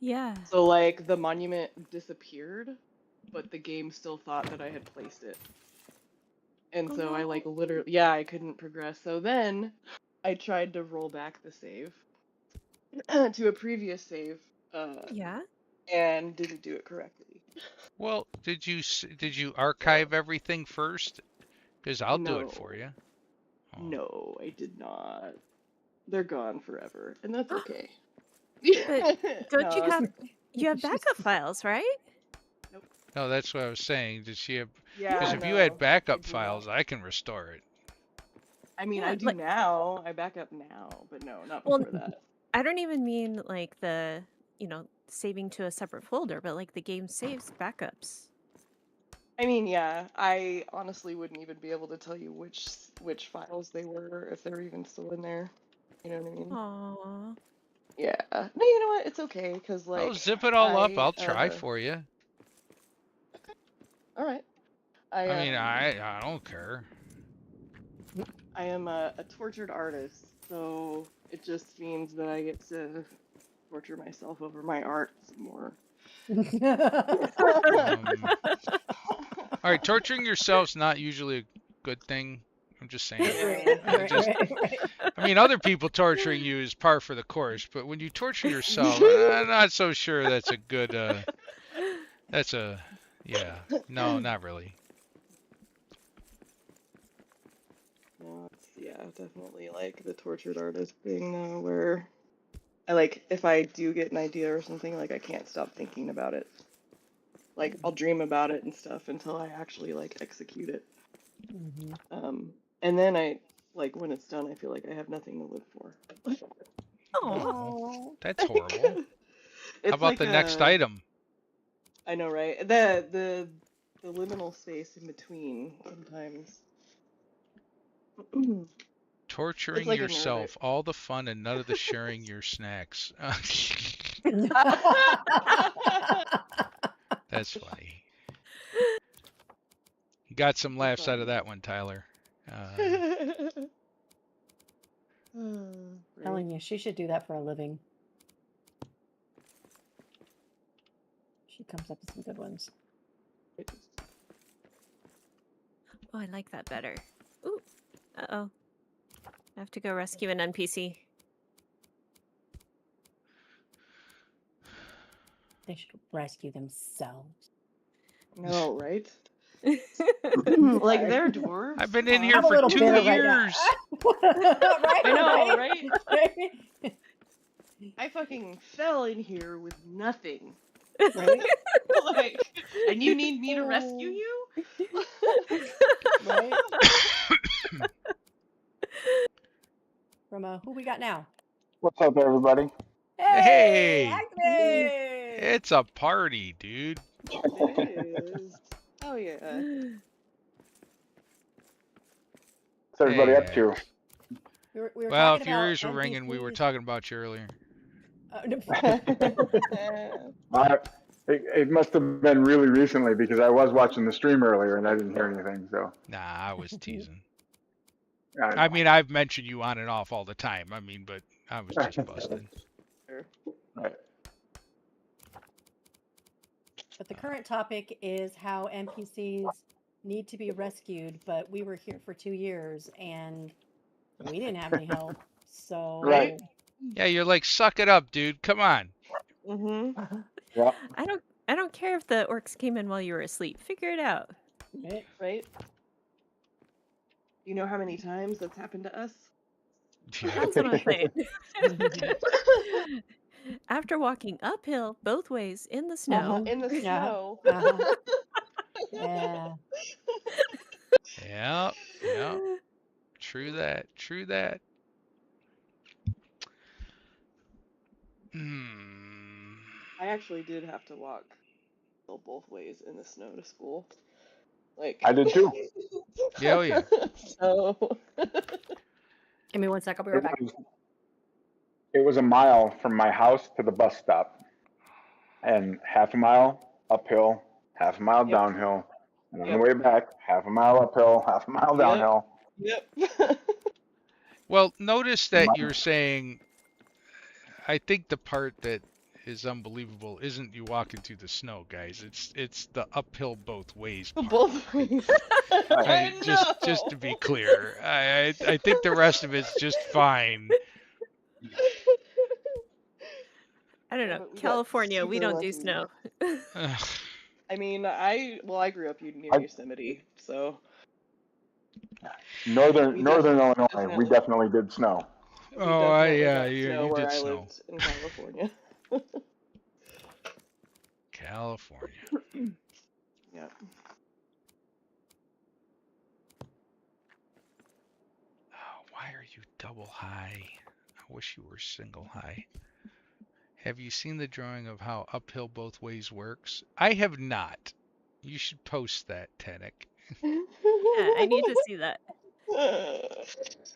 Yeah. So like the monument disappeared, but the game still thought that I had placed it. And Oh, so I no. like literally, yeah, I couldn't progress. So then I tried to roll back the save to a previous save, Yeah. and didn't do it correctly. Well, did you archive everything first? Because I'll do it for No. you. Oh. No, I did not. They're gone forever, and that's okay. But don't you No, have backup files, right? No, that's what I was saying. Did she have? Yeah, Because if you no, had I backup do files, not. I can restore it. I mean, Yeah, I do like- now. I back up now, but no, not Well, before that. I don't even mean like the, saving to a separate folder, but like the game saves backups. I mean, yeah, I honestly wouldn't even be able to tell you which files they were if they're even still in there. You know what I mean? Aww. Yeah. No, you know what? It's okay because like I'll zip it all up. I, I'll try for you. all right. I mean, I don't care. I am a tortured artist, so it just means that I get to torture myself over my art some more. All right, torturing yourself's not usually a good thing. I'm just saying. right. I mean, other people torturing you is par for the course, but when you torture yourself, I'm not so sure that's a good. Yeah. No, not really. No, it's, yeah, definitely like the tortured artist thing where I like if I do get an idea or something, like I can't stop thinking about it. Like I'll dream about it and stuff until I actually like execute it. And then I like when it's done, I feel like I have nothing to live for. Oh, Oh, that's horrible. How It's about like the next a, item? I know, right? The liminal space in between sometimes. It's Torturing like a nerve. yourself, all the fun and none of the sharing your snacks. That's funny. You got some laughs out of that one, Tyler. Telling you, she should do that for a living. She comes up with some good ones. oh, I like that better. Ooh, uh-oh. I have to go rescue an NPC. They should rescue themselves. No, right? Sorry. Like they're dwarves. I've been in Come here I'm a on. for little 2 bitter right now. years. Right? I know, right? I fucking fell in here with nothing. Right? Like, and you need me to rescue you? Right? From who we got now? What's up, everybody? Hey! Acme! It's a party, dude. It is. Oh yeah. What's everybody up Hey. to? We were Well, if talking your about ears were ringing, we were NPCs. talking about you earlier. It must have been really recently because I was watching the stream earlier and I didn't hear anything. So Nah, I was teasing. I I mean, I've mentioned you on and off all the time. I mean, but I was just busting. right. But the current topic is how NPCs need to be rescued, but we were here for 2 years and we didn't have any help. So Right. Yeah, you're like, suck it up, dude. Come on. Mhm. Yeah. I don't care if the orcs came in while you were asleep. Figure it out. Right? Right? You know how many times that's happened to us? That's what I'm saying. After walking uphill both ways in the snow. In the snow. Yeah. Yeah, yeah. True that. True that. Hmm. I actually did have to walk both ways in the snow to school. Like I did too. Yeah, oh yeah. So Give me 1 sec. I'll be right It back. was, it was a mile from my house to the bus stop, and half a mile uphill, half a mile Yep. downhill, and on the Yep. way back, half a mile uphill, half a mile downhill. Yep. Well, notice that you're saying, I think the part that is unbelievable isn't you walking through the snow, guys. It's the uphill both ways part. Both ways. I Just to be clear, I think the rest of it's just fine. I don't Yeah, know. but we got California, we super don't do lucky. snow. Ugh. I mean, I grew up near Yosemite, so Northern we Illinois, we definitely did snow. Oh, yeah, got snow you where did I snow. lived in California. California. Yeah. Oh, why are you double high? I wish you were single high. Have you seen the drawing of how uphill both ways works? I have not. You should post that, Tenic. Yeah, I need to see that.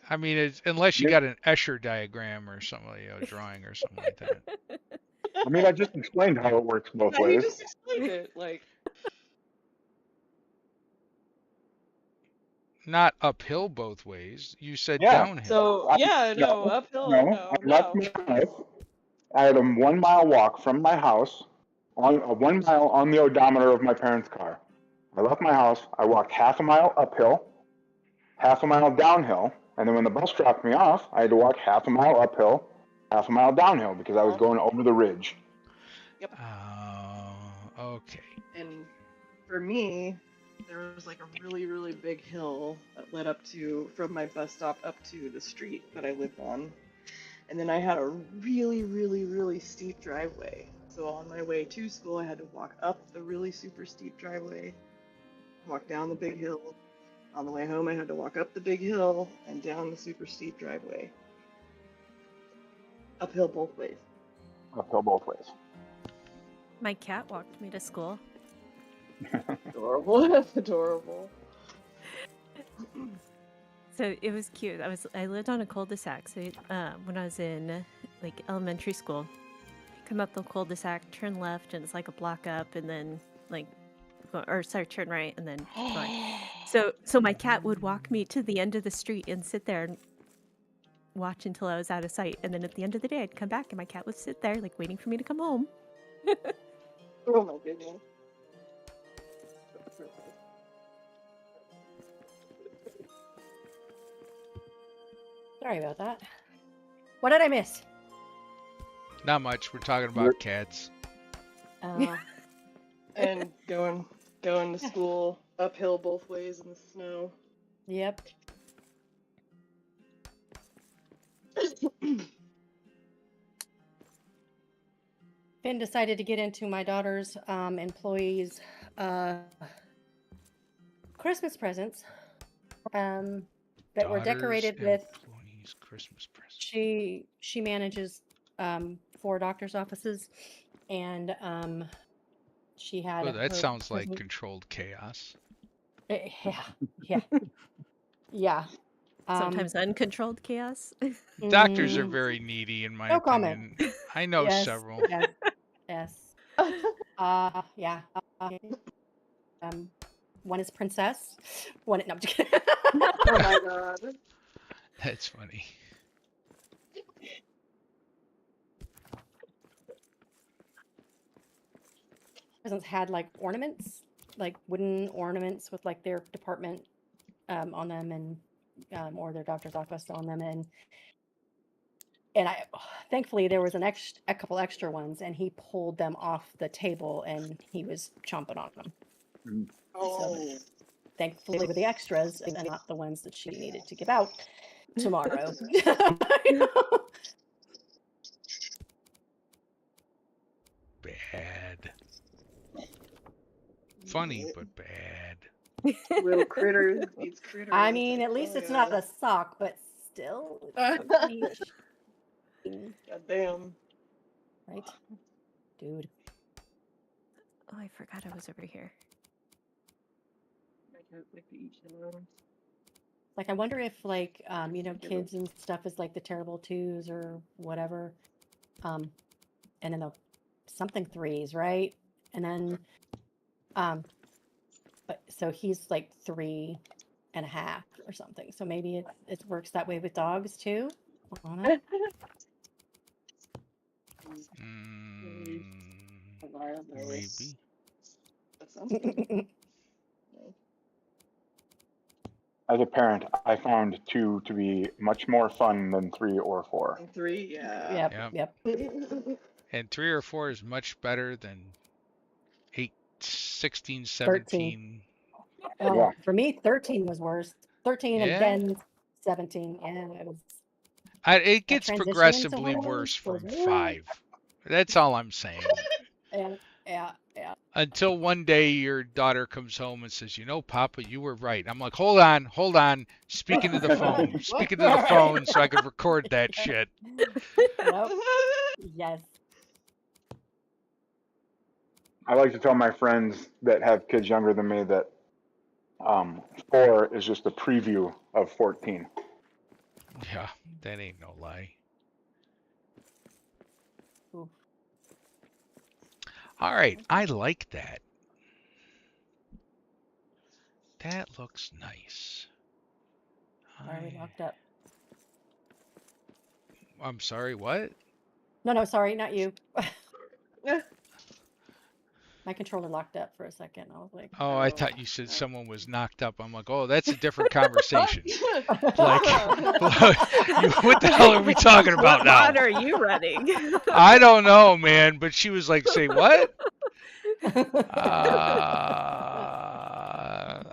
I mean, unless you got an Escher diagram or something, drawing or something like that. I mean, I just explained how it works both He ways. just explained it, like. Not uphill both ways. You said Yeah. downhill. So yeah, no, uphill, no. I left my house. I had a 1 mile walk from my house on 1 mile on the odometer of my parents' car. I left my house. I walked half a mile uphill, half a mile downhill, and then when the bus dropped me off, I had to walk half a mile uphill, half a mile downhill because I was going over the ridge. Yep. Oh, okay. And for me, there was like a really, really big hill that led up to, from my bus stop up to the street that I lived on. And then I had a really, really, really steep driveway. So on my way to school, I had to walk up the really super steep driveway, walk down the big hill. On the way home, I had to walk up the big hill and down the super steep driveway. Uphill both ways. Uphill both ways. My cat walked me to school. Adorable. That's adorable. So it was cute. I lived on a cul-de-sac. So when I was in like elementary school, you come up the cul-de-sac, turn left, and it's like a block up, and then turn right, and then keep going. So my cat would walk me to the end of the street and sit there and watch until I was out of sight, and then at the end of the day, I'd come back and my cat would sit there like waiting for me to come home. Oh my goodness. Sorry about that. What did I miss? Not much. We're talking about cats. And going to school uphill both ways in the snow. Yep. Finn decided to get into my daughter's employees' Christmas presents that were decorated with. Employees' Christmas presents. She manages 4 doctor's offices, and she had. Oh, that her sounds like Christmas- controlled chaos. Yeah. Yeah. Sometimes uncontrolled chaos. Doctors are mm, very needy, in my No opinion. comment. I know yes, several. Yes. Yeah. One is princess. One. No, I'm just kidding. Oh my god. That's funny. Presents had like ornaments, like wooden ornaments with like their department on them, and or their doctor's office on them, and I thankfully there was a couple extra ones, and he pulled them off the table and he was chomping on them. Oh. Thankfully with the extras and not the ones that she needed to give out tomorrow. Bad. Funny, but bad. Little critters. These critters. I mean, at least it's not a sock, but still. It's God damn. right, dude. Oh, I forgot I was over here. Like, I wonder if, like, kids and stuff is like the terrible twos or whatever. And then the something threes, right? And then, but so he's like 3.5 or something. So maybe it works that way with dogs too. I don't know. Maybe. That sounds good. As a parent, I found 2 to be much more fun than 3 or 4. And 3, yeah. Yep. And 3 or 4 is much better than 8, 16, 13. 17. Oh, Yeah. for me, 13 was worse. 13 Yeah. and then 17. Yeah, it was. It gets transition to progressively one worse was from really- 5. That's all I'm saying. Yeah. Until one day your daughter comes home and says, Papa, you were right. I'm like, hold on. Speaking to the phone. Speaking to the phone so I could record that shit. Yep. Yes. I like to tell my friends that have kids younger than me that 4 is just a preview of 14. Yeah, that ain't no lie. Ooh. All right, I like that. That looks nice. Why are we locked up? I'm sorry, what? No, sorry, not you. My controller locked up for a second. I was like, Oh, I thought you said someone was knocked up. I'm like, oh, that's a different conversation. Like, what the hell are we talking about now? What are you running? I don't know, man. But she was like, say what?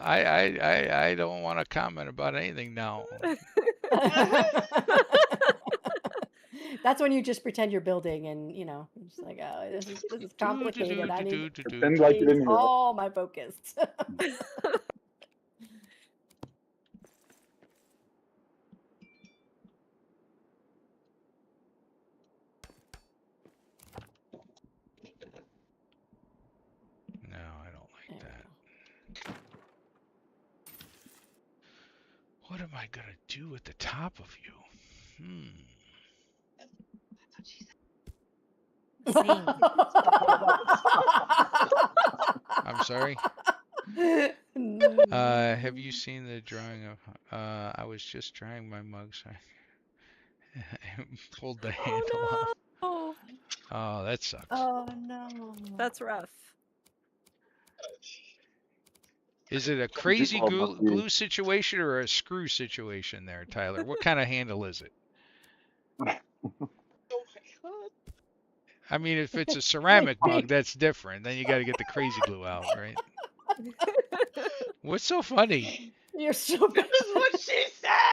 I don't want to comment about anything now. That's when you just pretend you're building, and you're just like, oh, this is complicated. I need Pretend like you didn't hear it. all my focus. No, I don't like that. What am I gonna do with the top of you? Sing. I'm sorry. Have you seen the drawing of? I was just trying my mugs. I pulled the handle off. Oh, Oh, that sucks. Oh no. that's rough. Is it a crazy glue situation or a screw situation there, Tyler? What kind of handle is it? Oh my god. I mean, if it's a ceramic mug, that's different. Then you got to get the crazy glue out, right? What's so funny? You're so bad. This is what she said.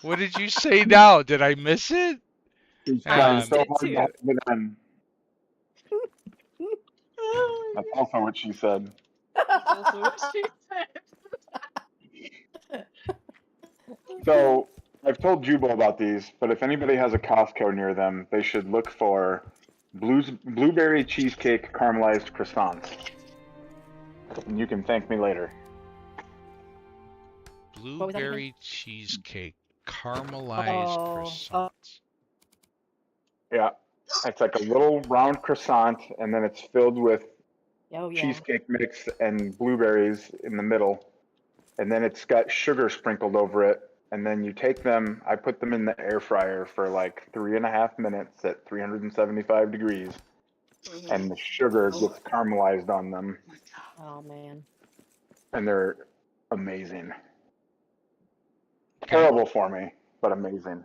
What did you say now? Did I miss it? He's Hang trying on. so Did hard too. to have it in. That's also what she said. That's also what she said. So I've told Jubal about these, but if anybody has a Costco near them, they should look for blueberry cheesecake caramelized croissants. And you can thank me later. was that again? Blueberry cheesecake, caramelized croissants. Yeah, it's like a little round croissant, and then it's filled with Oh yeah. cheesecake mix and blueberries in the middle, and then it's got sugar sprinkled over it. And then you take them, I put them in the air fryer for like 3.5 minutes at 375 degrees, and the sugar gets caramelized on them, Oh man. and they're amazing. Terrible for me, but amazing.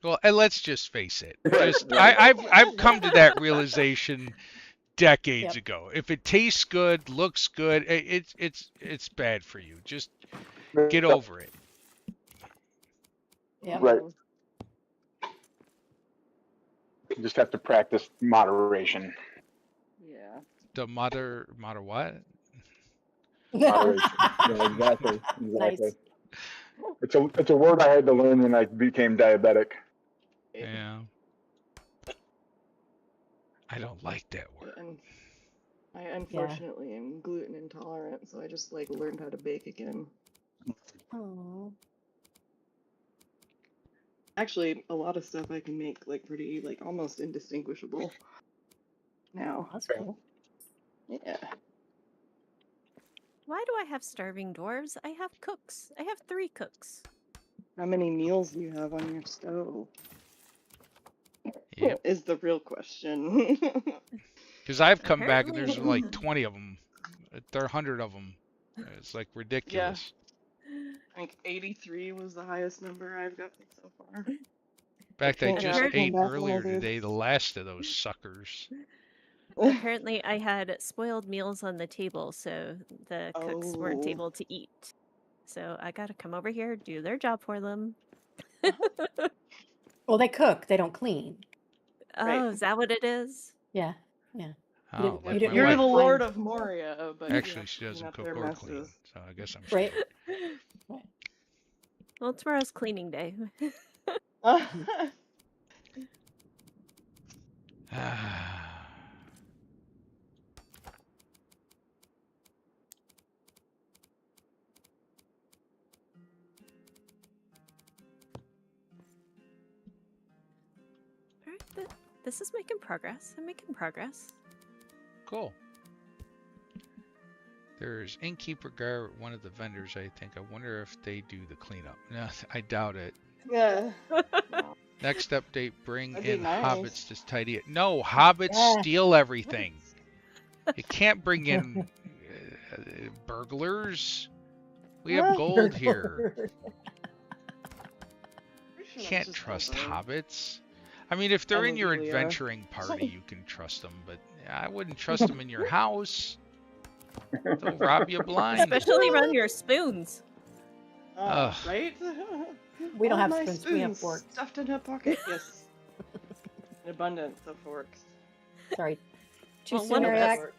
Well, and let's just face it. I've come to that realization decades ago. If it tastes good, looks good, it's bad for you. Just get over it. Yep. Right. You just have to practice moderation. Yeah. The mother what? Moderation. Yeah, exactly. Nice. It's a word I had to learn when I became diabetic. Yeah. I don't like that word. And I unfortunately am gluten intolerant, so I just like learned how to bake again. Oh. Actually, a lot of stuff I can make like pretty like almost indistinguishable now. That's cool. Yeah. Why do I have starving dwarves? I have cooks. I have 3 cooks. How many meals do you have on your stove? Yep. Is the real question. Because I've come back and Apparently. there's like 20 of them. There are 100 of them. It's like ridiculous. I think 83 was the highest number I've gotten so far. In fact, I can't just have ate them back earlier when I did. today the last of those suckers. Apparently, I had spoiled meals on the table, so the cooks weren't Oh. able to eat. So I gotta come over here, do their job for them. Well, they cook. They don't clean. Oh, Right. is that what it is? Yeah. Yeah. Oh, you like didn't my You're wife. the Lord of Moria, but you Actually, have to she clean doesn't up cook their or clean, messes. so I guess I'm Right. screwed. Well, tomorrow's cleaning day. Alright, this is making progress. I'm making progress. Cool. There's Innkeeper Garrett, one of the vendors, I think. I wonder if they do the cleanup. No, I doubt it. Yeah. Next update, bring That'd be in nice. hobbits to tidy it. No, hobbits Yeah. steal everything. You can't bring in burglars. We have gold here. You can't trust hobbits. I mean, if they're in your Memorabilia. adventuring party, you can trust them, but I wouldn't trust them in your house. They'll rob you blind. Especially around your spoons. Ugh. Right? We don't All have my spoons, we have forks. stuffed in her pocket. Yes. An abundance of forks. Sorry. Too Well, soon, one of Mereak.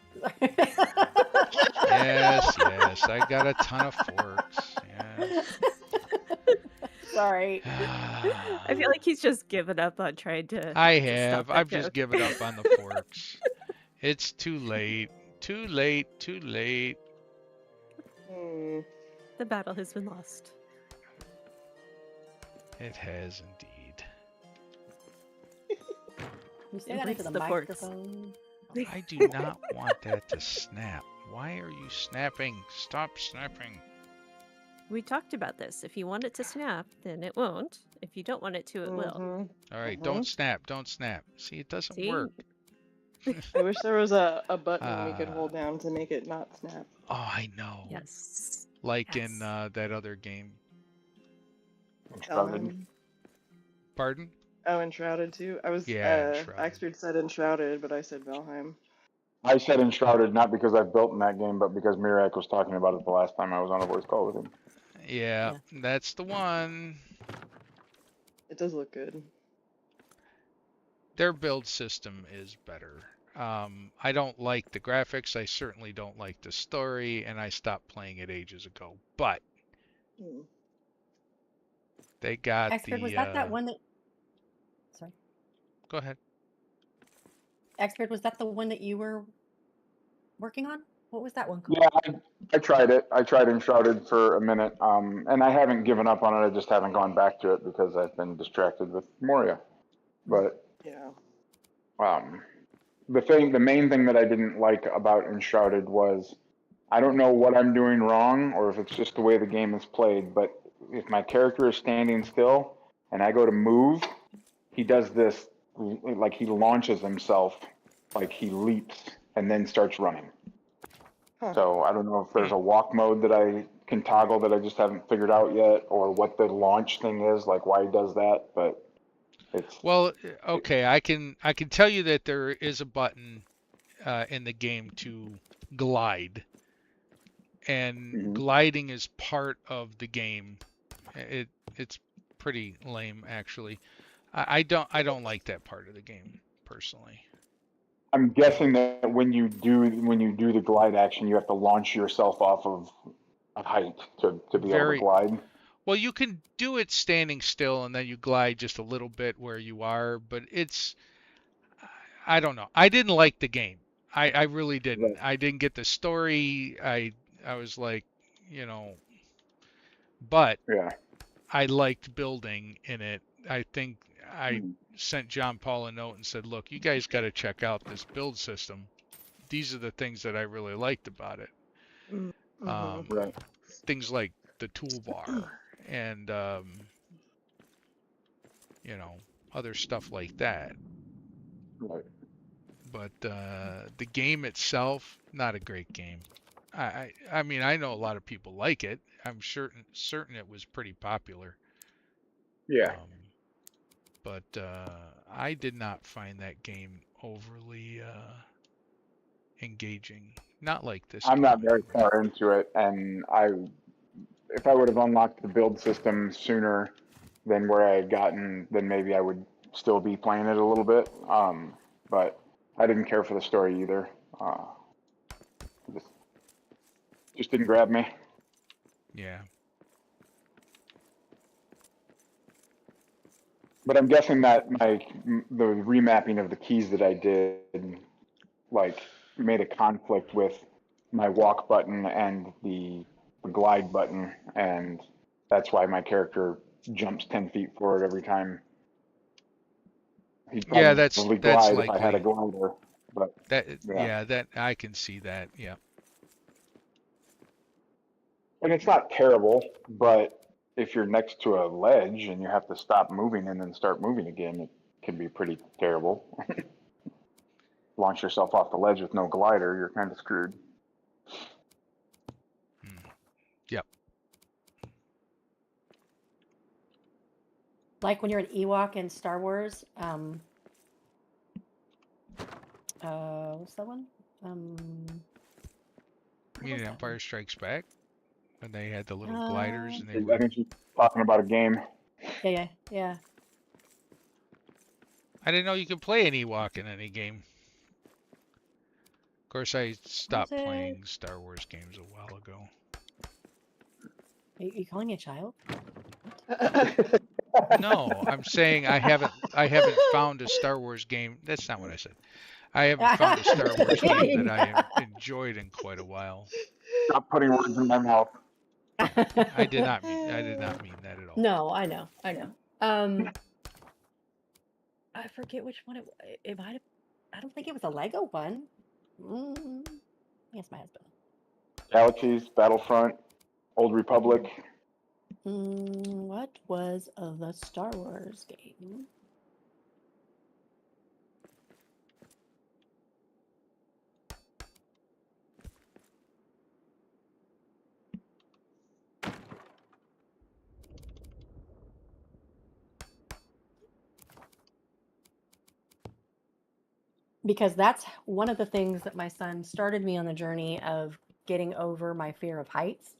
Yes, yes. I got a ton of forks. Yes. Sorry. I feel like he's just given up on trying to. I to stop have. that I've just joke. given up on the forks. It's too late. Too late. Too late. Hmm. The battle has been lost. It has indeed. You say that into Embrace the the forks. microphone. I do not want that to snap. Why are you snapping? Stop snapping. We talked about this. If you want it to snap, then it won't. If you don't want it to, it will. Mhm. All right, Mhm. don't snap. Don't snap. See, it doesn't See? work. I wish there was a button we could hold down to make it not snap. Oh, I know. Yes. Like in Yes. that other game. Enshrouded. Pardon? Oh, Enshrouded too. I was Yeah, Enshrouded. Axford said Enshrouded, but I said Valheim. I said Enshrouded not because I built in that game, but because Mereak was talking about it the last time I was on a voice call with him. Yeah, that's the one. It does look good. Their build system is better. I don't like the graphics. I certainly don't like the story, and I stopped playing it ages ago. But Hmm. they got Expert, the. was that one that? Sorry. Go ahead. Expert, was that the one that you were working on? What was that one called? Yeah, I tried it. I tried Enshrouded for a minute, and I haven't given up on it. I just haven't gone back to it because I've been distracted with Moria. But Yeah. the main thing that I didn't like about Enshrouded was I don't know what I'm doing wrong or if it's just the way the game is played, but if my character is standing still and I go to move, he does this like he launches himself, like he leaps and then starts running. Huh. So I don't know if there's a walk mode that I can toggle that I just haven't figured out yet, or what the launch thing is, like why he does that. But it's Well, okay, I can tell you that there is a button in the game to glide, and gliding is part of the game. It's pretty lame actually. I don't like that part of the game personally. I'm guessing that when you do the glide action, you have to launch yourself off of a height to be able to glide. Well, you can do it standing still and then you glide just a little bit where you are, but I don't know. I didn't like the game. I really didn't. Right. I didn't get the story. I was like, but Yeah. I liked building in it. I think I Mhm. sent John Paul a note and said, "Look, you guys got to check out this build system. These are the things that I really liked about it. Mm-hmm. Right. Things like the toolbar and other stuff like that. Right. But the game itself, not a great game. I mean, I know a lot of people like it. I'm certain it was pretty popular. Yeah. But I did not find that game overly engaging. Not like this I'm game. not very anyway. far into it, and if I would have unlocked the build system sooner than where I had gotten, then maybe I would still be playing it a little bit. But I didn't care for the story either. Just didn't grab me. Yeah. But I'm guessing that the remapping of the keys that I did, like, made a conflict with my walk button and the glide button, and that's why my character jumps 10 feet forward every time. He'd Yeah, probably that's glide if I had a likely. glider, but yeah. That I can see that. Yeah. And it's not terrible, but if you're next to a ledge and you have to stop moving and then start moving again, it can be pretty terrible. Launch yourself off the ledge with no glider, you're kind of screwed. Yep. Like when you're an Ewok in Star Wars. What's that one? mean was in that Empire one? Strikes Back? When they had the little gliders and they I were... think she's talking about a game. Yeah. I didn't know you could play an Ewok in any game. Of course, I stopped it? playing Star Wars games a while ago. Are you calling me a child? No, I'm saying I haven't found a Star Wars game. That's not what I said. I haven't found a Star Wars game that I enjoyed in quite a while. Stop putting words in my mouth. I did not mean that at all. No, I know. I forget which one it might have. I don't think it was a Lego one. Yes, my husband. Galaxies, Battlefront, Old Republic. What was the Star Wars game? Because that's one of the things that my son started me on the journey of getting over my fear of heights,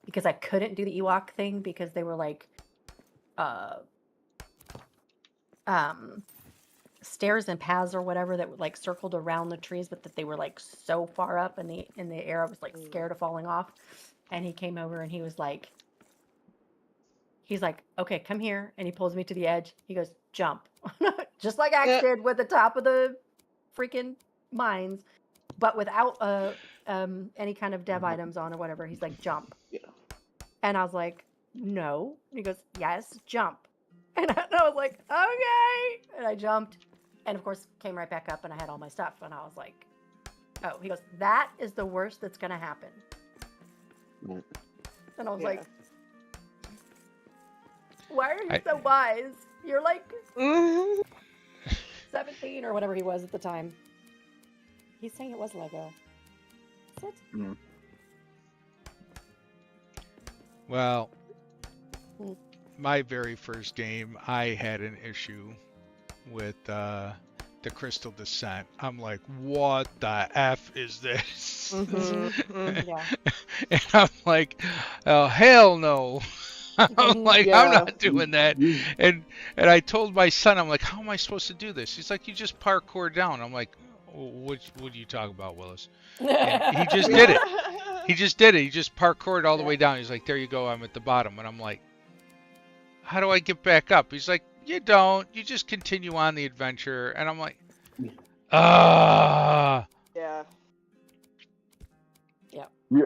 because I couldn't do the Ewok thing because they were like stairs and paths or whatever that like circled around the trees, but that they were like so far up in the air, I was like scared of falling off. And he came over and he's like, okay, come here. And he pulls me to the edge. He goes, jump. Just like Axe did with the top of the freaking mines, but without any kind of dev items on or whatever. He's like, jump. Yeah. And I was like, no. And he goes, yes, jump. And I was like, okay. And I jumped. And of course, came right back up and I had all my stuff. And I was like, oh, he goes, that is the worst that's going to happen. And I was like, why are you so wise? You're like 17 or whatever he was at the time. He's saying it was Lego. Is it? Well, my very first game, I had an issue with the Crystal Descent. I'm like, what the F is this? Yeah. And I'm like, oh, hell no. I'm like, I'm not doing that. And I told my son, I'm like, how am I supposed to do this? He's like, you just parkour down. I'm like, what are you talking about, Willis? And he just did it. He just did it. He just parkoured all the way down. He's like, there you go, I'm at the bottom. And I'm like, how do I get back up? He's like, you don't. You just continue on the adventure. And I'm like, ah. Yeah.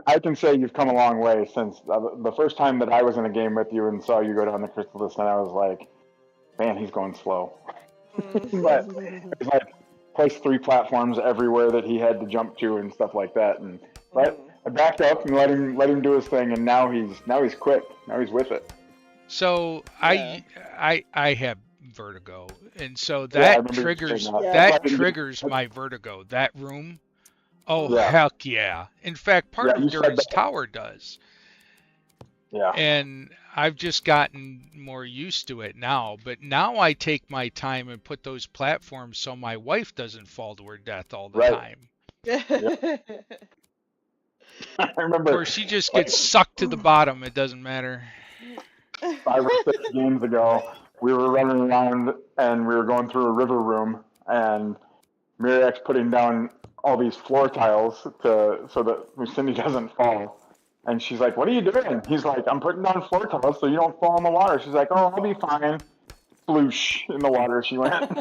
I can say you've come a long way since the first time that I was in a game with you and saw you go down the Crystal Descent. I was like, man, he's going slow. But it's like placed 3 platforms everywhere that he had to jump to and stuff like that. And but I backed up and let him do his thing, and now he's quick. Now he's with it. So I have vertigo, and so that triggers my vertigo. That room. Oh, heck yeah. In fact, part of Durin's Tower does. Yeah. And I've just gotten more used to it now. But now I take my time and put those platforms so my wife doesn't fall to her death all the time. I remember. Or she just gets sucked to the bottom. It doesn't matter. 5 or 6 games ago, we were running around and we were going through a river room, and Mereak's putting down all these floor tiles so that Cindy doesn't fall. And she's like, what are you doing? He's like, I'm putting down floor tiles so you don't fall in the water. She's like, oh, I'll be fine. Sploosh, in the water she went.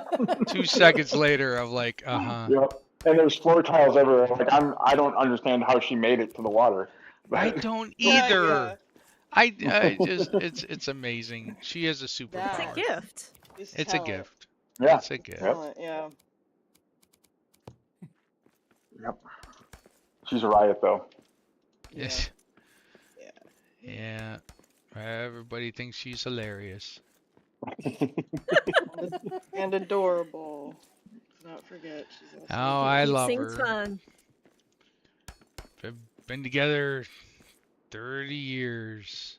2 seconds later, I'm like, Yep. And there's floor tiles everywhere. Like, I don't understand how she made it to the water. I don't either. I just, it's amazing. She is a superpower. It's a gift. It's a gift. Yeah. It's a gift. Yeah. Yep. She's a riot, though. Yes. Yeah. Everybody thinks she's hilarious. And adorable. Let's not forget. She's also I love Sings her. fun. We've been together 30 years.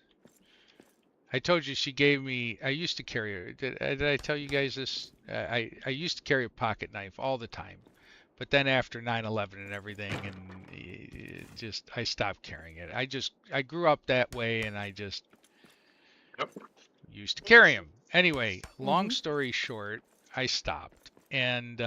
I told you she gave me. I used to carry her. Did I tell you guys this? I used to carry a pocket knife all the time. But then after 9/11 and everything, and I stopped carrying it. I grew up that way, and I just used to carry them. Anyway, long story short, I stopped, and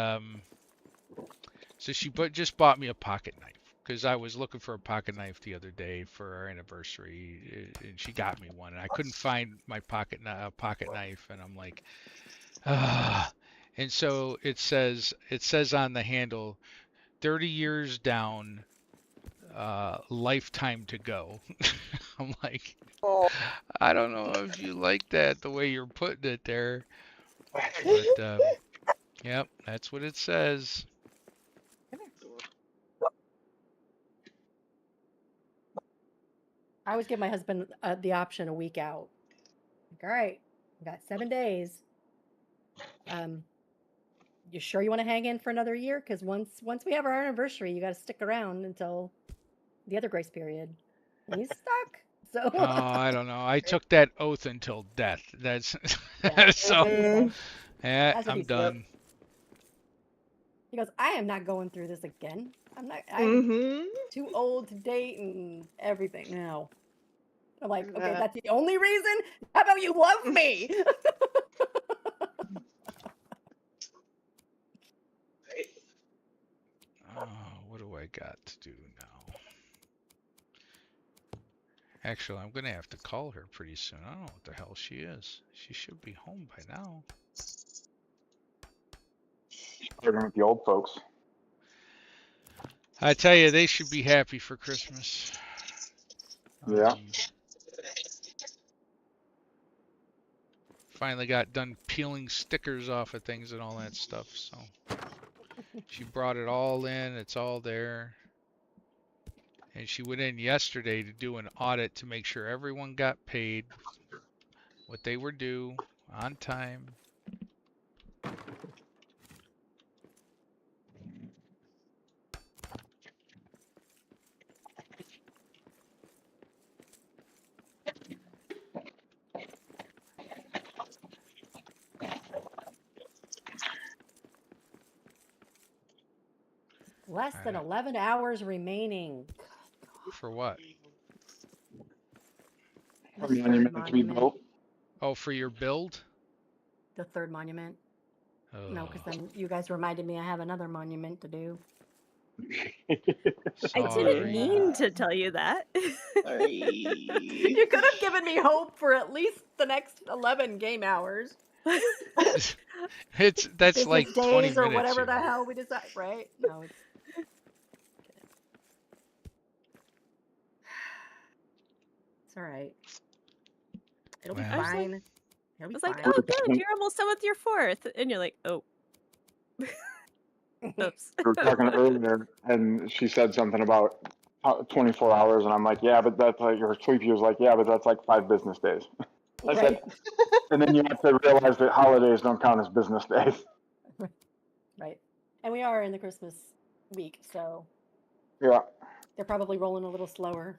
so she just bought me a pocket knife because I was looking for a pocket knife the other day for our anniversary, and she got me one, and I couldn't find my pocket knife, and I'm like, ah. And so it says on the handle, 30 years down, lifetime to go. I'm like, Oh. I don't know if you like that the way you're putting it there, but yep, that's what it says. I always give my husband the option a week out. Like, all right, we got 7 days. You sure you want to hang in for another year? Because once we have our anniversary, you got to stick around until the other grace period. And he's stuck. So Oh, I don't know. I took that oath until death. That's yeah, so. Yeah, that's what I'm he said. done. He goes, I am not going through this again. I'm Mm-hmm. too old to date and everything now. I'm like, okay, That- that's the only reason? How about you love me? Oh, what do I got to do now? Actually, I'm gonna have to call her pretty soon. I don't know what the hell she is. She should be home by now. Arguing with the old folks. I tell you, they should be happy for Christmas. Yeah. Finally got done peeling stickers off of things and all that stuff. So she brought it all in. It's all there. And she went in yesterday to do an audit to make sure everyone got paid what they were due on time. Less than 11 hours remaining. For what? The Monument third to be monument. built. Oh, for your build? The third monument. Oh. No, because then you guys reminded me I have another monument to do. I didn't Sorry. mean to tell you that. Sorry. You could have given me hope for at least the next 11 game hours. That's Business like 20 days or minutes whatever the here. hell we decide, right? No, it's all right. It'll be Well. fine. It'll I be was like, fine. oh, good, you're almost done with your fourth. And you're like, oh. Oops. We were talking earlier, and she said something about 24 hours, and I'm like, yeah, but that's like, her sleepy was like, yeah, but that's like 5 business days. I said, and then you have to realize that holidays don't count as business days. Right. And we are in the Christmas week, so Yeah. they're probably rolling a little slower.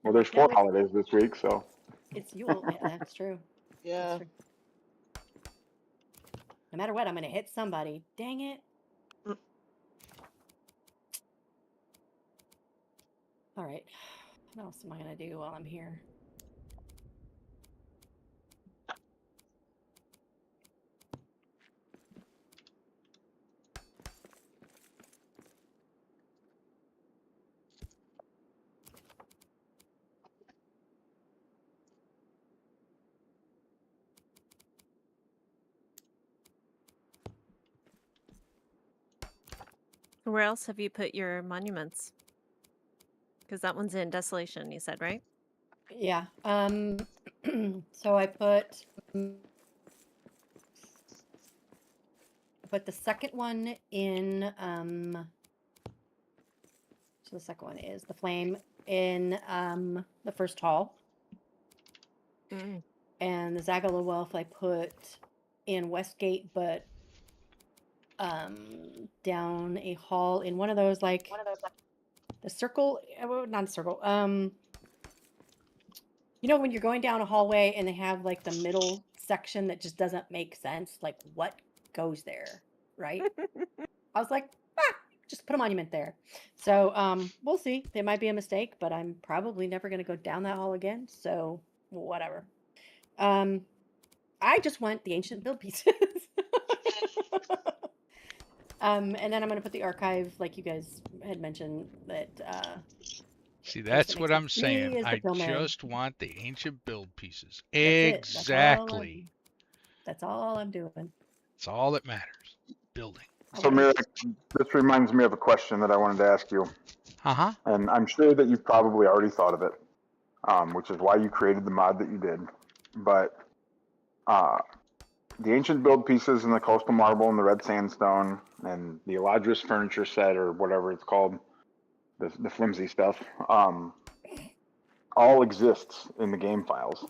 Well, there's 4 holidays this week, so. It's Yule. Yeah, that's true. Yeah. That's true. No matter what, I'm going to hit somebody. Dang it. All right. What else am I going to do while I'm here? Where else have you put your monuments? Because that one's in Desolation, you said, right? Yeah. So I put the second one in so the second one is the flame in the first hall. And the Zagala Wealth I put in Westgate, but down a hall in one of those like the circle, not a circle. You know when you're going down a hallway and they have like the middle section that just doesn't make sense, like what goes there, right? I was like, just put a monument there. So we'll see. There might be a mistake, but I'm probably never going to go down that hall again. So whatever. I just want the ancient build pieces. And then I'm going to put the archive, like you guys had mentioned, that See, piece that that's makes what I'm sense to me saying. is the I pillman. just want the ancient build pieces. That's it. Exactly. That's all I'm doing. It's all that matters. Building. I So, want Mereak, this reminds me of a question that I wanted to ask you, Uh-huh. and I'm sure that you've probably already thought of it, which is why you created the mod that you did. But the ancient build pieces and the coastal marble and the red sandstone and the Eladris furniture set or whatever it's called, the flimsy stuff, all exists in the game files.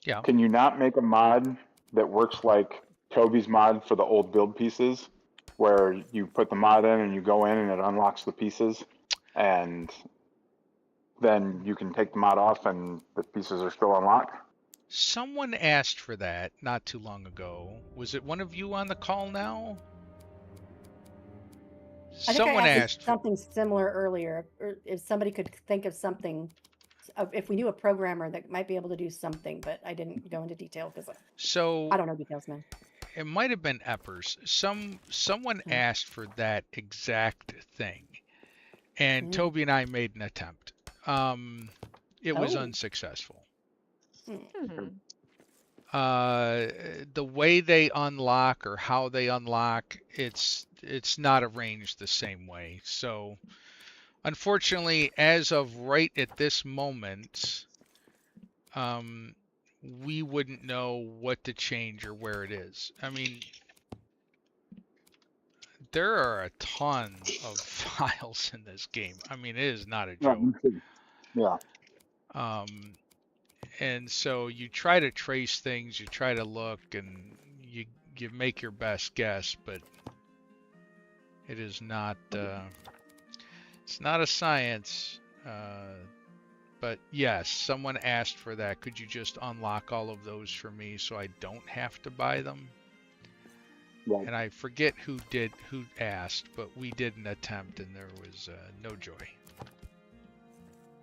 Yeah. Can you not make a mod that works like Toby's mod for the old build pieces, where you put the mod in and you go in and it unlocks the pieces, and then you can take the mod off and the pieces are still unlocked? Someone asked for that not too long ago. Was it one of you on the call now? I think I Someone asked asked for something similar earlier, or if somebody could think of something, if we knew a programmer that might be able to do something, but I didn't go into detail because so I don't know details now. it might have been Eppers. Someone Hmm. asked for that exact thing. And Toby and I made an attempt. It was Oh. unsuccessful. Hmm. The way they unlock or how they unlock, it's not arranged the same way. So unfortunately, as of right at this moment, we wouldn't know what to change or where it is. I mean, there are a ton of files in this game. I mean, it is not a joke. Yeah. And so you try to trace things, you try to look, and you make your best guess, but it is not it's not a science. But yes, someone asked for that. Could you just unlock all of those for me so I don't have to buy them? Right. And I forget who asked, but we did an attempt and there was no joy.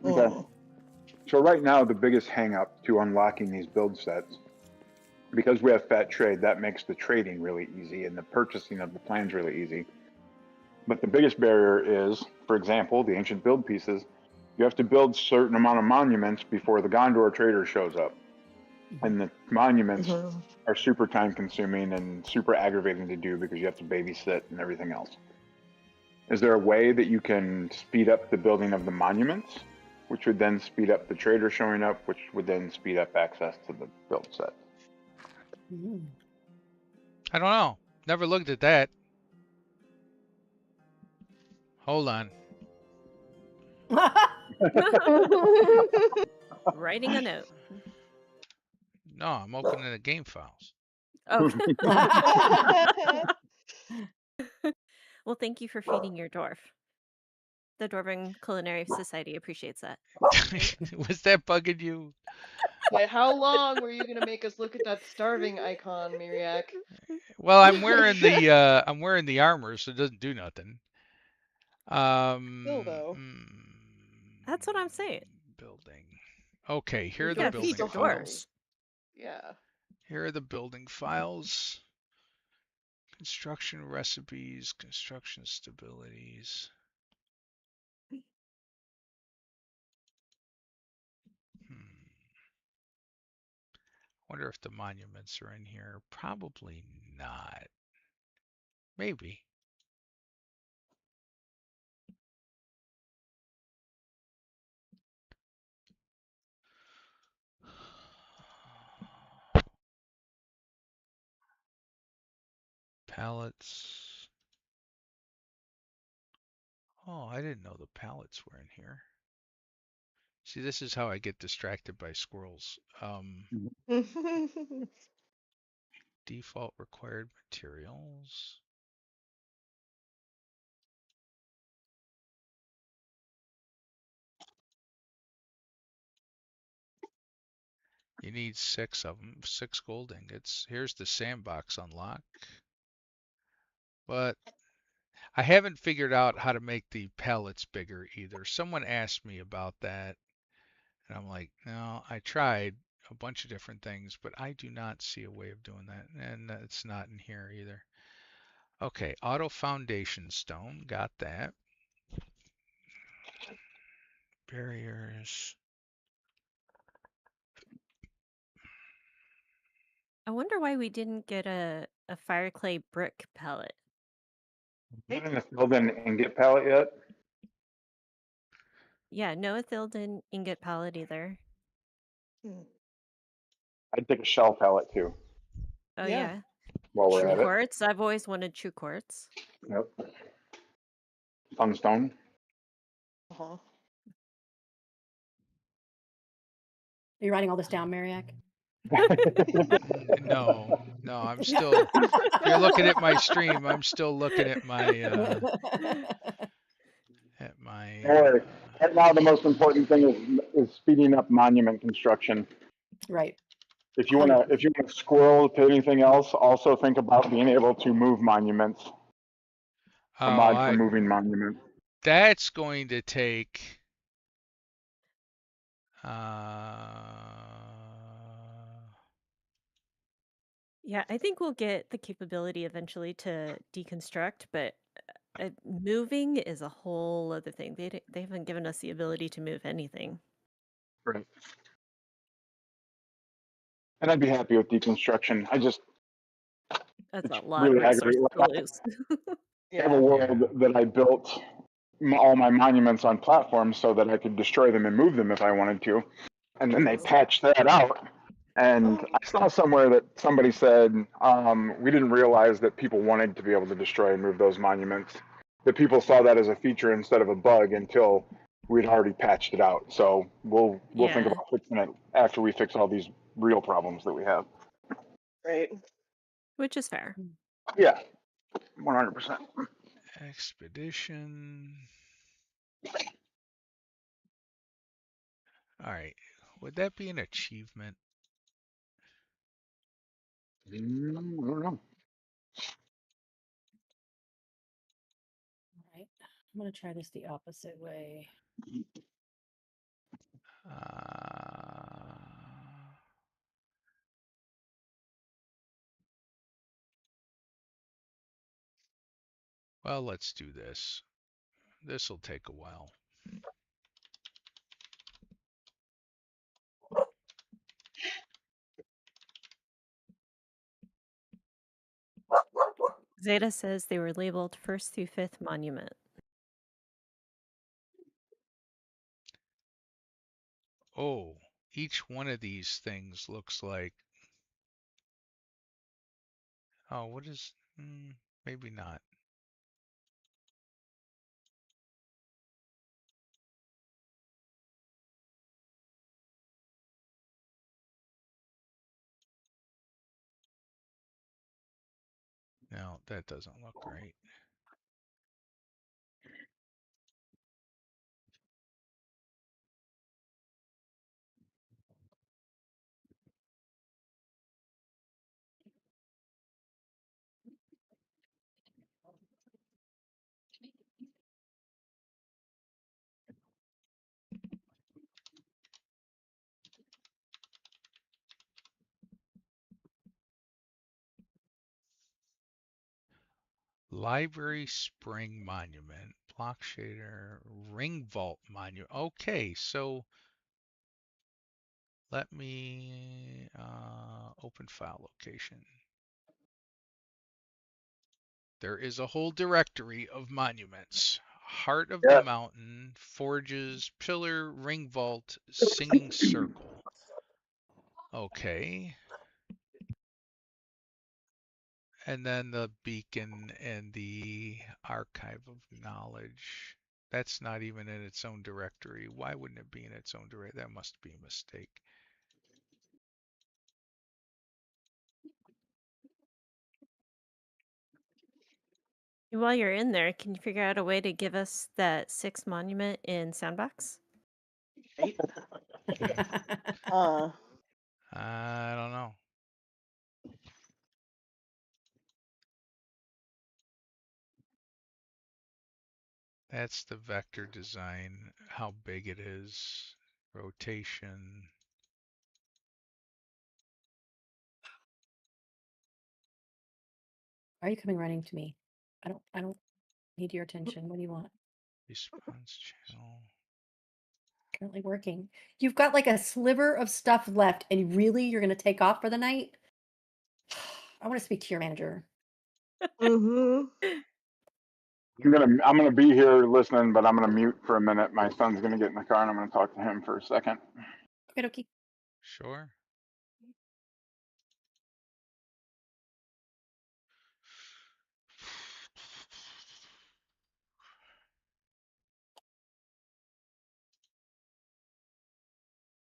Okay. So right now, the biggest hang up to unlocking these build sets, because we have fat trade, that makes the trading really easy and the purchasing of the plans really easy. But the biggest barrier is, for example, the ancient build pieces. You have to build certain amount of monuments before the Gondor trader shows up. And the monuments are super time consuming and super aggravating to do because you have to babysit and everything else. Is there a way that you can speed up the building of the monuments, which would then speed up the trader showing up, which would then speed up access to the build set? I don't know. Never looked at that. Hold on. Writing a note. No, I'm opening the game files. Oh. Well, thank you for feeding your dwarf. The Dwarven Culinary Society appreciates that. Was that bugging you? Wait, how long were you gonna make us look at that starving icon, Mereak? Well, I'm wearing the armor, so it doesn't do nothing. Still though. That's what I'm saying. Building. Okay, here You are the gotta building feed your files. dwarves. Yeah. Here are the building files. Construction recipes, construction stabilities. Wonder if the monuments are in here. Probably not. Maybe. Pallets. Oh, I didn't know the pallets were in here. See, this is how I get distracted by squirrels. Default required materials. You need 6 of them, 6 gold ingots. Here's the sandbox unlock. But I haven't figured out how to make the pallets bigger either. Someone asked me about that, and I'm like, no, I tried a bunch of different things, but I do not see a way of doing that, and it's not in here either. Okay, auto foundation stone, got that. Barriers. I wonder why we didn't get a fire clay brick pellet. You haven't filled in ingot palette yet? Yeah, no Ethilden ingot pellet either. Hmm. I'd take a shell palette too, Oh Yeah. yeah. while we're True at it. quartz. I've always wanted true quartz. Yep. Sunstone. Uh-huh. Are you writing all this down, Mereak? No, I'm still. If you're looking at my stream, I'm still looking at my Don't worry. Right now, the most important thing is speeding up monument construction. Right. If you wanna squirrel to anything else, also think about being able to move monuments. A Oh, mod for moving monuments. that's going to take Yeah, I think we'll get the capability eventually to deconstruct, but moving is a whole other thing. They haven't given us the ability to move anything. Right. And I'd be happy with deconstruction. That's It's a lot of really resources aggravating. to lose. I have a world that I built all my monuments on platforms so that I could destroy them and move them if I wanted to. And then they patched that out. And I saw somewhere that somebody said, we didn't realize that people wanted to be able to destroy and move those monuments. That people saw that as a feature instead of a bug until we'd already patched it out. So we'll think Yeah. about fixing it after we fix all these real problems that we have. Right. Which is fair. Yeah, 100%. expedition. All right. Would that be an achievement? I don't know. All right. I'm gonna try this the opposite way. Uh, well, let's do this. This will take a while. Zeta says they were labeled first through fifth monument. Oh, each one of these things looks like. Oh, what is. Maybe not. No, that doesn't look right. Library Spring Monument, Block Shader, Ring Vault Monument. Okay, so let me open file location. There is a whole directory of monuments. Heart of the Yeah. Mountain, Forges, Pillar, Ring Vault, Singing Circle. Okay. And then the beacon and the archive of knowledge. That's not even in its own directory. Why wouldn't it be in its own directory? That must be a mistake. While you're in there, can you figure out a way to give us that 6th monument in Sandbox? Right. I don't know. That's the vector design, how big it is, rotation. Why are you coming running to me? I don't need your attention. What do you want? Response channel. Currently working. You've got like a sliver of stuff left, and really you're gonna take off for the night? I want to speak to your manager. Mm-hmm. I'm gonna be here listening, but I'm gonna mute for a minute. My son's gonna get in the car, and I'm gonna talk to him for a second. Okay, dokie. Sure.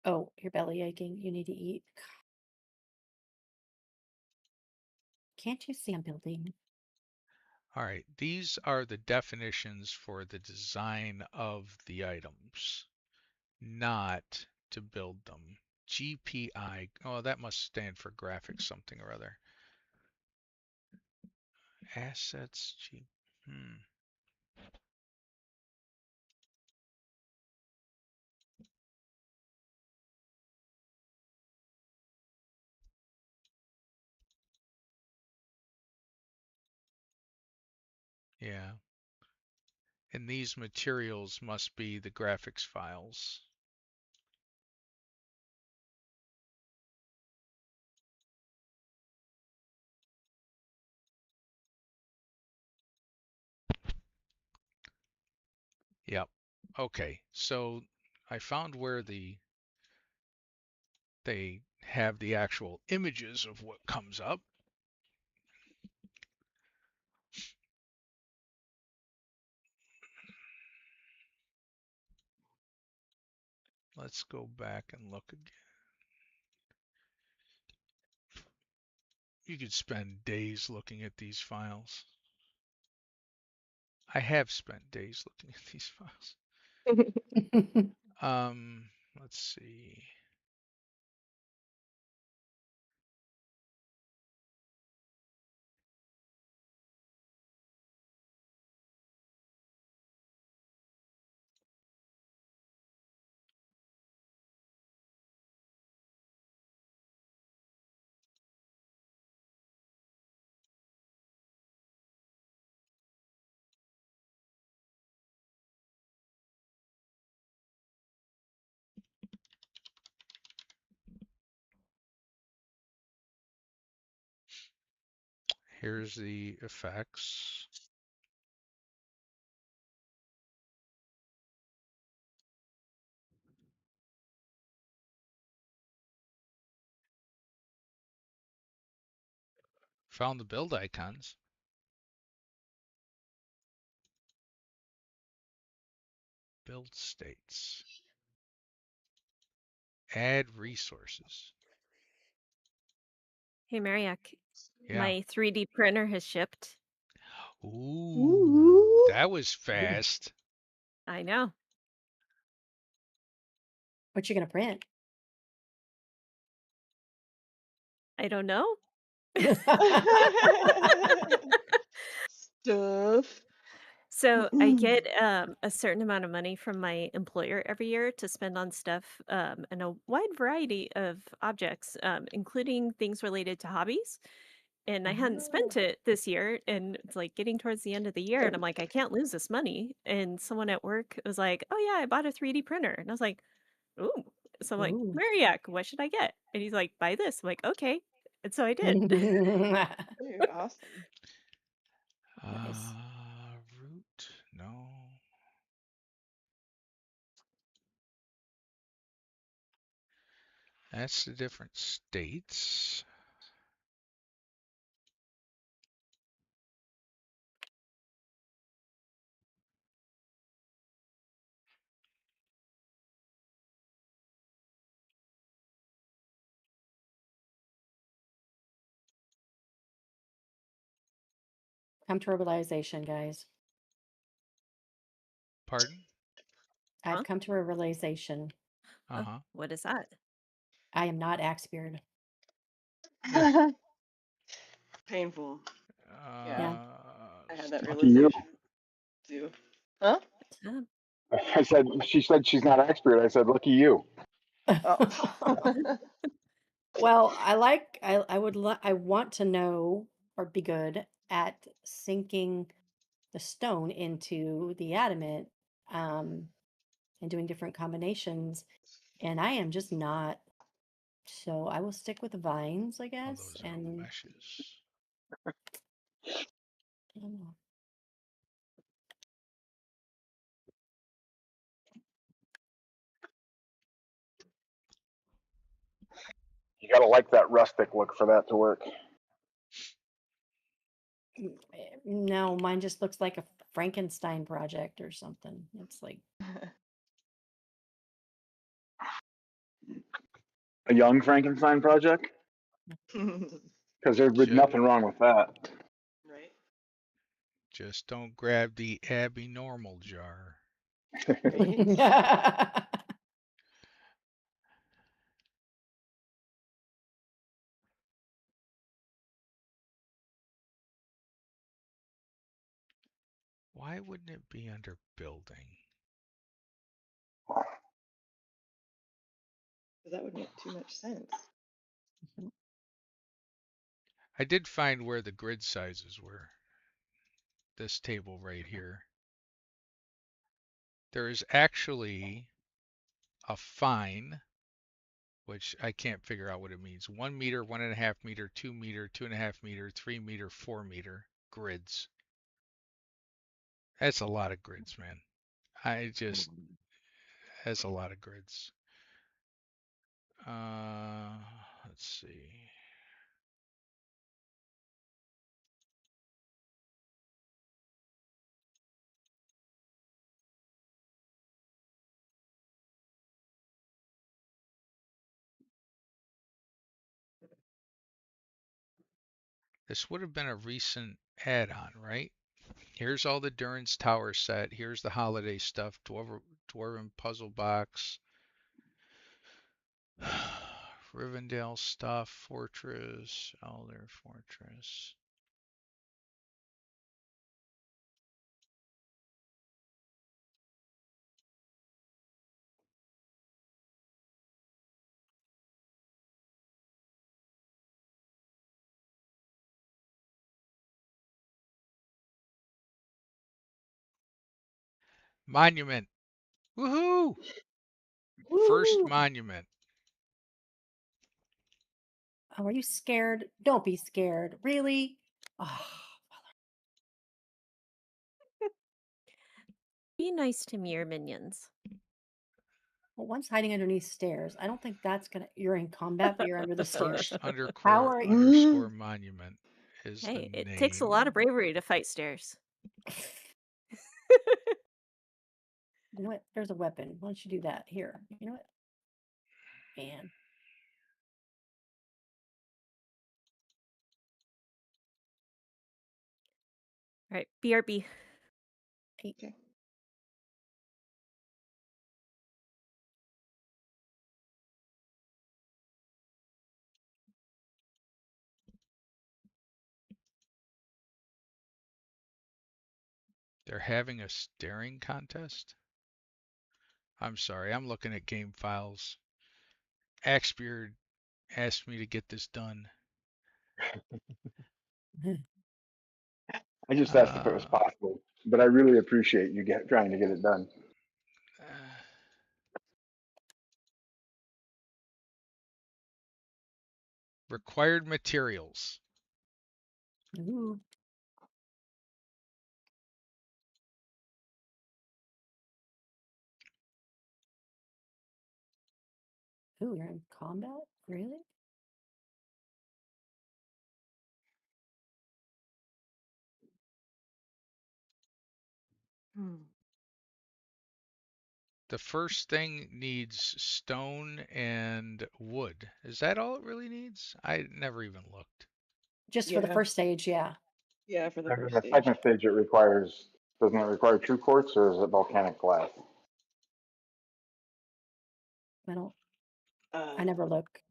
Oh, your belly aching. You need to eat. Can't you see I'm building? All right, these are the definitions for the design of the items, not to build them. GPI, oh, that must stand for graphics something or other. Assets, yeah. And these materials must be the graphics files. Yep. Okay, so I found where they have the actual images of what comes up. Let's go back and look again. You could spend days looking at these files. I have spent days looking at these files. Let's see. Here's the effects. Found the build icons. Build states. Add resources. Hey, Mariak, Yeah. my 3D printer has shipped. Ooh, that was fast. I know. What you gonna print? I don't know. Stuff. So I get a certain amount of money from my employer every year to spend on stuff and a wide variety of objects, including things related to hobbies. And I hadn't spent it this year, and it's like getting towards the end of the year, and I'm like, I can't lose this money. And someone at work was like, "Oh yeah, I bought a 3D printer," and I was like, "Ooh!" So I'm like, Ooh. "Mariak, what should I get?" And he's like, "Buy this." I'm like, "Okay," and so I did. Dude, awesome. Nice. Root, no. That's the different states. Come to a realization, guys. Pardon? I've Huh? come to a realization. Oh, Uh-huh. what is that? I am not Axebeard. Painful. Yeah, Yeah. I had that Lucky you. realization too. Huh? Oh. I said, she said she's not an expert. I said, lucky you. Oh. Well, I want to know or be good at sinking the stone into the adamant, and doing different combinations, and I am just not. So I will stick with the vines, I Oh, guess, those are and meshes. I don't know. You gotta like that rustic look for that to work. No, mine just looks like a Frankenstein project or something. It's like, A young Frankenstein project? Because there'd be Ju- nothing wrong with that. Right. Just don't grab the Abby normal jar. Right. Why wouldn't it be under building? That would make too much sense. I did find where the grid sizes were. This table right here. There is actually a fine, which I can't figure out what it means. 1 meter, 1.5 meter, 2 meter, 2.5 meter, 3 meter, 4 meter grids. That's a lot of grids, man. That's a lot of grids. Let's see. This would have been a recent add-on, right? Here's all the Duran's Tower set. Here's the holiday stuff. Dwarven Puzzle Box. Rivendell stuff. Fortress. Elder Fortress. Monument. Woohoo! First woo! monument. Oh, are you scared? Don't be scared. Really? Oh, Be nice to me, your minions. well, one's hiding underneath stairs. I don't think that's gonna. You're in combat, but you're under the First stairs. underscore are you- underscore monument is the Hey, it takes a name. lot of bravery to fight stairs. You know what? There's a weapon. Why don't you do that? Here. You know what? Man. All right, BRB. Okay. They're having a staring contest? I'm sorry, I'm looking at game files. Axbeard asked me to get this done. I just asked if it was possible, but I really appreciate you trying to get it done. Required materials. Ooh. Ooh, you're in combat? Really? Hmm. The first thing needs stone and wood. Is that all it really needs? I never even looked. Just for the Yeah. first stage, yeah. Yeah, for the And first then the stage. second stage, doesn't it require true quartz or is it volcanic glass? I don't. Uh, I never look.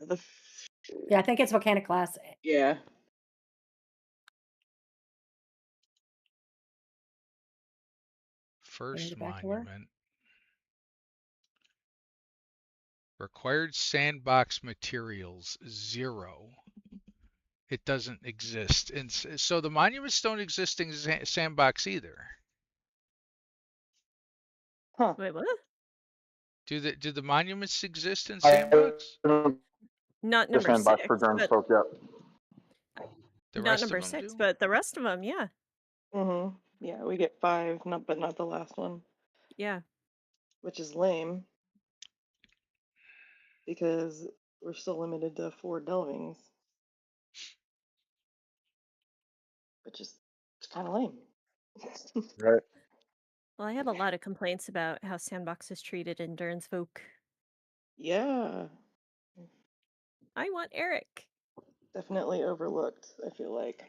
the Yeah, I think it's volcanic glass. yeah. First back to work. monument. Required sandbox materials, 0. It doesn't exist. And so the monuments don't exist in sandbox either. Huh. Wait, what? Do the monuments exist in I sandbox? haven't Not the number sandbox 6, for Durham but Spoke yet. The not rest of number them 6, do? but the rest of them, yeah. Mm-hmm. Yeah, we get 5, but not the last one, Yeah. which is lame because we're still limited to 4 delvings, which is kind of lame. Right. Well, I have a lot of complaints about how Sandbox is treated in Durance Folk. Yeah, I want Eric. definitely overlooked, I feel like.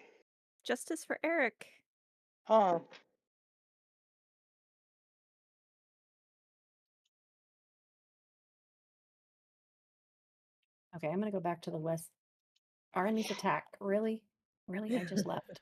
Justice for Eric. Huh. Okay, I'm gonna go back to the west. Our enemies attack. Really? Really? I just left.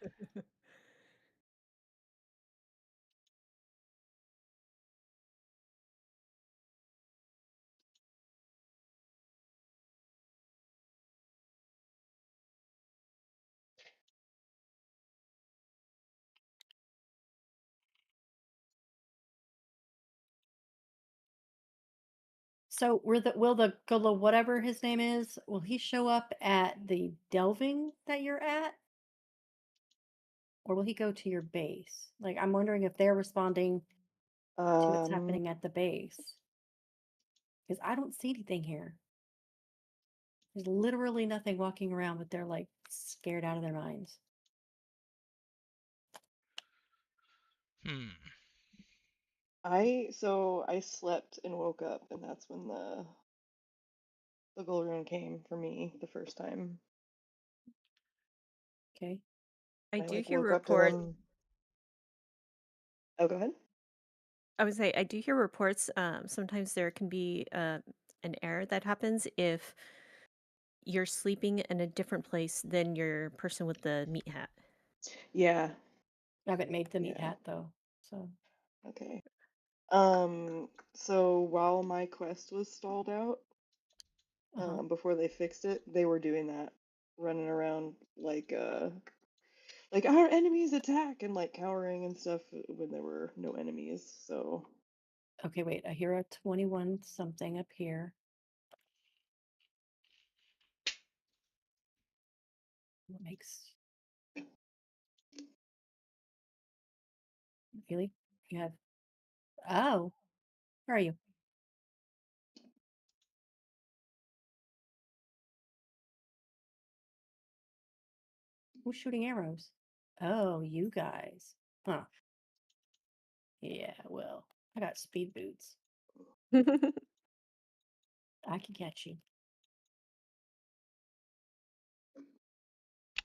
So will the Golo whatever his name is, will he show up at the delving that you're at? Or will he go to your base? Like I'm wondering if they're responding to what's Um, happening at the base. Because I don't see anything here. There's literally nothing walking around, but they're like scared out of their minds. I slept and woke up, and that's when the gold rune came for me the first time. Okay. I I do like hear woke up to report. them. Oh, go ahead. I would say I do hear reports. Sometimes there can be an error that happens if you're sleeping in a different place than your person with the meat hat. Yeah, I haven't made the meat yeah. hat though. So Okay. So while my quest was stalled out, before they fixed it, they were doing that, running around like our enemies attack and like cowering and stuff when there were no enemies. So okay, wait, I hear a 21 something up here. What makes really? You have oh, where are you? Who's shooting arrows? Oh, you guys. Huh. Yeah, well, I got speed boots. I can catch you.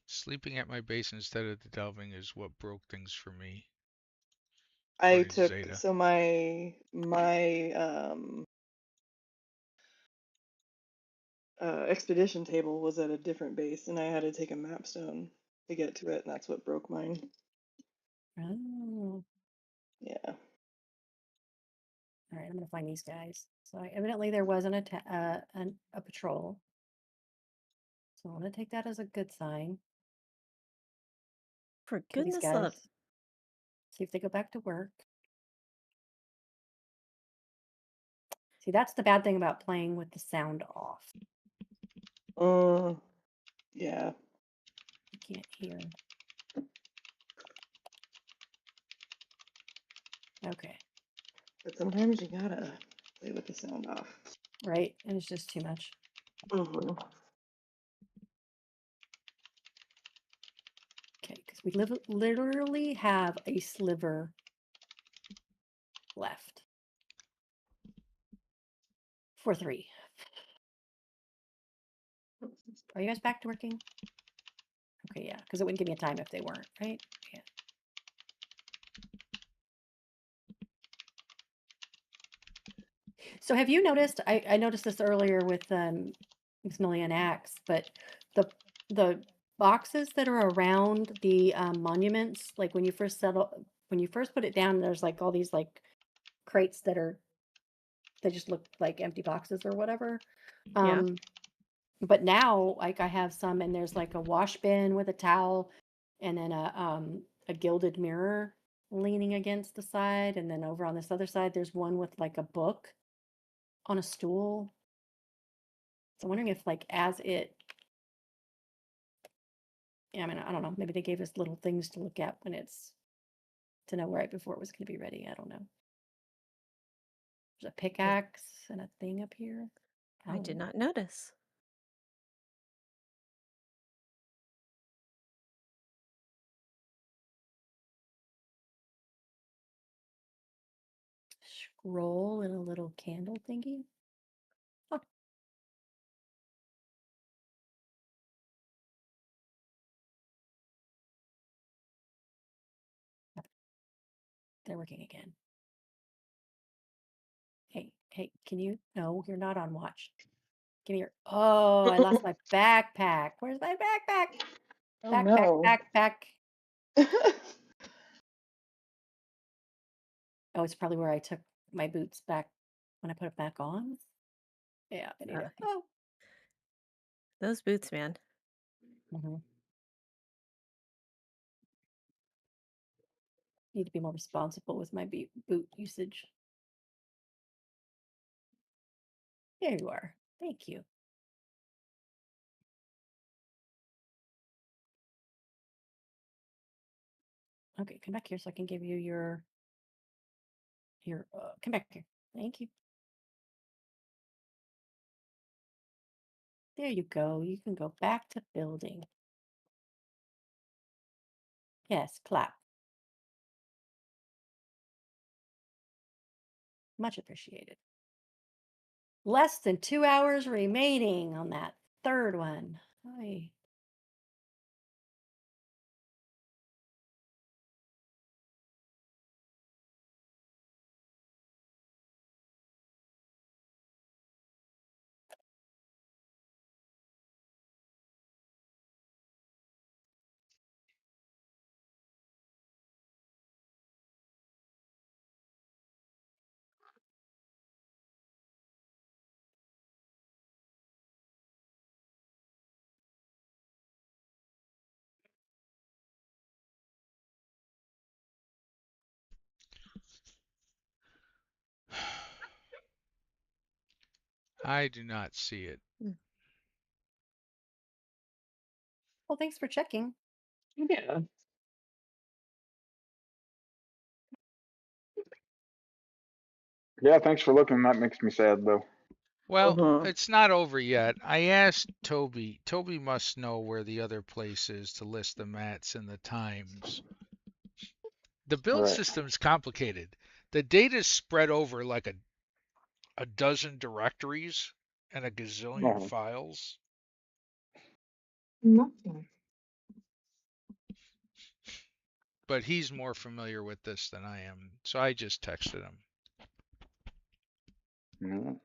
Sleeping at my base instead of the delving is what broke things for me, I according to took Zeta. so my expedition table was at a different base, and I had to take a map stone to get to it, and that's what broke mine. Oh. Yeah. All right, I'm gonna find these guys. So evidently there was a patrol. So I'm gonna take that as a good sign. For Kill these goodness love. guys. See if they go back to work. See, that's the bad thing about playing with the sound off. Yeah. You can't hear. Okay. But sometimes you gotta play with the sound off. Right? And it's just too much. Mm-hmm. Okay, because we literally have a sliver left. For 3. Are you guys back to working? Okay, yeah, because it wouldn't give me a time if they weren't, right? Yeah. So have you noticed, I noticed this earlier with Maximilian Axe, but the boxes that are around the monuments, like when you first when you first put it down, there's like all these like crates they just look like empty boxes or whatever. Yeah. But now like I have some, and there's like a wash bin with a towel, and then a gilded mirror leaning against the side, and then over on this other side there's one with like a book on a stool. So I'm wondering if like yeah, I mean, I don't know, maybe they gave us little things to look at to know right before it was going to be ready. I don't know. There's a pickaxe and a thing up here. I did Oh. not notice. Scroll and a little candle thingy. Oh. They're working again. Hey, can you? No, you're not on watch. Give me your. Oh, I lost my backpack. Where's my backpack? Oh Backpack, no. backpack. Oh, it's probably where I took my boots back when I put it back on. Yeah, I need it. Oh. Those boots, man. Mhm. Need to be more responsible with my boot usage. There you are. Thank you. Okay, come back here so I can give you your come back here. Thank you. There you go. You can go back to building. Yes, clap. Much appreciated. Less than 2 hours remaining on that third one. Oy. I do not see it. Well, thanks for checking. Yeah. Yeah, thanks for looking. That makes me sad though. Well, Uh-huh. it's not over yet. I asked Toby. Toby must know where the other place is to list the mats and the times. The build Right. system's complicated. The data's spread over like a dozen directories and a gazillion Uh-huh. files. Nothing. But he's more familiar with this than I am, so I just texted him. Mhm.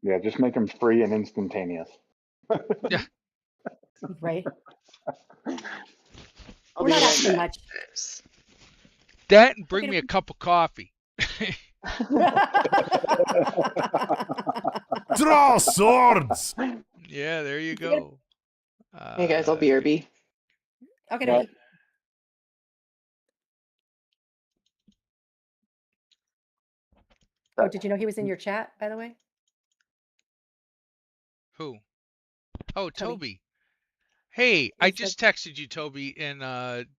Yeah, just make them free and instantaneous. Yeah, Right. I'll We're be not right asking back. much. that and bring Okay. me a cup of coffee. Draw swords! Yeah, there you Okay, go. Hey guys, I'll BRB. okay. Right. Oh, did you know he was in your chat, by the way? Who? Oh, Toby. Toby. Hey, I He said, just texted you, Toby, in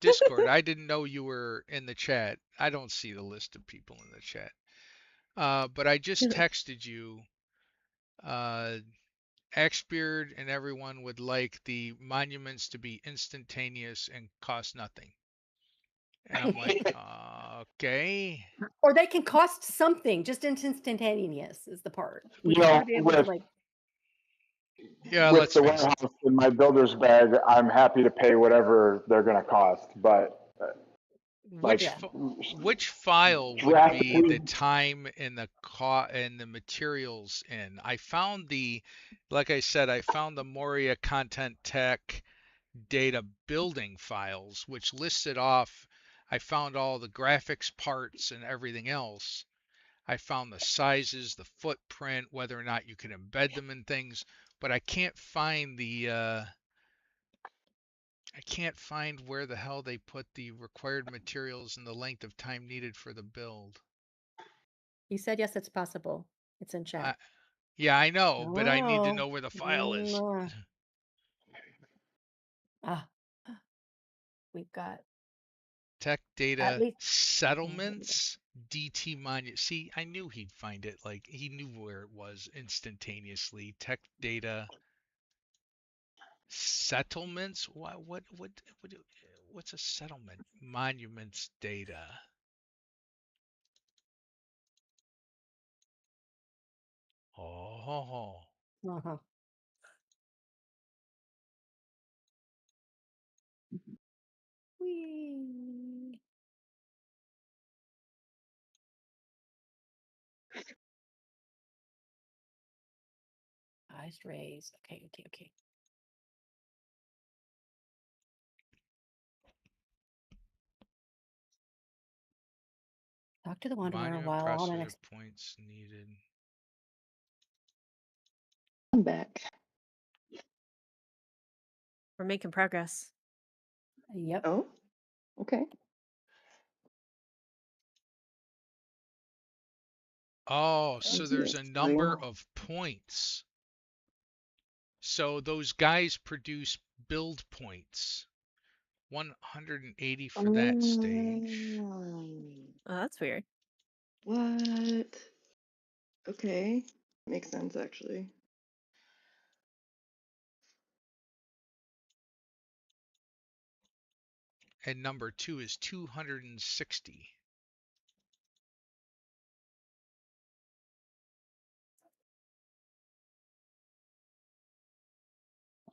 Discord. I didn't know you were in the chat. I don't see the list of people in the chat. But I just texted you. Xbeard and everyone would like the monuments to be instantaneous and cost nothing. And I'm like, okay. or they can cost something. Just instantaneous is the part. We You just want know, to be able to like. Yeah, with let's the face it. warehouse in my builder's bag, I'm happy to pay whatever they're going to cost. But like Which Yeah. which file would be the drastically, time and the and the materials in? I found like I said, I found the Moria Content Tech data building files, which listed off, I found all the graphics parts and everything else. I found the sizes, the footprint, whether or not you can embed them in things, but I can't find where the hell they put the required materials and the length of time needed for the build. You said yes, it's possible. It's in chat. Yeah, I know, but I need to Oh. know where the file is. Ah, we've got Tech at data least settlements, DT monument. See, I knew he'd find it. Like he knew where it was instantaneously. Tech data settlements. What's a settlement? Monuments data. Oh, uh-huh. Whee. Eyes raised. Okay. Talk to the wanderer monument while on an processor points needed. I'm back. We're making progress. Yep. Oh, okay. Oh, so Sounds there's a interesting. number of points. So those guys produce build points. 180 for that stage. Oh, that's weird. What? Okay. Makes sense, actually. And number 2 is 260.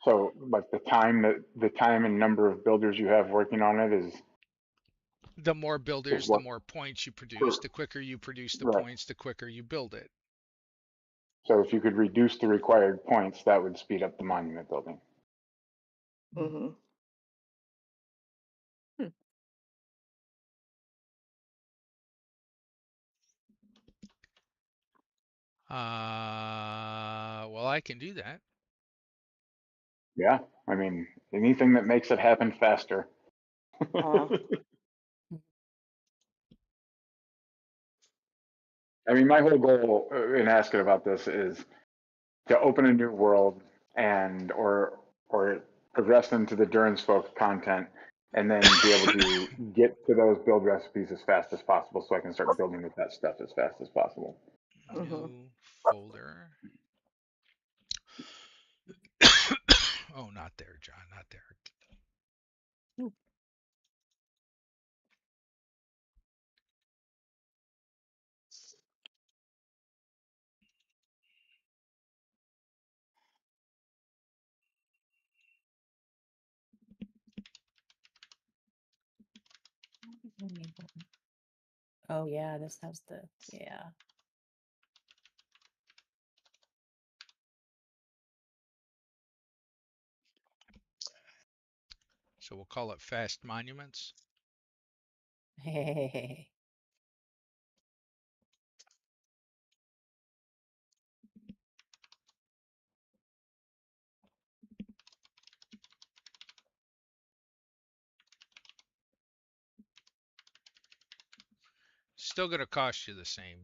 So, like the time and number of builders you have working on it is The more builders, the what? more points you produce. The quicker you produce the Right. points, the quicker you build it. So if you could reduce the required points, that would speed up the monument building. Mm-hmm. Well, I can do that. Yeah. I mean, anything that makes it happen faster. I mean, my whole goal in asking about this is to open a new world and or progress into the Durance folk content and then be able to get to those build recipes as fast as possible so I can start building with that stuff as fast as possible. New folder. Oh, not there, John, not there. Oh yeah, this has the yeah. So we'll call it fast monuments. Hey. Still going to cost you the same.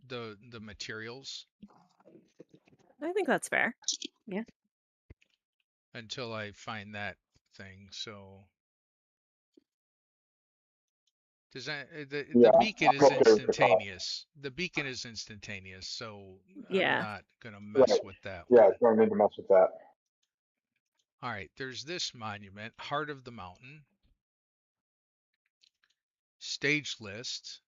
The materials I think that's fair. Yeah. until I find that thing. So does that the beacon is instantaneous. The beacon is instantaneous, so I'm Yeah. not gonna mess with that Yeah, one. don't need to mess with that. All right, there's this monument, Heart of the Mountain. Stage list.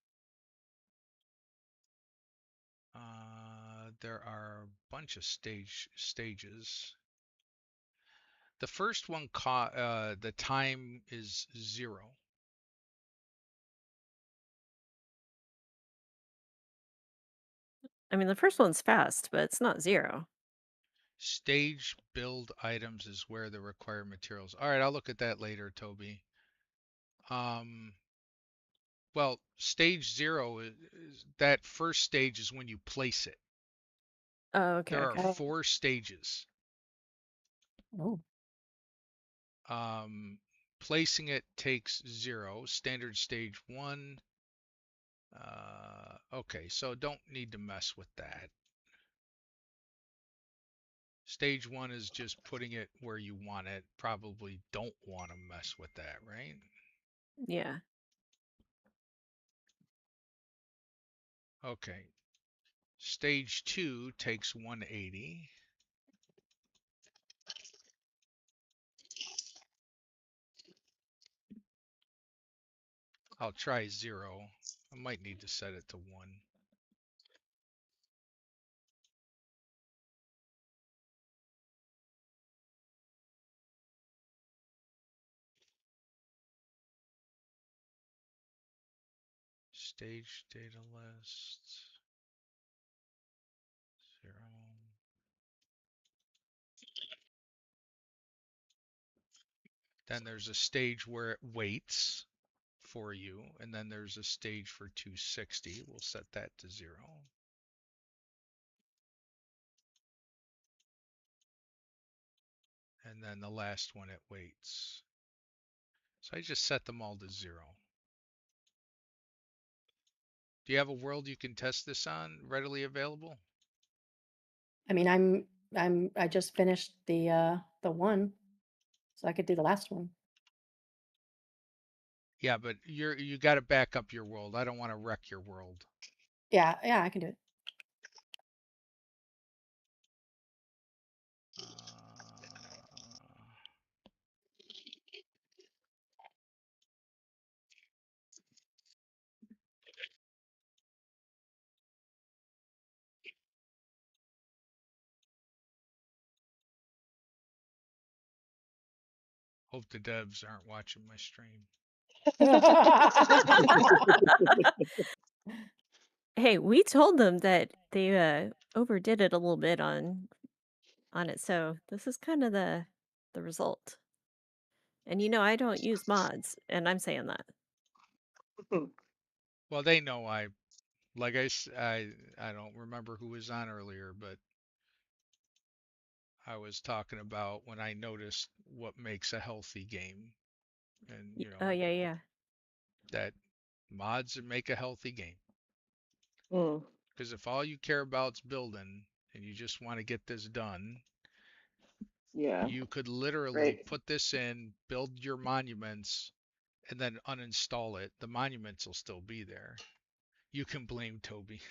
There are a bunch of stages. The first one, the time is 0. I mean, the first one's fast, but it's not 0. Stage build items is where the required materials. All right, I'll look at that later, Toby. Well, stage 0 is that first stage is when you place it. Oh, okay, There are okay. Oh. 4 stages. Oh. Placing it takes 0. Standard stage 1. Okay, so don't need to mess with that. Stage 1 is just putting it where you want it. Probably don't want to mess with that, right? Yeah. Okay. Stage 2 takes 180. I'll try 0. I might need to set it to 1. Stage data list 0. Then there's a stage where it waits for you, and then there's a stage for 260. We'll set that to 0. And then the last one, it waits. So I just set them all to 0. Do you have a world you can test this on readily available? I mean, I just finished the one, so I could do the last one. Yeah, but you got to back up your world. I don't want to wreck your world. Yeah, I can do it. Hope the devs aren't watching my stream. Hey, we told them that they overdid it a little bit on it, so this is kind of the result. And I don't use mods, and I'm saying that. Well, they know I don't remember who was on earlier, but I was talking about when I noticed what makes a healthy game, and Oh yeah, yeah. that mods make a healthy game. Mm. Because if all you care about is building and you just want to get this done, Yeah. you could literally Right. put this in, build your monuments, and then uninstall it. The monuments will still be there. You can blame Toby.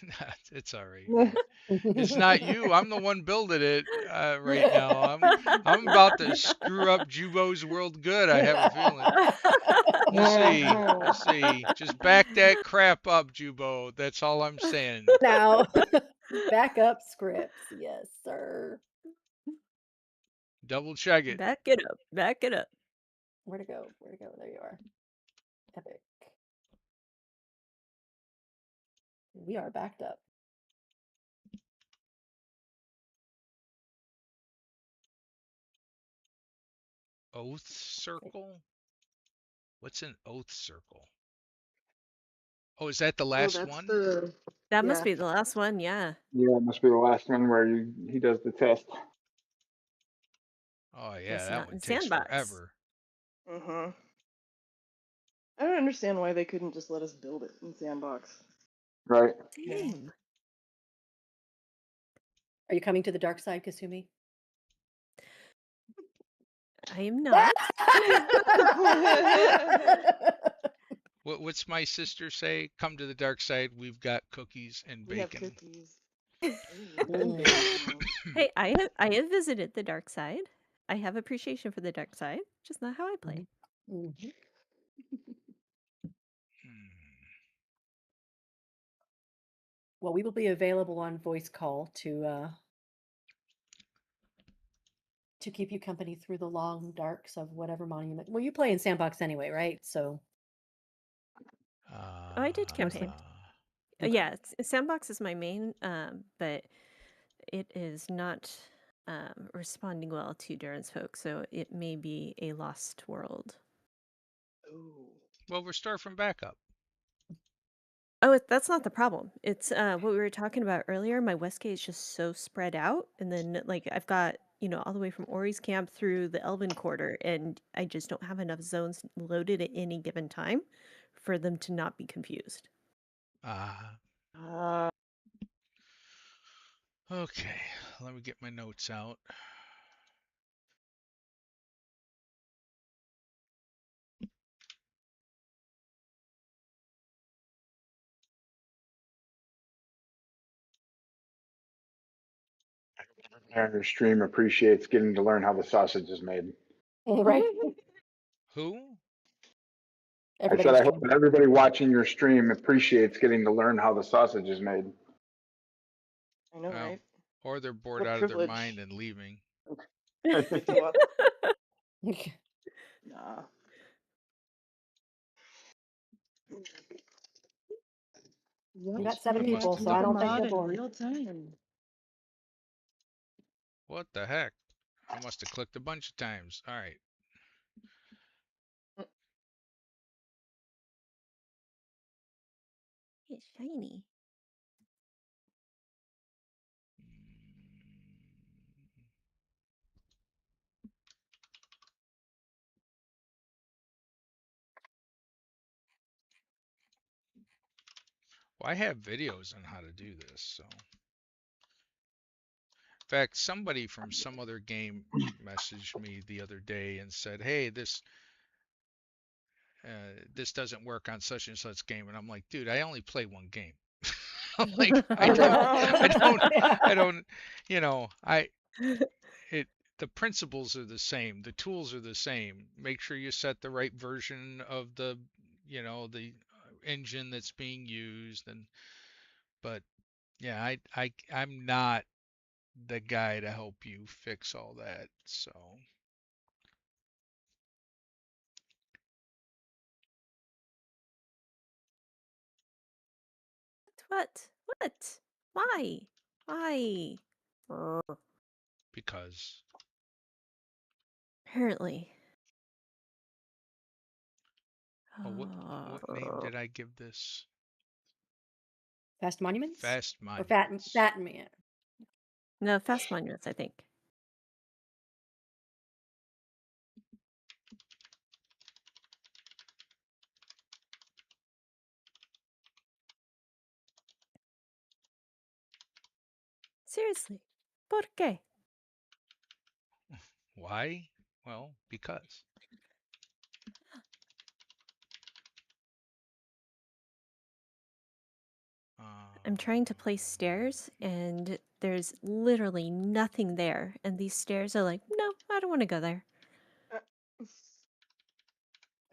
It's all right, man. It's not you. I'm the one building it right now. I'm about to screw up Jubo's world good. I have a feeling. We'll see. We'll see. Just back that crap up, Jubo. That's all I'm saying. Now, backup scripts. Yes, sir. Double check it. Back it up. Back it up. Where to go? Where to go? There you are. Epic. We are backed up. Oath circle? What's an oath circle? Oh, is that the Oh, last that's one? the That must yeah. be the last one, yeah. Yeah, it must be the last one where he does the test. Oh yeah, Just that not one in takes Sandbox. forever. Mhm. I don't understand why they couldn't just let us build it in Sandbox. Right. Same. Are you coming to the dark side, Kasumi? I am not. What's my sister say? Come to the dark side. We've got cookies and We have bacon. cookies. Ooh, and Mm. bacon. Hey, I have visited the dark side. I have appreciation for the dark side, just not how I play. Mhm. Well, we will be available on voice call to keep you company through the long darks of whatever monument. Well, you play in Sandbox anyway, right? So Oh, I did campaign. Okay. Yeah, Sandbox is my main, but it is not responding well to Darren's folks, so it may be a lost world. Ooh. Well, restore from backup. Oh, that's not the problem. It's what we were talking about earlier. My Westgate is just so spread out, and then like I've got all the way from Ori's camp through the Elven Quarter, and I just don't have enough zones loaded at any given time for them to not be confused. Uh, Okay. Let me get my notes out. Your stream appreciates getting to learn how the sausage is made. Right. Who? I said, Everybody's I hope stream. that everybody watching your stream appreciates getting to learn how the sausage is made. I know, Well, right? or they're bored What a out of their mind privilege. and leaving. What? Nah. We got I 7 must people, have so I done don't it think wrong. they're bored. real time. What the heck? I must have clicked a bunch of times. All right. It's shiny. Well, I have videos on how to do this, so. In fact, somebody from some other game messaged me the other day and said, "Hey, this doesn't work on such and such game," and I'm like, "Dude, I only play one game." Like, I don't, the principles are the same, the tools are the same. Make sure you set the right version of the engine that's being used, but yeah, I'm not the guy to help you fix all that. So, What? What? Why? Why? because Apparently. oh, what name did I give this? Fast monuments? Fast Or Monuments. fat man? No, fast monuments, I think. Seriously. ¿Por qué? Why? Well, because. I'm trying to place stairs, and there's literally nothing there. And these stairs are like, no, I don't want to go there. Are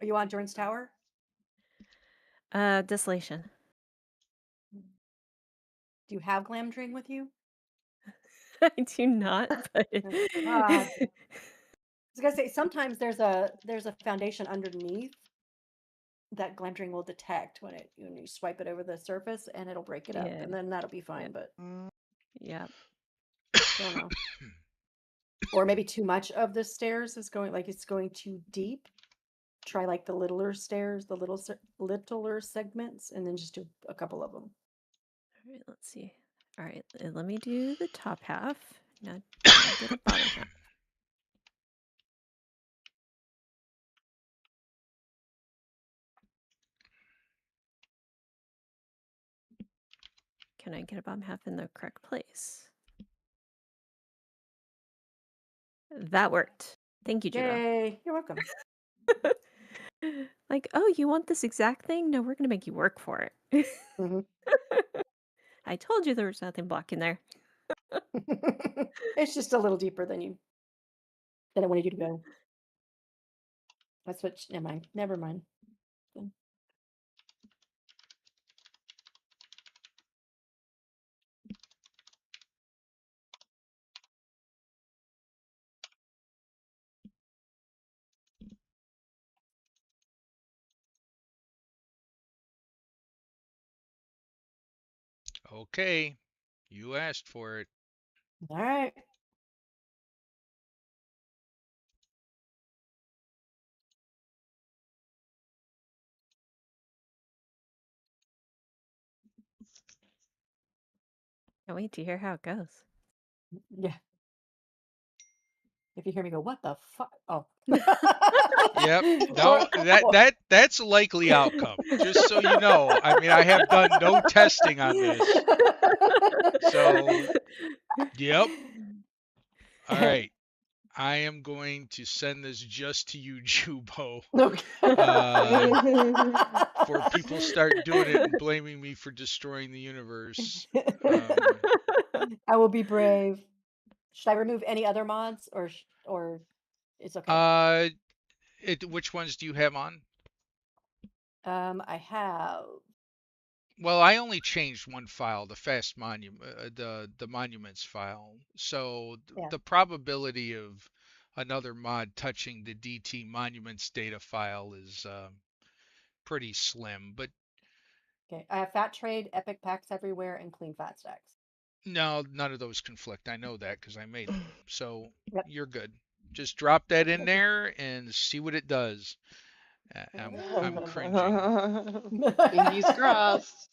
you on Durance Tower? Desolation. Do you have Glamdring with you? I do not, but God. I was gonna say sometimes there's a foundation underneath that Glamdring will detect when you swipe it over the surface, and it'll break it up, yeah, and then that'll be fine. yeah, But yeah. don't know. Or maybe too much of the stairs is going it's going too deep. Try like the littler stairs, the littler segments, and then just do a couple of them. All right, let's see. All right, let me do the top half. Now, can I get a bottom half? Can I get a bottom half in the correct place? That worked. Thank you, Judah. Yay! You're welcome. Like, oh, you want this exact thing? No, we're gonna make you work for it. Mhm. I told you there was nothing blocking there. It's just a little deeper than I wanted you to go. That's what. Never mind. Never mind. Okay, you asked for it. All right. Can't wait to hear how it goes. Yeah. If you hear me go, what the fuck? Oh. Yep. No, that's a likely outcome. Just so you know. I mean, I have done no testing on this. So, yep. All right. I am going to send this just to you, Jubo. Before people start doing it and blaming me for destroying the universe. I will be brave. Should I remove any other mods, or it's okay? Which ones do you have on? I have. Well, I only changed one file, the fast monument, the monuments file. So Yeah. the probability of another mod touching the DT monuments data file is pretty slim. But Okay. I have fat trade, epic packs everywhere, and clean fat stacks. no, none of those conflict. I know that because I made them. So Yep. you're good. Just drop that in there and see what it does. I'm cringing. Fingers crossed.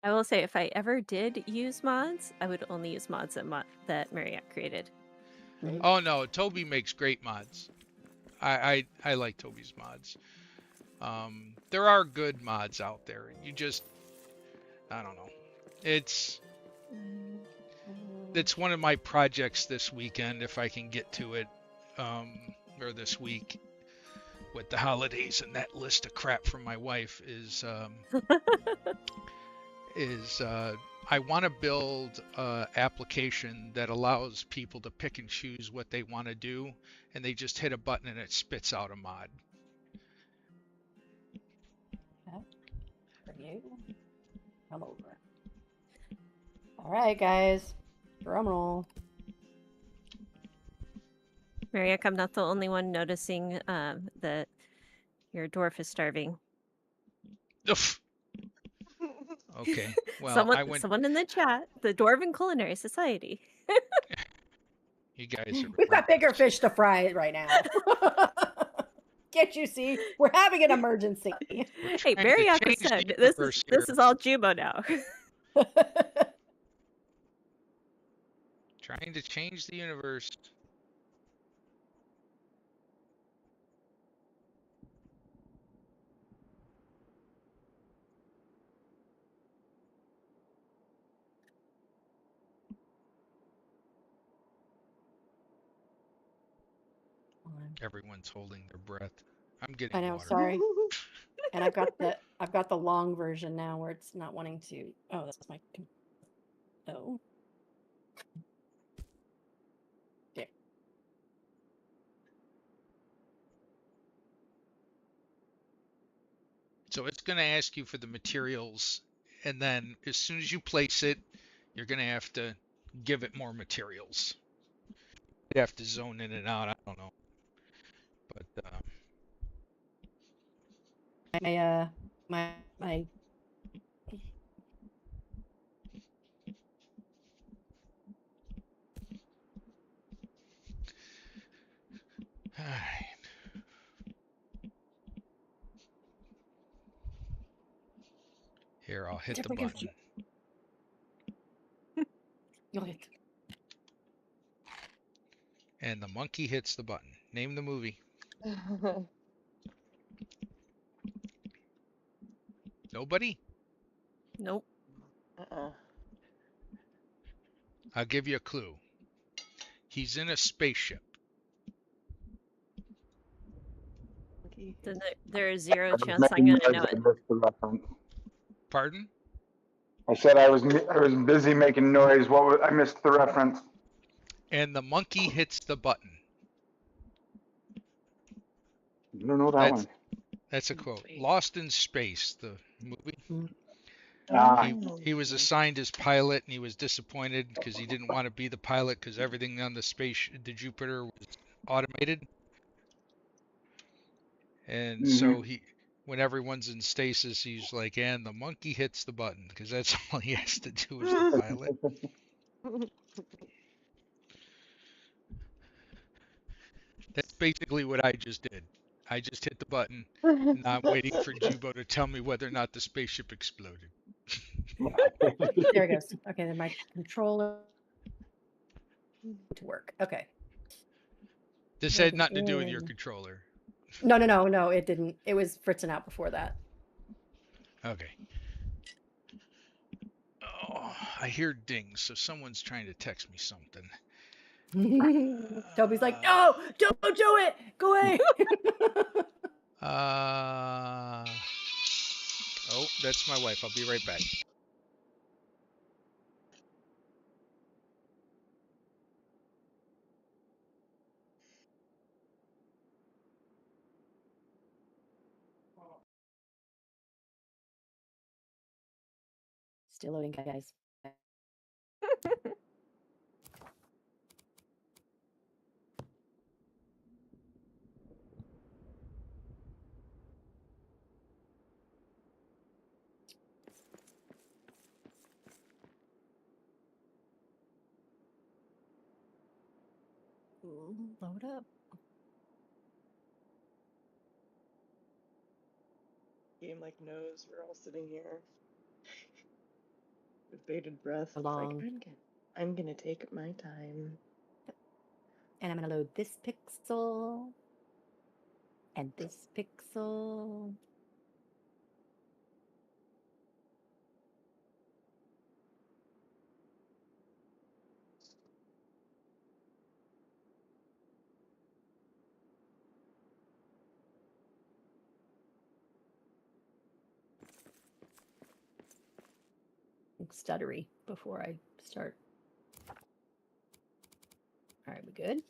I will say, if I ever did use mods, I would only use mods that Mereak created. Oh no, Toby makes great mods. I like Toby's mods. There are good mods out there. You just, I don't know. It's one of my projects this weekend if I can get to it, or this week with the holidays and that list of crap from my wife is I want to build an application that allows people to pick and choose what they want to do, and they just hit a button and it spits out a mod. For you. Come over. All right, guys. Drum roll. Mereak, I'm not the only one noticing that your dwarf is starving. Oof. Okay. Well, someone in the chat, the Dwarven Culinary Society. You guys are. We've got bigger fish to fry right now. Can't you see? We're having an emergency. Hey, Mereak said this is all Jubo now. Trying to change the universe. Everyone's holding their breath. I'm getting I know, water. sorry. And I've got the long version now where it's not wanting to. Oh, that's my. Oh. Okay. So it's going to ask you for the materials, and then as soon as you place it, you're going to have to give it more materials. You have to zone in and out. I don't know, but my all right. Here, I'll hit the button. You'll hit. And the monkey hits the button. Name the movie. Nobody? Nope. I'll give you a clue. He's in a spaceship. Then there is zero chance I'm going to know it. Pardon? I said I was busy making noise. I missed the reference. And the monkey hits the button. You don't know that one. That's a quote. Lost in Space, the movie. He was assigned as pilot, and he was disappointed because he didn't want to be the pilot because everything on the Jupiter was automated. And so when everyone's in stasis, he's like, and the monkey hits the button because that's all he has to do as the pilot. That's basically what I just did. I just hit the button, and I'm waiting for Jubo to tell me whether or not the spaceship exploded. There it goes. Okay, then my controller to work. Okay. This Plug had it nothing to do with your in. controller. No, it didn't. It was fritzing out before that. Okay. Oh, I hear dings, so someone's trying to text me something. Toby's like, no, don't do it. Go away. Oh, that's my wife. I'll be right back. Still loading, guys. Load up. Game like knows we're all sitting here with bated breath. It's like Long. I'm gonna take my time. And I'm gonna load this pixel and this pixel. Stuttery before I start. All right, we good?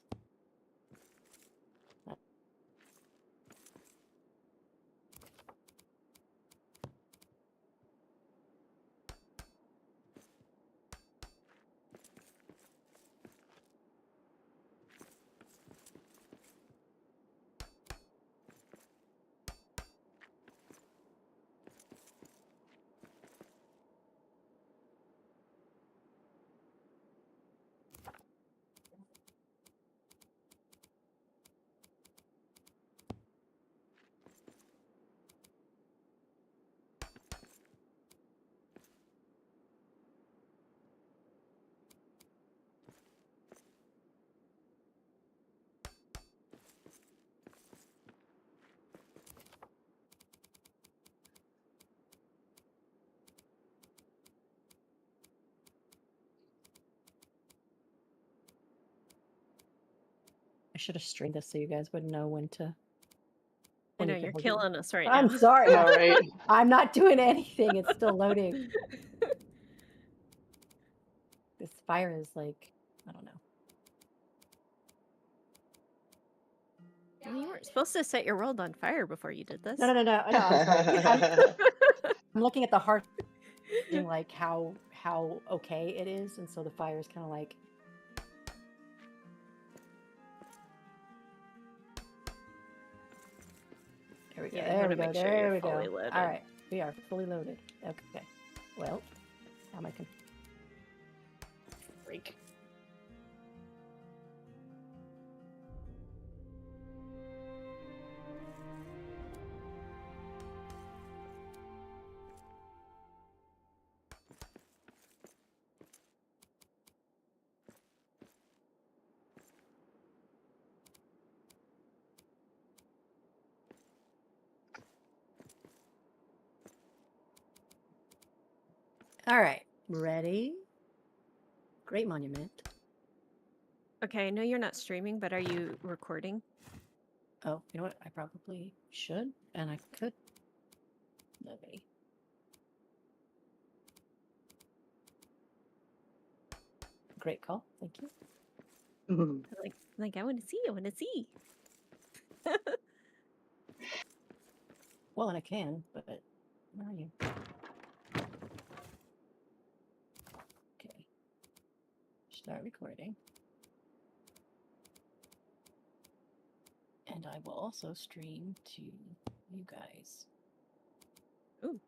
I should have streamed this so you guys would know when to. I know you can you're hold it. killing us right I'm now. sorry. All right. I'm not doing anything. It's still loading. This fire is like, I don't know. Well, you weren't supposed to set your world on fire before you did this. No, I'm sorry. I'm looking at the heart, like how okay it is, and so the fire is kind of like. There we go. Yeah, you there wanna we go. make sure There you're we fully go. loaded. All right, we are fully loaded. Okay. Well, now I can break. All right, ready? Great monument. Okay, I know you're not streaming, but are you recording? Oh, you know what? I probably should, and I could. Maybe. Great call. Thank you. Like I want to see. I want to see. Well, and I can, but where are you? Okay. Start recording. And I will also stream to you guys. Ooh.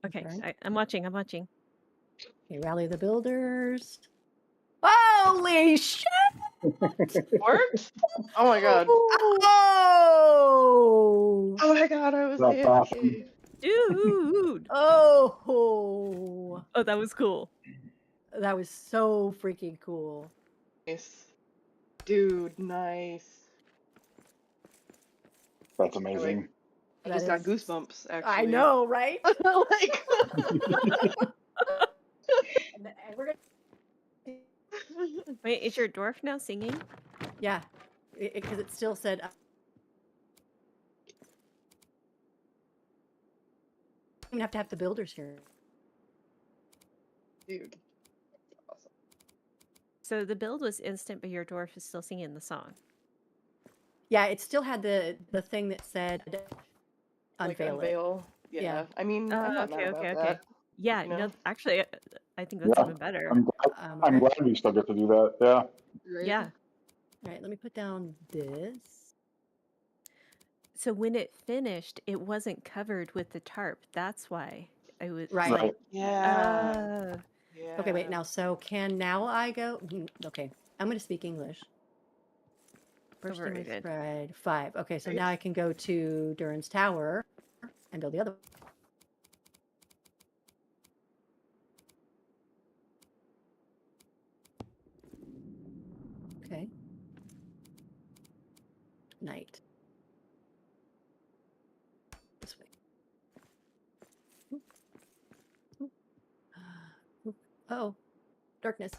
Okay, Right. I'm watching. I'm watching. Okay, rally the builders. Holy shit! Worked? Oh my god. Oh! Oh my god, I was That's awesome. AFK. Dude. Oh! Oh, that was cool. That was so freaking cool. Nice. Dude, nice. That's I amazing. I That just got is- goosebumps, actually. I know, right? Like. And we're gonna. Wait, is your dwarf now singing? Yeah, because it still said. You even have to have the builders here. Dude. Awesome. So the build was instant, but your dwarf is still singing the song. Yeah, it still had the thing that said Like, unveil it. unveil. Yeah. I mean, I'm not mad about that. Yeah, you know? no, actually, I think that's Yeah, even better. I'm Okay. glad we still get to do that. Yeah. Right? Yeah. All right, let me put down this. So when it finished, it wasn't covered with the tarp. That's why I was Right. Right. Yeah. Uh, Yeah. Okay, wait. Now, so can now I go? Okay, I'm going to speak English. First very English good. spread 5. Okay, so Right. now I can go to Durin's Tower and build the other. Okay. Night. This way. Oop. Oop. Oop. Oh, darkness.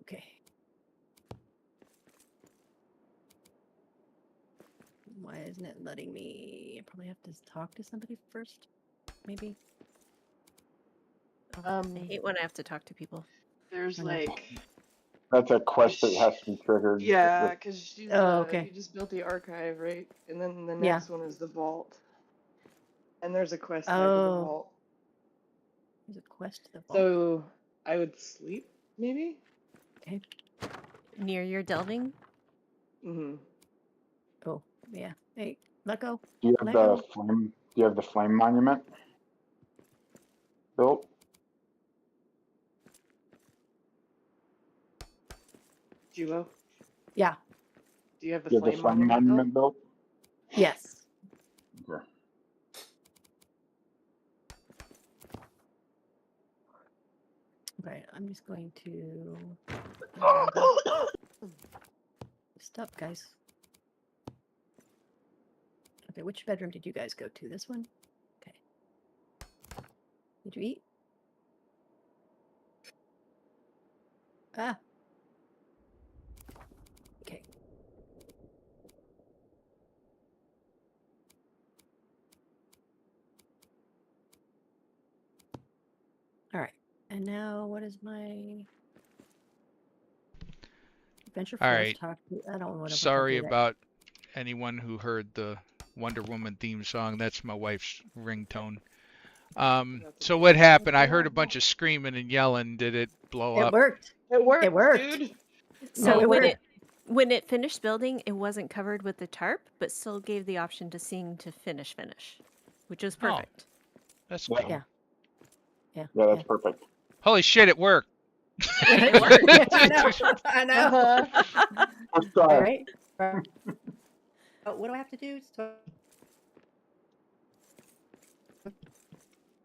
Okay. Why isn't it letting me? I probably have to talk to somebody first, maybe. I hate when I have to talk to people. There's I know. like. That's a quest that has to be triggered. Yeah, because she's okay. you just built the archive, right? And then the Yeah. next one is the vault. And there's a quest tied to the Oh, vault. there's a quest to the vault. So I would sleep, maybe? Okay. Near your delving? Mm-hmm. Oh, yeah. Hey, let go. Do you have Let the go. flame? Do you have the flame monument built? Julo, Yeah. do you have the Do you have the flame flame monument monument built? built? Yes. Okay. Right. I'm just going to stop, guys. Okay, which bedroom did you guys go to? This one? Okay. Did you eat? Ah. Okay. All right. And now what is my adventure All force right. talk to? I don't want to Sorry about anyone who heard the Wonder Woman theme song. That's my wife's ringtone. So what happened? I heard a bunch of screaming and yelling. Did it blow It up? worked. It worked, It worked. dude. So No, it when worked. when it finished building, it wasn't covered with the tarp, but still gave the option to sing to finish, which was Oh. perfect. That's Yeah. cool. Yeah. Yeah. Yeah, that's perfect. Holy shit, it worked. It worked. I know. I know. First All try. right. What do I have to do? So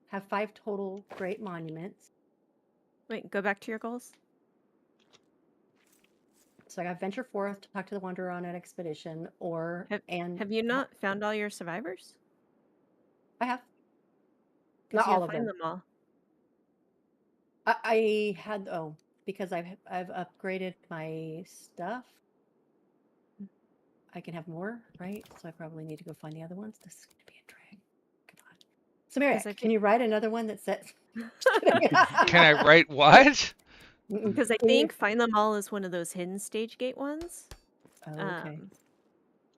have 5 total great monuments. Wait, go back to your goals. So I got venture forth to talk to the wanderer on an expedition, or Have you not found all your survivors? I have 'Cause not you'll all of find them. all. I had because I've upgraded my stuff. I can have more, right? So I probably need to go find the other ones. This is gonna be a drag. Come on. So Mereak, can you write another one that says? Can I write what? Because I think Find Them All is one of those hidden stage gate ones. Oh, okay.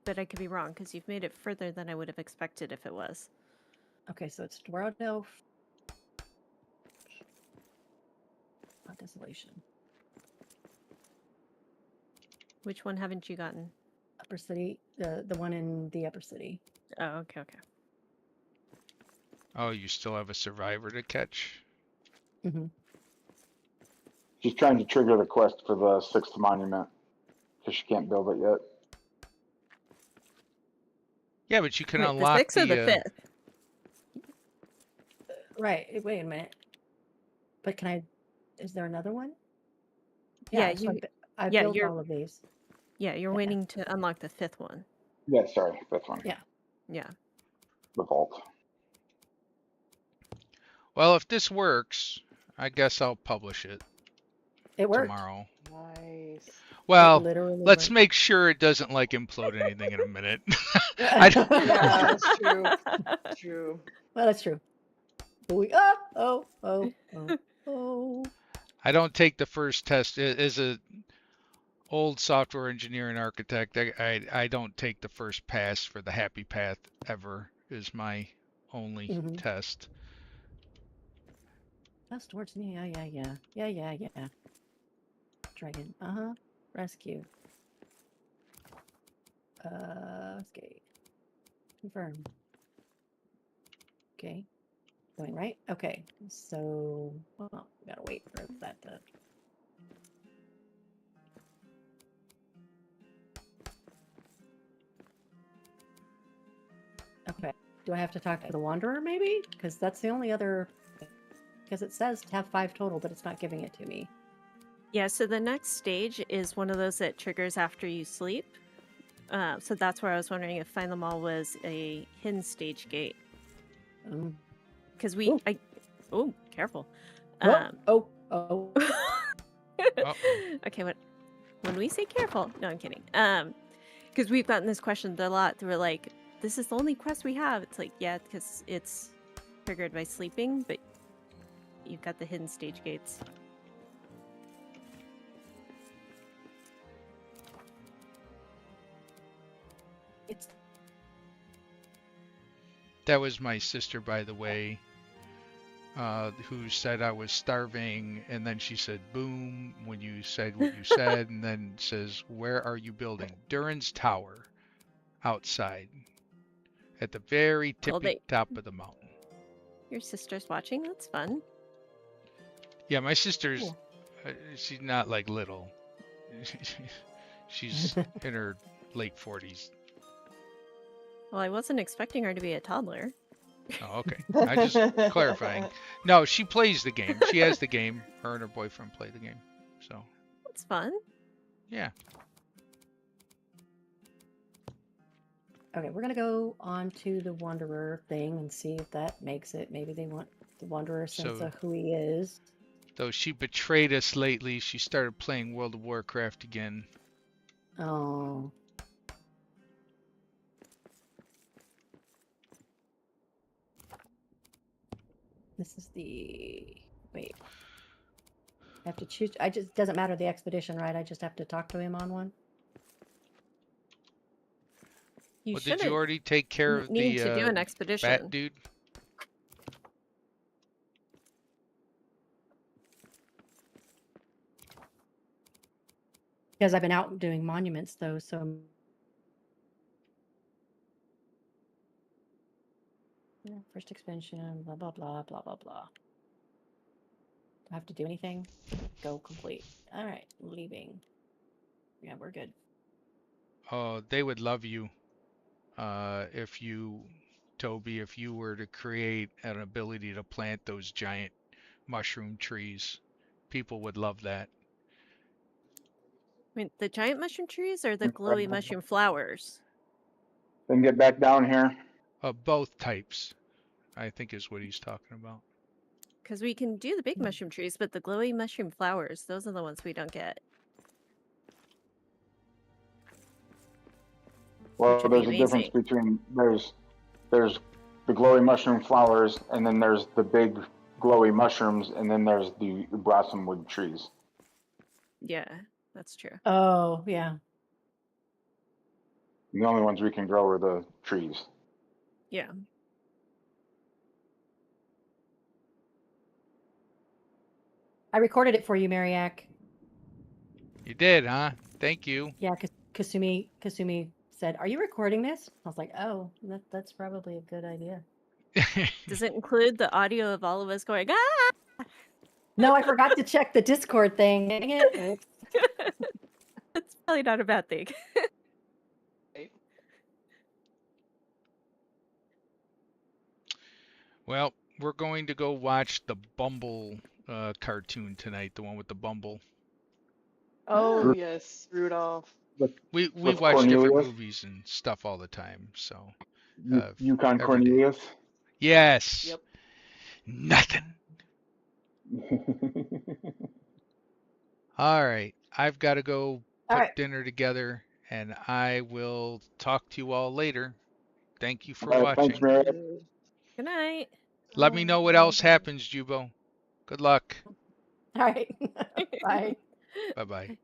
But I could be wrong because you've made it further than I would have expected if it was. Okay, so it's Dorado. Desolation. Which one haven't you gotten? upper city, the one in the upper city. Oh, okay, okay. Oh, you still have a survivor to catch? Mm-hmm. She's trying to trigger the quest for the 6th monument because she can't build it yet. Yeah, but you can Wait, the unlock 6th or the 5th? Right. Wait a minute. But can I? Is there another one? Yeah, So I yeah, built you're all of these. yeah, you're waiting to unlock the 5th one. Yeah, sorry, 5th one. Yeah. Yeah. The vault. Well, if this works, I guess I'll publish it It worked. tomorrow. Nice. Well, It literally let's worked. make sure it doesn't like implode anything in a minute. I don't, Yeah, that's true. True. Well, that's true. But oh. I don't take the first test as a old software engineer and architect. I don't take the first pass for the happy path ever is my only Mhm. test. That's towards me. Yeah. Dragon. Rescue. Escape. Confirm. Okay. Going right? Okay. So, well, we gotta wait for that to. Okay. Do I have to talk to the Wanderer maybe? Because that's the only other. Because it says to have 5 total, but it's not giving it to me. Yeah, so the next stage is one of those that triggers after you sleep. So that's where I was wondering if Find Them All was a hidden stage gate. Um, Because we... Ooh. Oh, careful. oh. Uh-oh. Okay, when we say careful... No, I'm kidding. Because we've gotten this question a lot. We're like, this is the only quest we have. It's like, yeah, because it's triggered by sleeping, but you've got the hidden stage gates. It's That was my sister, by the way, who said I was starving, and then she said boom when you said what you said, and then says, where are you building? Durin's Tower, outside, at the very Well, tippy top of the mountain. Your sister's watching. That's fun. Yeah, my sister's, Cool. she's not like little. She's in her late 40s. Well, I wasn't expecting her to be a toddler. Oh, okay. I just clarifying. No, she plays the game. She has the game. Her and her boyfriend play the game. So, That's fun. yeah. Okay, we're gonna go on to the Wanderer thing and see if that makes it. Maybe they want the Wanderer sense So- of who he is. Though she betrayed us lately, she started playing World of Warcraft again. Oh. This is the wait. I have to choose. I just doesn't matter the expedition, right? I just have to talk to him on one. You Well, should did you already take care of need the to do an bat expedition. dude? Because I've been out doing monuments though, so yeah, first expansion, blah blah blah blah blah blah. Do I have to do anything? Go complete. All right, leaving. Yeah, we're good. Oh, they would love you if you, Toby, if you were to create an ability to plant those giant mushroom trees. People would love that. I mean, the giant mushroom trees or the glowy mushroom flowers? Then get back down here. Both types, I think is what he's talking about. Because we can do the big mushroom trees, but the glowy mushroom flowers, those are the ones we don't get. Well, Which would be there's a difference amazing. between there's the glowy mushroom flowers, and then there's the big glowy mushrooms, and then there's the blossomwood trees. Yeah, that's true. Oh yeah. The only ones we can grow are the trees. Yeah. I recorded it for you, Mereak. You did, huh? Thank you. Yeah, because Kasumi said, "Are you recording this?" I was like, "Oh, that's probably a good idea." Does it include the audio of all of us going, ah? No, I forgot to check the Discord thing. Dang it. Oops. That's probably not a bad thing. Well, we're going to go watch the Bumble cartoon tonight, the one with the Bumble. Oh yes, Rudolph. We With watch different Cornelius? movies and stuff all the time, so Yukon every day. Cornelius? Yes. Yep. Nothing. All right. I've got to go All put right. dinner together, and I will talk to you all later. Thank you for All right, thanks, watching. Mereak. Good night. Let me know what else happens, Jubo. Good luck. All right. Bye. Bye-bye.